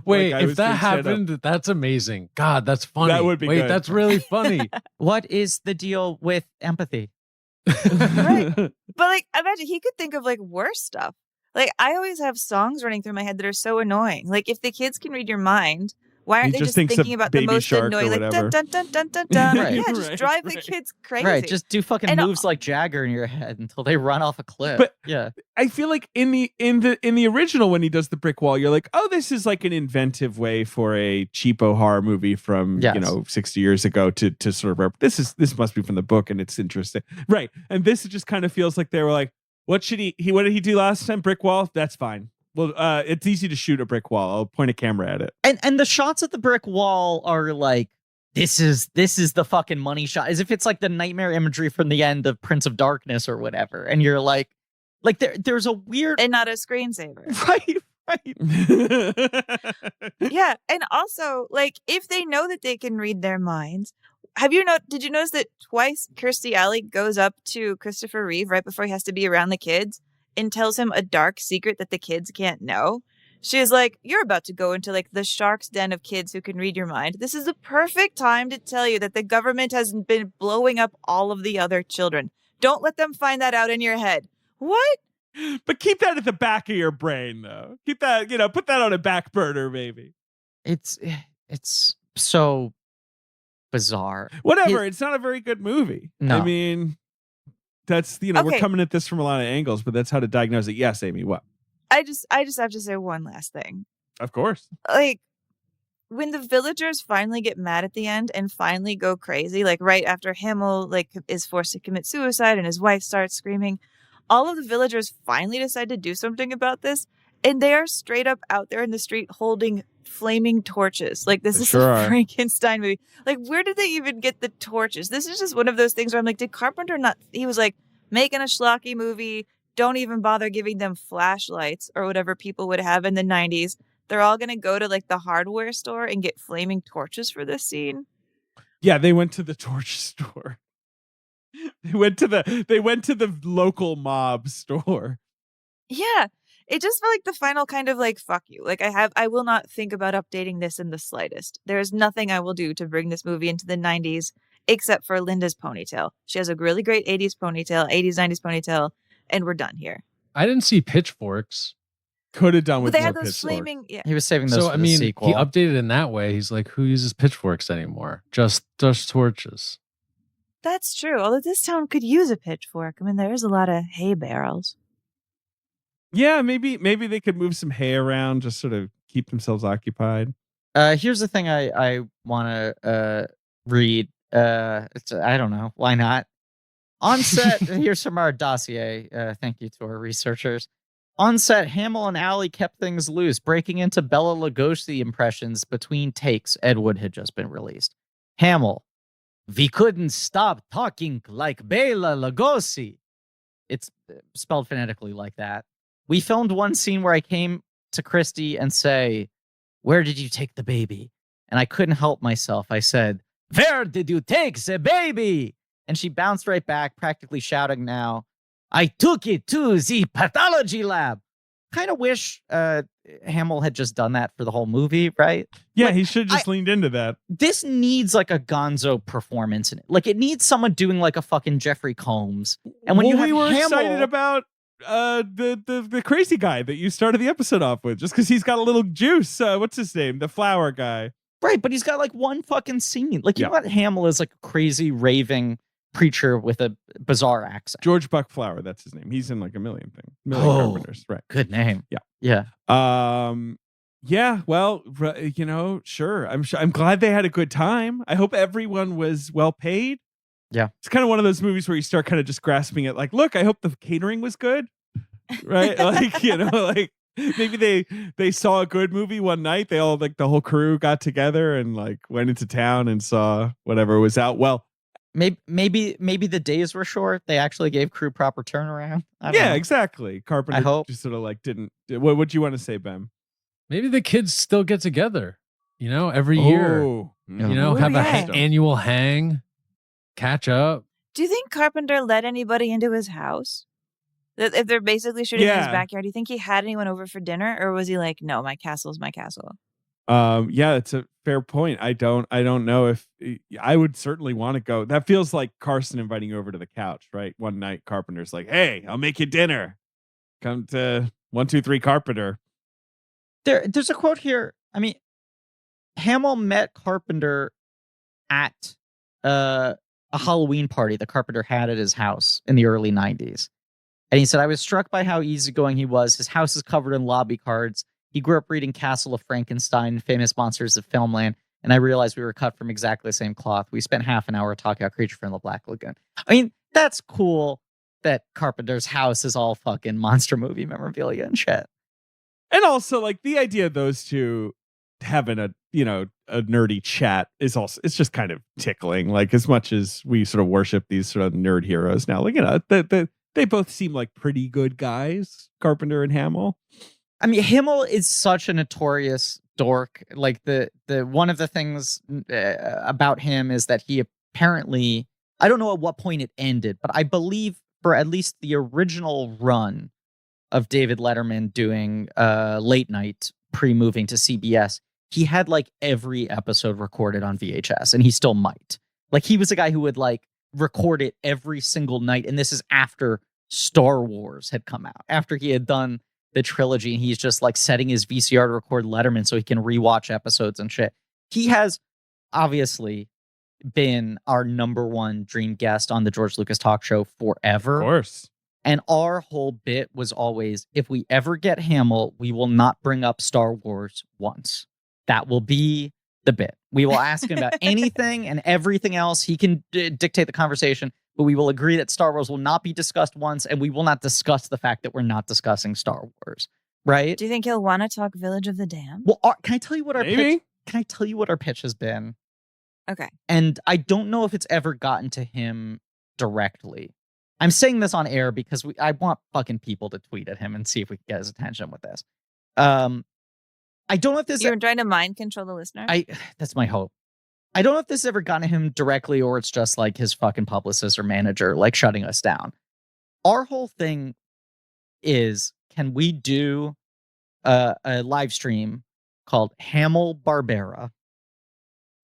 Wait, like I if was that doing stand-up. happened, that's amazing. God, that's funny. That would be Wait, good. that's really funny. What is the deal with empathy? Right. But like, imagine he could think of like worse stuff. Like, I always have songs running through my head that are so annoying. Like, if the kids can read your mind, why aren't He they just just thinks thinking of about the Baby most Shark or annoying, like dun whatever. dun dun dun dun dun? Right. Yeah, just Right, drive the right. kids crazy. Right. Just do fucking And moves like Jagger in your head until they run off a cliff. But- yeah. I feel like in the original when he does the brick wall, you're like, oh, this is like an inventive way for a cheapo horror movie from Yes. 60 years ago to sort of this must be from the book and it's interesting, right? And this just kind of feels like they were like, what did he do last time? Brick wall, that's fine. Well, it's easy to shoot a brick wall. I'll point a camera at it. And the shots at the brick wall are like, this is the fucking money shot, as if it's like the nightmare imagery from the end of Prince of Darkness or whatever. And you're like there's a weird and not a screensaver. right. Yeah, and also, like, if they know that they can read their minds, did you notice that twice Kirstie Alley goes up to Christopher Reeve right before he has to be around the kids and tells him a dark secret that the kids can't know? She's like, you're about to go into like the shark's den of kids who can read your mind. This is the perfect time to tell you that the government has been blowing up all of the other children. Don't let them find that out in your head. What? But keep that at the back of your brain, though. Keep that, put that on a back burner, maybe. It's so bizarre. Whatever. It's not a very good movie. No. I mean, that's, we're Okay. coming at this from a lot of angles, but that's how to diagnose it. Yes, Amy, what? I just have to say one last thing. Of course. Like, when the villagers finally get mad at the end and finally go crazy, like right after Hamill like is forced to commit suicide and his wife starts screaming, all of the villagers finally decide to do something about this, and they are straight up out there in the street holding flaming torches. Like, this They is sure a are. Frankenstein movie. Like, where did they even get the torches? This is just one of those things where I'm like, did Carpenter not? He was like, making a schlocky movie. Don't even bother giving them flashlights or whatever people would have in the 90s. They're all going to go to like the hardware store and get flaming torches for this scene. Yeah, they went to the torch store. They went to the local mob store. Yeah. It just felt like the final kind of like, fuck you. Like, I will not think about updating this in the slightest. There is nothing I will do to bring this movie into the 90s except for Linda's ponytail. She has a really great 80s ponytail, 80s, 90s ponytail, and we're done here. I didn't see pitchforks. Could have done But with they more had those pitchfork. flaming, yeah. He was saving those So for I the mean, sequel. he updated in that way. He's like, who uses pitchforks anymore? Just torches. That's true. Although this town could use a pitchfork. I mean, there's a lot of hay barrels. Yeah, maybe they could move some hay around, just sort of keep themselves occupied. Here's the thing I want to read. I don't know. Why not? On set, here's from our dossier. Thank you to our researchers. On set, Hamill and Alley kept things loose, breaking into Bela Lugosi impressions between takes. Ed Wood had just been released. Hamill, we couldn't stop talking like Bela Lugosi. It's spelled phonetically like that. We filmed one scene where I came to Christy and say, "Where did you take the baby?" And I couldn't help myself. I said, "Where did you take the baby?" And she bounced right back, practically shouting now, "I took it to the pathology lab." Kind of wish Hamill had just done that for the whole movie, right? Yeah, Like, he should have just leaned into that. This needs like a gonzo performance in it. Like, it needs someone doing like a fucking Jeffrey Combs. And when Well, you have we were Hamill, excited about the crazy guy that you started the episode off with, just because he's got a little juice. What's his name? The flower guy. right, but he's got like one fucking scene. Like, you Yeah. know what? Hamill is like a crazy raving preacher with a bizarre accent. George Buckflower, that's his name. He's in like a million things. Oh. Carpenters, right. Good name. Yeah. Yeah. Yeah, well, sure. I'm glad they had a good time. I hope everyone was well paid. Yeah. It's kind of one of those movies where you start kind of just grasping it like, look, I hope the catering was good. Right? Like, like maybe they saw a good movie one night. They all, like, the whole crew got together and like went into town and saw whatever was out. Well, maybe the days were short. They actually gave crew proper turnaround. I don't Yeah, know. exactly. Carpenter I hope. just sort of like didn't. What do you want to say, Ben? Maybe the kids still get together, every year. Oh, Have yeah. an annual hang, catch up. Do you think Carpenter let anybody into his house? That if they're basically shooting in his Yeah. backyard, do you think he had anyone over for dinner, or was he like, no, my castle's my castle? Yeah, it's a fair point. I don't know if I would certainly want to go. That feels like Carson inviting you over to the couch, right? One night, Carpenter's like, "Hey, I'll make you dinner. Come to 123 Carpenter." There's a quote here. I mean, Hamill met Carpenter at a Halloween party that Carpenter had at his house in the early 90s. And he said, I was struck by how easygoing he was. His house is covered in lobby cards. He grew up reading Castle of Frankenstein, Famous Monsters of Filmland, and I realized we were cut from exactly the same cloth. We spent half an hour talking about Creature from the Black Lagoon. I mean, that's cool that Carpenter's house is all fucking monster movie memorabilia and shit. And also, like, the idea of those two having a nerdy chat is also, it's just kind of tickling. Like, as much as we sort of worship these sort of nerd heroes now, like, they both seem like pretty good guys, Carpenter and Hamill. I mean, Hamill is such a notorious dork. Like the one of the things about him is that he apparently, I don't know at what point it ended, but I believe for at least the original run of David Letterman doing late night pre-moving to CBS, he had like every episode recorded on VHS, and he still might. Like, he was a guy who would like record it every single night, and this is after Star Wars had come out, after he had done the trilogy, and he's just like setting his VCR to record Letterman so he can rewatch episodes and shit. He has obviously been our number one dream guest on the George Lucas talk show forever. Of course. And our whole bit was always, if we ever get Hamill, we will not bring up Star Wars once. That will be the bit. We will ask him about anything and everything else. He can dictate the conversation, but we will agree that Star Wars will not be discussed once, and we will not discuss the fact that we're not discussing Star Wars, right? Do you think he'll want to talk Village of the Damned? Well, can I tell you what our Maybe. pitch? Can I tell you what our pitch has been? Okay. And I don't know if it's ever gotten to him directly. I'm saying this on air because I want fucking people to tweet at him and see if we can get his attention with this. I don't know if this. You're trying to mind control the listener? That's my hope. I don't know if this has ever gotten to him directly, or it's just like his fucking publicist or manager like shutting us down. Our whole thing is, can we do a live stream called Hamill Barbera,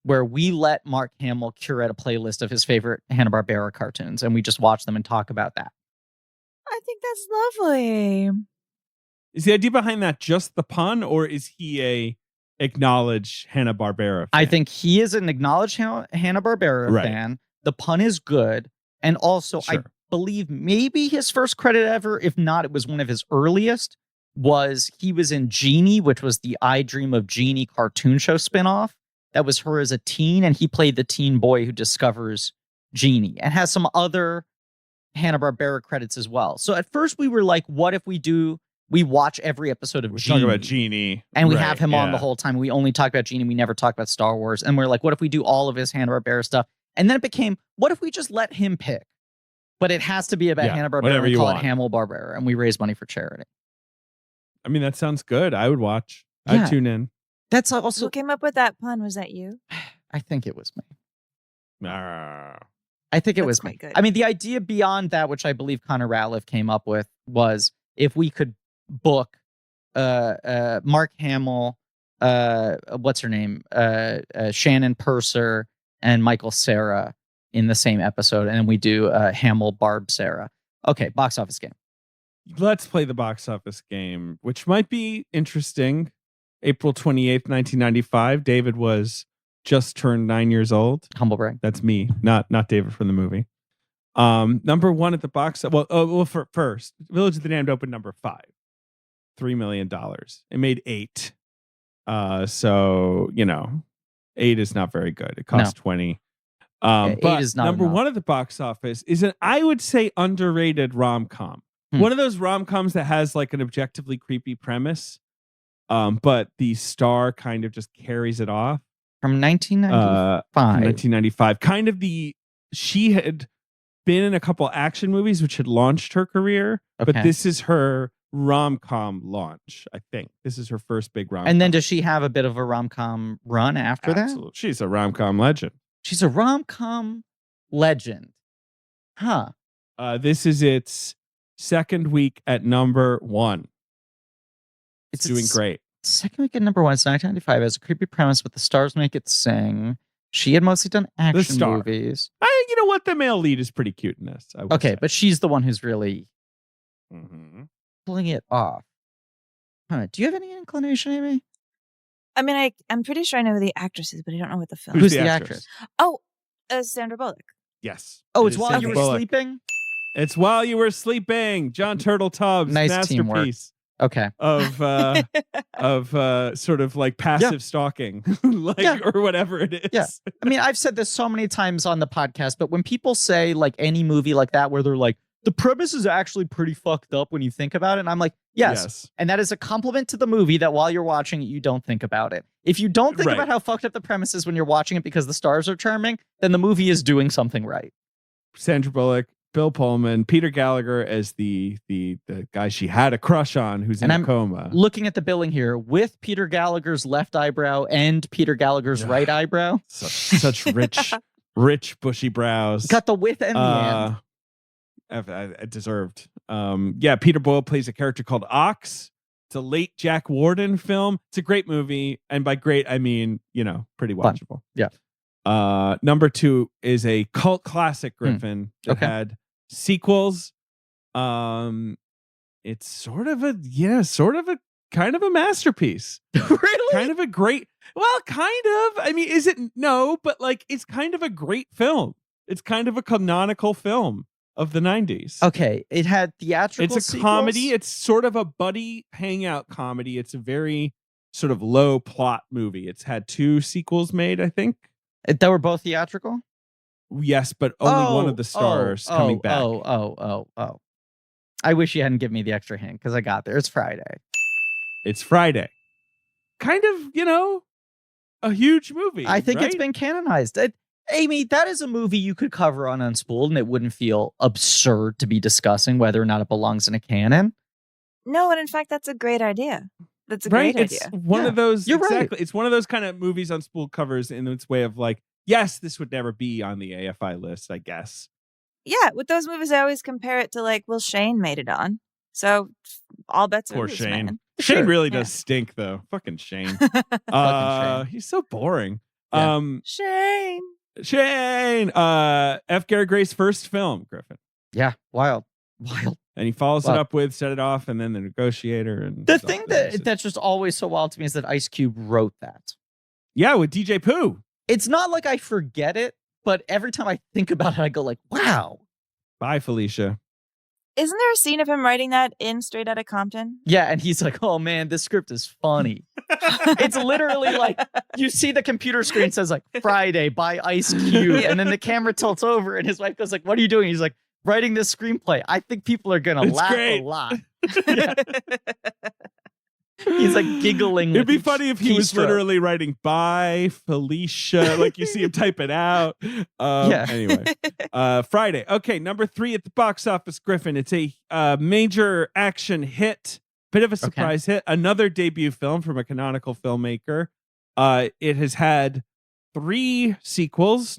where we let Mark Hamill curate a playlist of his favorite Hanna-Barbera cartoons, and we just watch them and talk about that. I think that's lovely. Is the idea behind that just the pun, or is he a acknowledged Hanna-Barbera fan? I think he is an acknowledged Hanna-Barbera fan. The pun is good. And also, Sure. I believe maybe his first credit ever, if not, it was one of his earliest, was he was in Genie, which was the I Dream of Jeannie cartoon show spinoff. That was her as a teen, and he played the teen boy who discovers Genie, and has some other Hanna-Barbera credits as well. So at first we were like, what if we watch every episode of We're Genie. talking about Genie. And we Right, have him on the yeah. whole time. We only talk about Genie. We never talk about Star Wars. And we're like, what if we do all of his Hanna-Barbera stuff? And then it became, what if we just let him pick? But it has to be about Yeah, Hanna-Barbera. whatever We you call want. it Hamill Barbera, and we raise money for charity. I mean, that sounds good. I would watch. Yeah. I'd tune in. That's Who also, came up with that pun? Was that you? I think it was me. Ah. I think it That's was me. quite good. I mean, the idea beyond that, which I believe Connor Ratliff came up with, was if we could book Mark Hamill, what's her name? Shannon Purser and Michael Cera in the same episode, and then we do Hamill Barb Sarah. Okay, box office game. Let's play the box office game, which might be interesting. April 28th, 1995. David was just turned 9 years old. Humble brag. That's me, not David from the movie. Number one at the box. First, Village of the Damned opened number 5, $3 million. It made 8. So 8 is not very good. It cost 20. Yeah, But 8 is not number enough. one at the box office is an, I would say, underrated rom-com. One of those rom-coms that has like an objectively creepy premise, but the star kind of just carries it off. From 1995. 1995. Kind of the she had been in a couple action movies which had launched her career, but this is her rom-com launch. I think this is her first big rom-com. And then does she have a bit of a rom-com run after that? She's a rom-com legend. She's a rom-com legend. Huh. This is its second week at number 1. It's doing great. Second week at number 1. It's 1995. It has a creepy premise, but the stars make it sing. She had mostly done action movies. You know what? The male lead is pretty cute in this. Okay, but she's the one who's really pulling it off. Huh. Do you have any inclination, Amy? I mean, I'm pretty sure I know who the actress is, but I don't know what the film Who's is. the actress? Oh, Sandra Bullock. Yes. Oh, it's While You Were Sleeping? It's While You Were Sleeping. John Turtletubb's masterpiece. Teamwork. Okay. Of sort of like passive stalking, or whatever it is. Yeah. I mean, I've said this so many times on the podcast, but when people say like any movie like that where they're like, the premise is actually pretty fucked up when you think about it, and I'm like, yes. And that is a compliment to the movie that while you're watching it, you don't think about it. If you don't think about how fucked up the premise is when you're watching it because the stars are charming, then the movie is doing something right. Sandra Bullock, Bill Pullman, Peter Gallagher as the guy she had a crush on who's in a coma. Looking at the billing here with Peter Gallagher's left eyebrow and Peter Gallagher's right eyebrow. Such rich bushy brows. Got the width and the end. I deserved. Peter Boyle plays a character called Ox. It's a late Jack Warden film. It's a great movie, and by great I mean pretty watchable. Yeah. Number 2 is a cult classic, Griffin, that had sequels. It's sort of a kind of a masterpiece. Really? Kind of a great. Well, kind of. I mean, is it? No, but like, it's kind of a great film. It's kind of a canonical film of the 90s. Okay, it had theatrical. It's a comedy. It's sort of a buddy hangout comedy. It's a very sort of low plot movie. It's had 2 sequels made, I think. That were both theatrical? Yes, but only one of the stars coming back. Oh. I wish you hadn't given me the extra hint because I got there. It's Friday. It's Friday. Kind of, a huge movie. I think it's been canonized. Amy, that is a movie you could cover on Unspooled and it wouldn't feel absurd to be discussing whether or not it belongs in a canon. No, and in fact, that's a great idea. That's a great idea. It's one of those. You're exactly. right. It's one of those kind of movies Unspooled covers in its way of like, yes, this would never be on the AFI list, I guess. Yeah, with those movies, I always compare it to like, well, Shane made it on. So all bets are loose, Shane. man. Shane really does stink, though. Fucking Shane. He's so boring. Yeah. Shane. F. Gary Gray's first film, Griffin. Yeah, wild. And he follows it up with Set It Off and then The Negotiator. And the thing that's just always so wild to me is that Ice Cube wrote that. Yeah, with DJ Pooh. It's not like I forget it, but every time I think about it, I go like, wow. Bye, Felicia. Isn't there a scene of him writing that in Straight Outta Compton? Yeah, and he's like, oh man, this script is funny. It's literally like, you see the computer screen says like, Friday by Ice Cube, and then the camera tilts over and his wife goes like, what are you doing? He's like, writing this screenplay. I think people are going to laugh a lot. He's like giggling. It'd be funny if he was literally writing "Bye, Felicia," like you see him type it out. Anyway, Friday. Okay, number 3 at the box office, Griffin. It's a major action hit, bit of a surprise hit. Another debut film from a canonical filmmaker. It has had 2 sequels,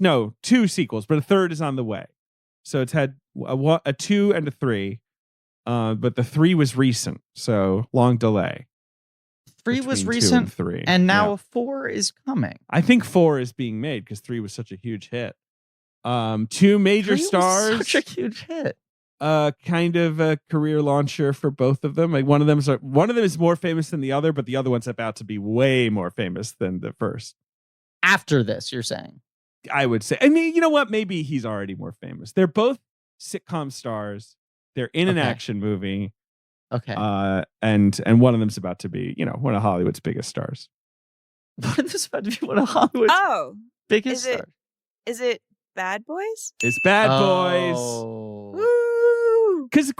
but a third is on the way. So it's had a 2 and a 3, but the 3 was recent, so long delay. 3 was recent, 3. And now 4 is coming. I think 4 is being made because 3 was such a huge hit. 2 major stars, such a huge hit. Kind of a career launcher for both of them. Like one of them is more famous than the other, but the other one's about to be way more famous than the first. After this, you're saying? I would say. I mean, you know what? Maybe he's already more famous. They're both sitcom stars. They're in an action movie. Okay. And one of them's about to be, one of Hollywood's biggest stars. One of them's about to be one of Hollywood's biggest stars. Is it Bad Boys? It's Bad Boys. Woo! Because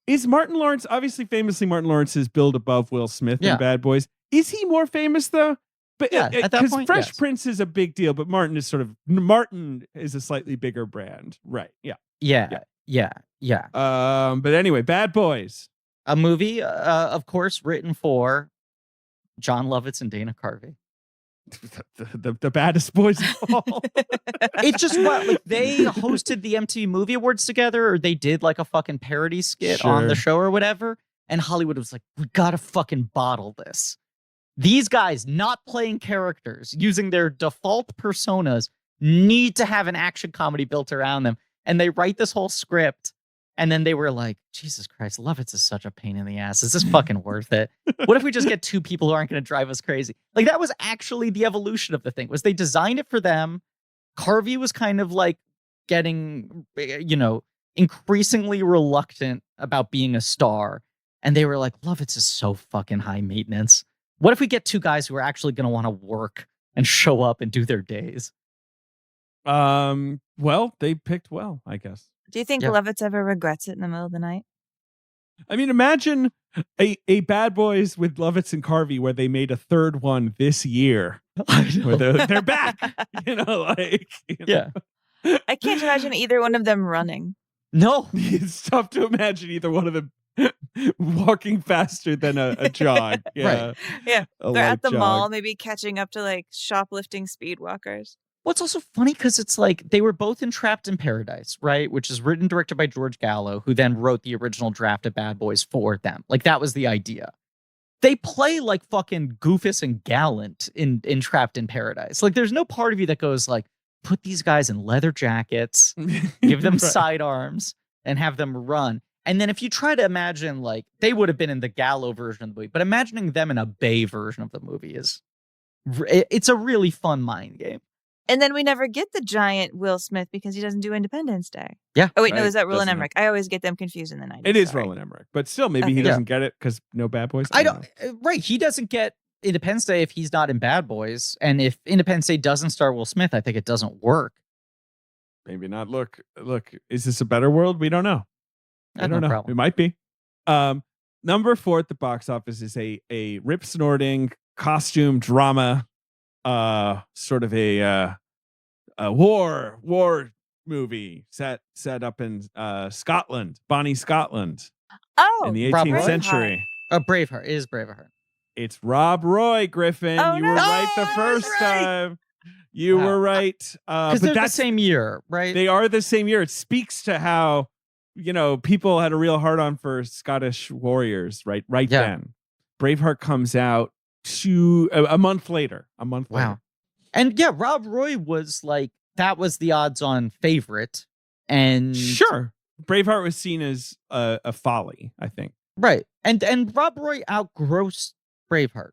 is Martin Lawrence, obviously famously Martin Lawrence is billed above Will Smith in Bad Boys. Is he more famous though? But Yeah, at that because point, Fresh yes. Prince is a big deal, but Martin is a slightly bigger brand, right? Yeah. But anyway, Bad Boys. A movie, of course, written for John Lovitz and Dana Carvey. The baddest boys of all. It's just what, like, they hosted the MTV Movie Awards together, or they did like a fucking parody skit on the show or whatever. And Hollywood was like, we gotta fucking bottle this. These guys not playing characters, using their default personas, need to have an action comedy built around them. And they write this whole script. And then they were like, Jesus Christ, Lovitz is such a pain in the ass. Is this fucking worth it? What if we just get two people who aren't going to drive us crazy? Like, that was actually the evolution of the thing, was they designed it for them. Carvey was kind of like getting, increasingly reluctant about being a star. And they were like, Lovitz is so fucking high maintenance. What if we get two guys who are actually going to want to work and show up and do their days? Well, they picked well, I guess. Do you think Lovitz ever regrets it in the middle of the night? I mean, imagine a Bad Boys with Lovitz and Carvey where they made a third one this year. Where they're back. Yeah. I can't imagine either one of them running. No. It's tough to imagine either one of them walking faster than a jog. Yeah. Right. Yeah. They're at the jog. mall, maybe catching up to like shoplifting speed walkers. Well, it's also funny because it's like they were both in Trapped in Paradise, right? Which is written and directed by George Gallo, who then wrote the original draft of Bad Boys for them. Like, that was the idea. They play like fucking Goofus and Gallant in Trapped in Paradise. Like, there's no part of you that goes like, put these guys in leather jackets, give them sidearms, and have them run. And then if you try to imagine, like, they would have been in the Gallo version of the movie, but imagining them in a Bay version of the movie it's a really fun mind game. And then we never get the giant Will Smith because he doesn't do Independence Day. Yeah. Oh, wait, no, Right. is that Roland Doesn't Emmerich? I always get them confused in the 90s. It is sorry. Roland Emmerich, but still, maybe he Okay. doesn't get it because no Bad Boys. I don't. Right. He doesn't get Independence Day if he's not in Bad Boys. And if Independence Day doesn't star Will Smith, I think it doesn't work. Maybe not. Look, is this a better world? We don't know. I don't know. Problem. It might be. Number 4 at the box office is a rip snorting costume drama, sort of a war movie set up in Scotland, Bonnie, Scotland, in the 18th century. Braveheart. It is Braveheart. It's Rob Roy, Griffin. Oh, you no. were right the first time. You were right. Because they're the same year, right? They are the same year. It speaks to how, people had a real hard-on for Scottish warriors, right then. Braveheart comes out a month later. Wow. And yeah, Rob Roy was like, that was the odds-on favorite. And sure, Braveheart was seen as a folly, I think. Right. And Rob Roy outgrossed Braveheart.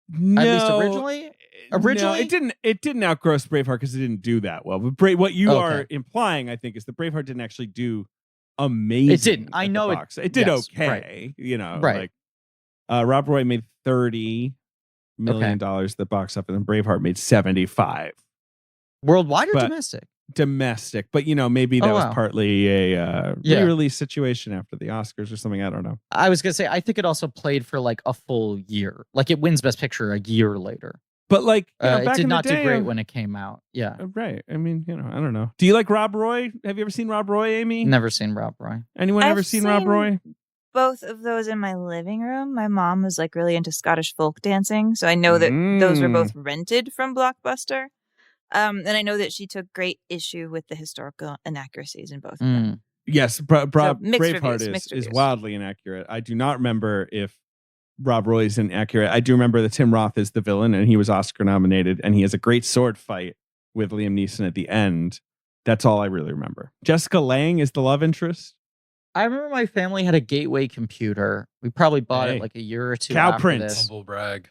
No, at least originally. No, it didn't outgross Braveheart because it didn't do that well. But what you are implying, I think, is that Braveheart didn't actually do amazing. It didn't. I know it did okay. Right. Rob Roy made $30 million at the box office, and Braveheart made 75. Worldwide or domestic? Domestic, but maybe that was partly a re-release situation after the Oscars or something. I don't know. I was gonna say, I think it also played for like a full year. Like, it wins Best Picture a year later. But like, it did not do great when it came out. Yeah, right. I mean, I don't know. Do you like Rob Roy? Have you ever seen Rob Roy, Amy? Never seen Rob Roy. Anyone ever seen Rob Roy? Both of those in my living room. My mom was like really into Scottish folk dancing, so I know that those were both rented from Blockbuster. And I know that she took great issue with the historical inaccuracies in both of them. Yes, Braveheart is wildly inaccurate. I do not remember if Rob Roy is inaccurate. I do remember that Tim Roth is the villain, and he was Oscar nominated, and he has a great sword fight with Liam Neeson at the end. That's all I really remember. Jessica Lange is the love interest. I remember my family had a Gateway computer. We probably bought it like a year or two after this. Humble brag.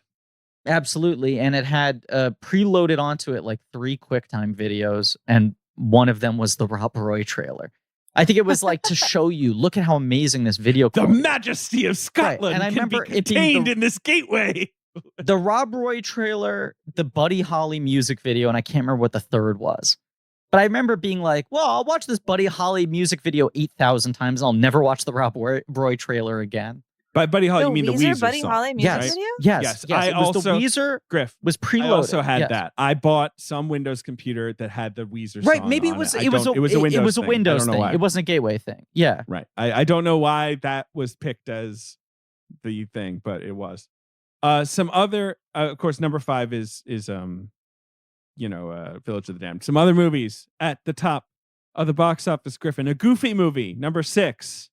Absolutely. And it had preloaded onto it like 3 QuickTime videos, and one of them was the Rob Roy trailer. I think it was like to show you, look at how amazing this video The majesty of Scotland and I can remember be it being contained in this gateway. The Rob Roy trailer, the Buddy Holly music video, and I can't remember what the third was. But I remember being like, well, I'll watch this Buddy Holly music video 8,000 times. I'll never watch the Rob Roy trailer again. By Buddy Holly, you mean the Weezer Buddy song? Holly music Yes. video? Yes. I It was also the Weezer Griff was preloaded. I also had Yes. that. I bought some Windows computer that had the Weezer Right, song maybe on it was I it was don't- a Windows Windows thing. I don't know thing. why. It wasn't a gateway thing. Yeah. Right. I don't know why that was picked as the thing, but it was. Some other, of course, number 5 is Village of the Damned. Some other movies at the top of the box office, Griffin. A Goofy movie, number 6.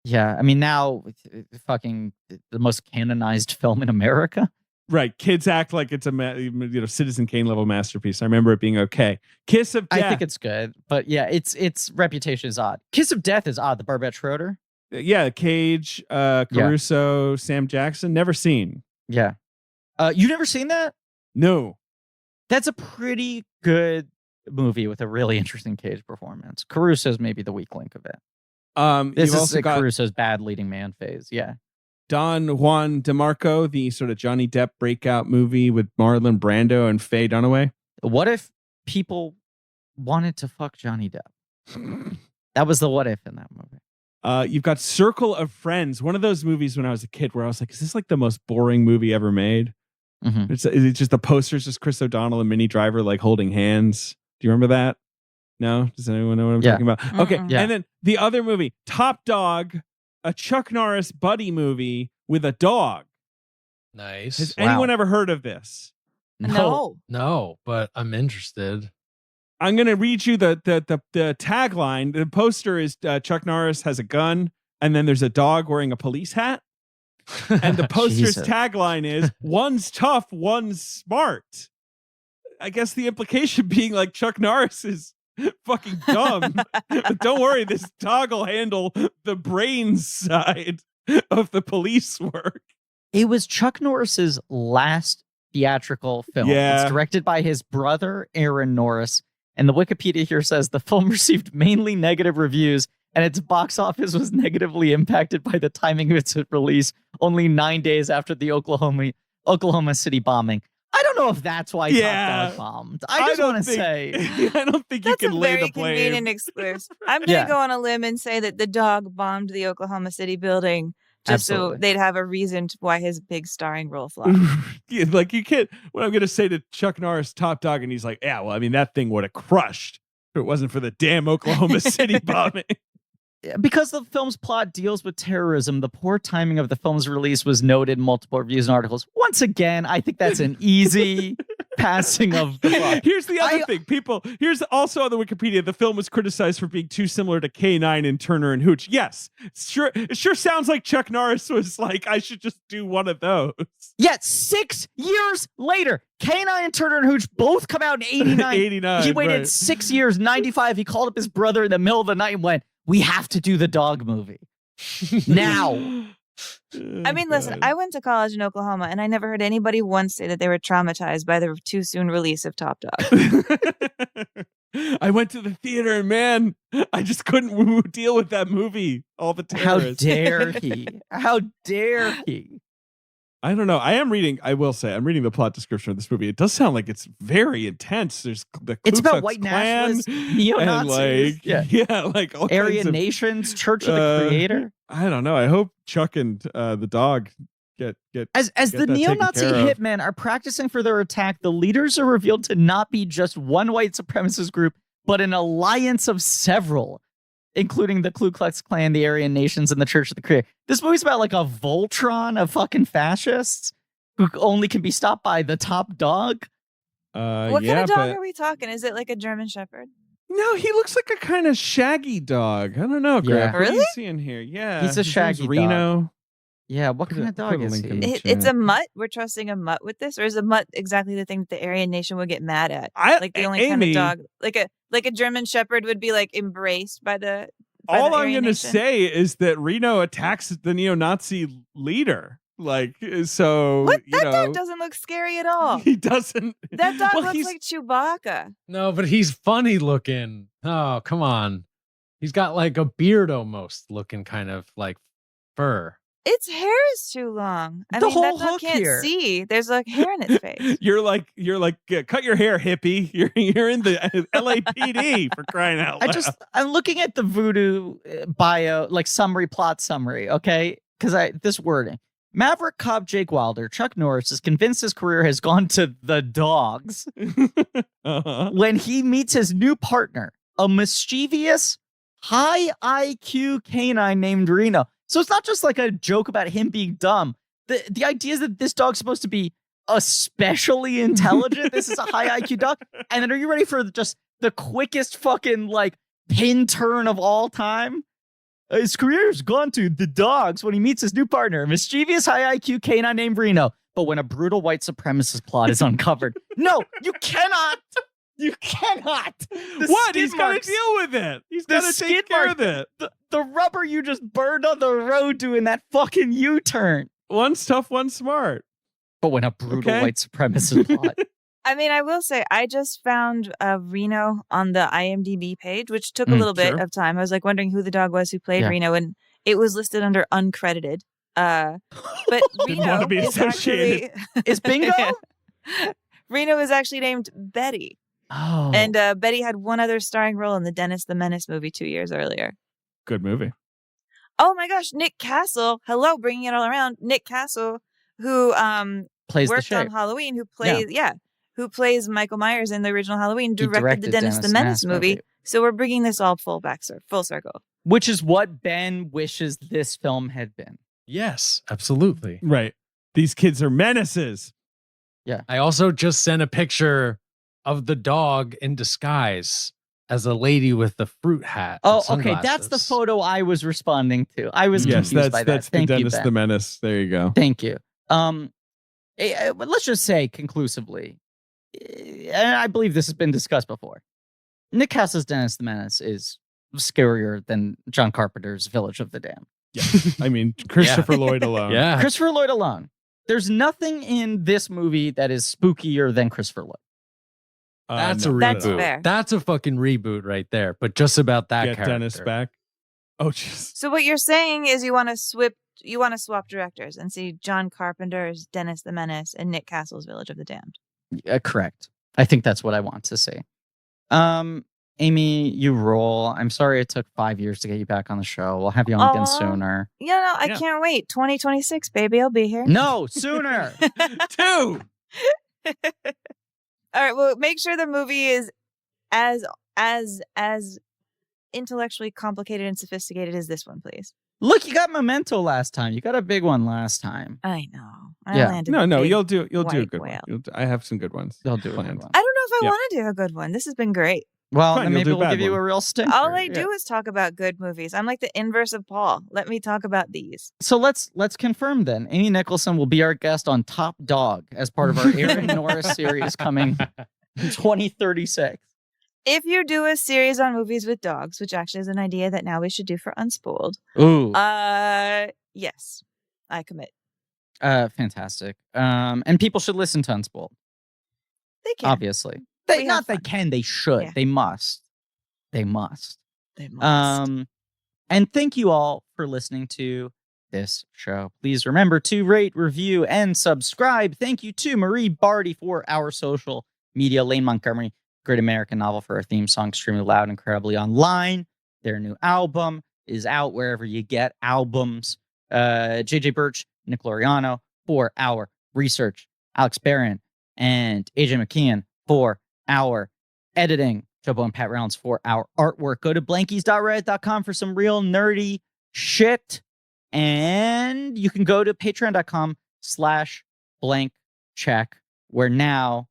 Yeah, I mean now fucking the most canonized film in America. Right. Kids act like it's a Citizen Kane level masterpiece. I remember it being okay. Kiss of Death. I think it's good, but yeah, its reputation is odd. Kiss of Death is odd. The Barbette Schroeder. Yeah, Cage, Caruso, Sam Jackson. Never seen. Yeah. You never seen that? No. That's a pretty good movie with a really interesting Cage performance. Caruso's maybe the weak link of it. This You've is also got Caruso's bad leading man phase. Yeah. Don Juan DeMarco, the sort of Johnny Depp breakout movie with Marlon Brando and Faye Dunaway. What if people wanted to fuck Johnny Depp? That was the what if in that movie. You've got Circle of Friends, one of those movies when I was a kid where I was like, is this like the most boring movie ever made? Mm-hmm. It's just the posters, just Chris O'Donnell and Minnie Driver like holding hands. Do you remember that? No? Does anyone know what I'm talking about? Okay. Yeah. And then the other movie, Top Dog, a Chuck Norris buddy movie with a dog. Nice. Has anyone ever heard of this? No. No, but I'm interested. I'm going to read you the tagline. The poster is Chuck Norris has a gun, and then there's a dog wearing a police hat. And the poster's Jesus. tagline is, one's tough, one's smart. I guess the implication being like Chuck Norris is fucking dumb. But don't worry, this dog will handle the brains side of the police work. It was Chuck Norris's last theatrical film. Yeah. It's directed by his brother, Aaron Norris. And the Wikipedia here says the film received mainly negative reviews and its box office was negatively impacted by the timing of its release only 9 days after the Oklahoma City bombing. I don't know if that's why Top Dog bombed. I just want to say. I don't think That's you can a lay very the blame. convenient excuse. I'm going to go on a limb and say that the dog bombed the Oklahoma City building just Absolutely. so they'd have a reason why his big starring role flopped. Yeah, like you can't. What I'm going to say to Chuck Norris, Top Dog, and he's like, "Yeah, well, I mean, that thing would have crushed if it wasn't for the damn Oklahoma City bombing." Because the film's plot deals with terrorism, the poor timing of the film's release was noted in multiple reviews and articles. Once again, I think that's an easy passing of the buck. Here's the other thing. Here's also on the Wikipedia, the film was criticized for being too similar to K9 and Turner and Hooch. Yes, it sure sounds like Chuck Norris was like, I should just do one of those. Yet 6 years later, K9 and Turner and Hooch both come out in 89. 89, He waited right. 6 years, 95. He called up his brother in the middle of the night and went, we have to do the dog movie. Now. I mean, listen, I went to college in Oklahoma and I never heard anybody once say that they were traumatized by the too soon release of Top Dog. I went to the theater and man, I just couldn't deal with that movie. All the terrorists. How dare he? How dare he? I don't know. I'm reading the plot description of this movie. It does sound like it's very intense. There's the It's Ku about Klux white Klan nationalists, neo-Nazis. and like all kinds Aryan of, Nations, Church of the Creator. I don't know. I hope Chuck and the dog get As get the that taken neo-Nazi care of. hitmen are practicing for their attack, the leaders are revealed to not be just one white supremacist group, but an alliance of several, including the Ku Klux Klan, the Aryan Nations, and the Church of the Creator. This movie's about like a Voltron of fucking fascists who only can be stopped by the top dog. What kind of dog are we talking? Is it like a German Shepherd? No, he looks like a kind of shaggy dog. I don't know, Greg. Yeah. What are you Really? seeing here? Yeah, He's a his name's shaggy Reno. Yeah, what kind of dog is link in he? the It's chat. a mutt. We're trusting a mutt with this, or is a mutt exactly the thing that the Aryan Nation would get mad at? Like the only kind of Amy, dog, like a German Shepherd would be like embraced by the. By all the I'm Aryan going to Nation? say is that Reno attacks the neo-Nazi leader. Like, so What? you That know, dog doesn't look scary at all. he doesn't. That dog Well, looks he's- like Chewbacca. No, but he's funny looking. Oh, come on. He's got like a beard almost looking kind of like fur. Its hair is too long. I The mean, that whole dog hook can't here. see. There's like hair in its face. You're like, cut your hair, hippie. You're in the LAPD for crying out loud. I'm looking at the Voodoo bio, like plot summary. Okay. because this wording. Maverick cop Jake Wilder, Chuck Norris, is convinced his career has gone to the dogs when he meets his new partner, a mischievous, high IQ canine named Reno. So it's not just like a joke about him being dumb. The idea is that this dog's supposed to be especially intelligent. This is a high IQ dog. And then are you ready for just the quickest fucking like pin turn of all time? His career's gone to the dogs when he meets his new partner, a mischievous high IQ canine named Reno. But when a brutal white supremacist plot is uncovered, no, you cannot. You cannot. What? He's got to deal with it. He's got to take care of it. The rubber you just burned on the road doing that fucking U-turn. One's tough, one's smart. But when a brutal white supremacist plot. I mean, I will say, I just found Reno on the IMDb page, which took a little bit of time. I was like wondering who the dog was who played Reno, and it was listed under uncredited. But Reno be is actually... Is Bingo? Reno is actually named Betty. Oh. And Betty had one other starring role in the Dennis the Menace movie 2 years earlier. Good movie. Oh my gosh, Nick Castle. Hello, bringing it all around. Nick Castle, who plays worked on Halloween, who plays Michael Myers in the original Halloween, directed the Dennis the Menace movie. So we're bringing this all full circle. Which is what Ben wishes this film had been. Yes, absolutely. Right. These kids are menaces. Yeah. I also just sent a picture of the dog in disguise as a lady with the fruit hat. Oh, okay. That's the photo I was responding to. I was confused by that. That's the Dennis the Menace. There you go. Thank you. Let's just say conclusively, and I believe this has been discussed before, Nick Castle's Dennis the Menace is scarier than John Carpenter's Village of the Damned. Yeah. I mean, Christopher Lloyd alone. Yeah. Christopher Lloyd alone. There's nothing in this movie that is spookier than Christopher Lloyd. That's no. a reboot. That's fair. That's a fucking reboot right there. But just about that Get character. Dennis back. Oh, jeez. So what you're saying is you want to swap directors and see John Carpenter's Dennis the Menace and Nick Castle's Village of the Damned. Correct. I think that's what I want to see. Amy, you roll. I'm sorry it took 5 years to get you back on the show. We'll have you on again sooner. I can't wait. 2026, baby. I'll be here. No, sooner. 2. All right. Well, make sure the movie is as intellectually complicated and sophisticated as this one, please. Look, you got Memento last time. You got a big one last time. I know. No, you'll do a good whale. one. I have some good ones. You'll do a good planned. one. I don't know if I want to do a good one. This has been great. Well, Fine, then maybe you'll do a we'll bad give you one. a real stinker. All I do is talk about good movies. I'm like the inverse of Paul. Let me talk about these. So let's confirm then. Amy Nicholson will be our guest on Top Dog as part of our Aaron Norris series coming in 2036. If you do a series on movies with dogs, which actually is an idea that now we should do for Unspooled. Ooh. Yes, I commit. Fantastic. And people should listen to Unspooled. They can. Obviously. We have They fun. can, they should. Yeah. They must. They must. They must. And thank you all for listening to this show. Please remember to rate, review, and subscribe. Thank you to Marie Barty for our social media, Lane Montgomery, Great American Novel for our theme song, Extremely Loud, Incredibly Online. Their new album is out wherever you get albums. JJ Birch, Nick Loriano for our research, Alex Barron and AJ McKeon for our editing, Jobo and Pat Rounds for our artwork. Go to blankies.reddit.com for some real nerdy shit. And you can go to patreon.com/blankcheck, where now,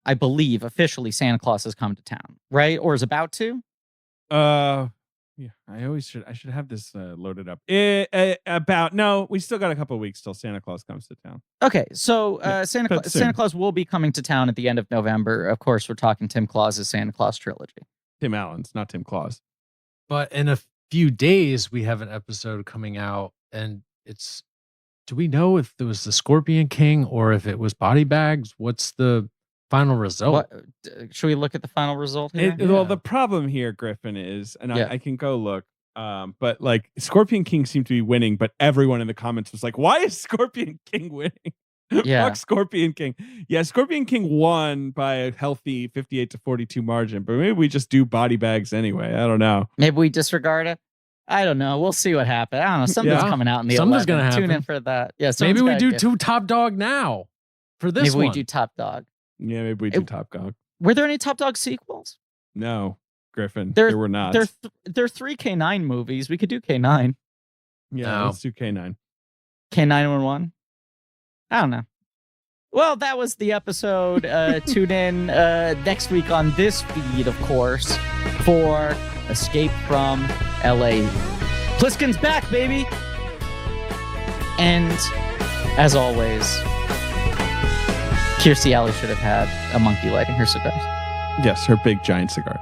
I believe, officially Santa Claus has come to town, right? Or is about to? Yeah, I should have this loaded up. No, we still got a couple of weeks till Santa Claus comes to town. Okay, so Santa soon. Claus will be coming to town at the end of November. Of course, we're talking Tim Claus's Santa Claus trilogy. Tim Allen's, not Tim Claus. But in a few days, we have an episode coming out, and do we know if it was the Scorpion King or if it was Body Bags? What's the final result? Should we look at the final result here? Well, the problem here, Griffin, is, and Yeah. I can go look, but like Scorpion King seemed to be winning, but everyone in the comments was like, why is Scorpion King winning? Yeah. Fuck Scorpion King. Yeah, Scorpion King won by a healthy 58-42 margin, but maybe we just do Body Bags anyway. I don't know. Maybe we disregard it. I don't know. We'll see what happens. I don't know. Something's coming out in the Something's 11th. gonna happen. Tune in for that. Yeah. Maybe we do good. 2 Top Dog now for this Maybe one. we do Top Dog. Yeah, maybe we do Top Dog. Were there any Top Dog sequels? No, Griffin. There were not. There are 3 K9 movies. We could do K9. Yeah, No. let's do K9. K911. I don't know. Well, that was the episode. Tune in next week on this feed, of course, for Escape from LA. Pliskin's back, baby. And as always, Kirstie Alley should have had a monkey lighting her cigars. Yes, her big giant cigars.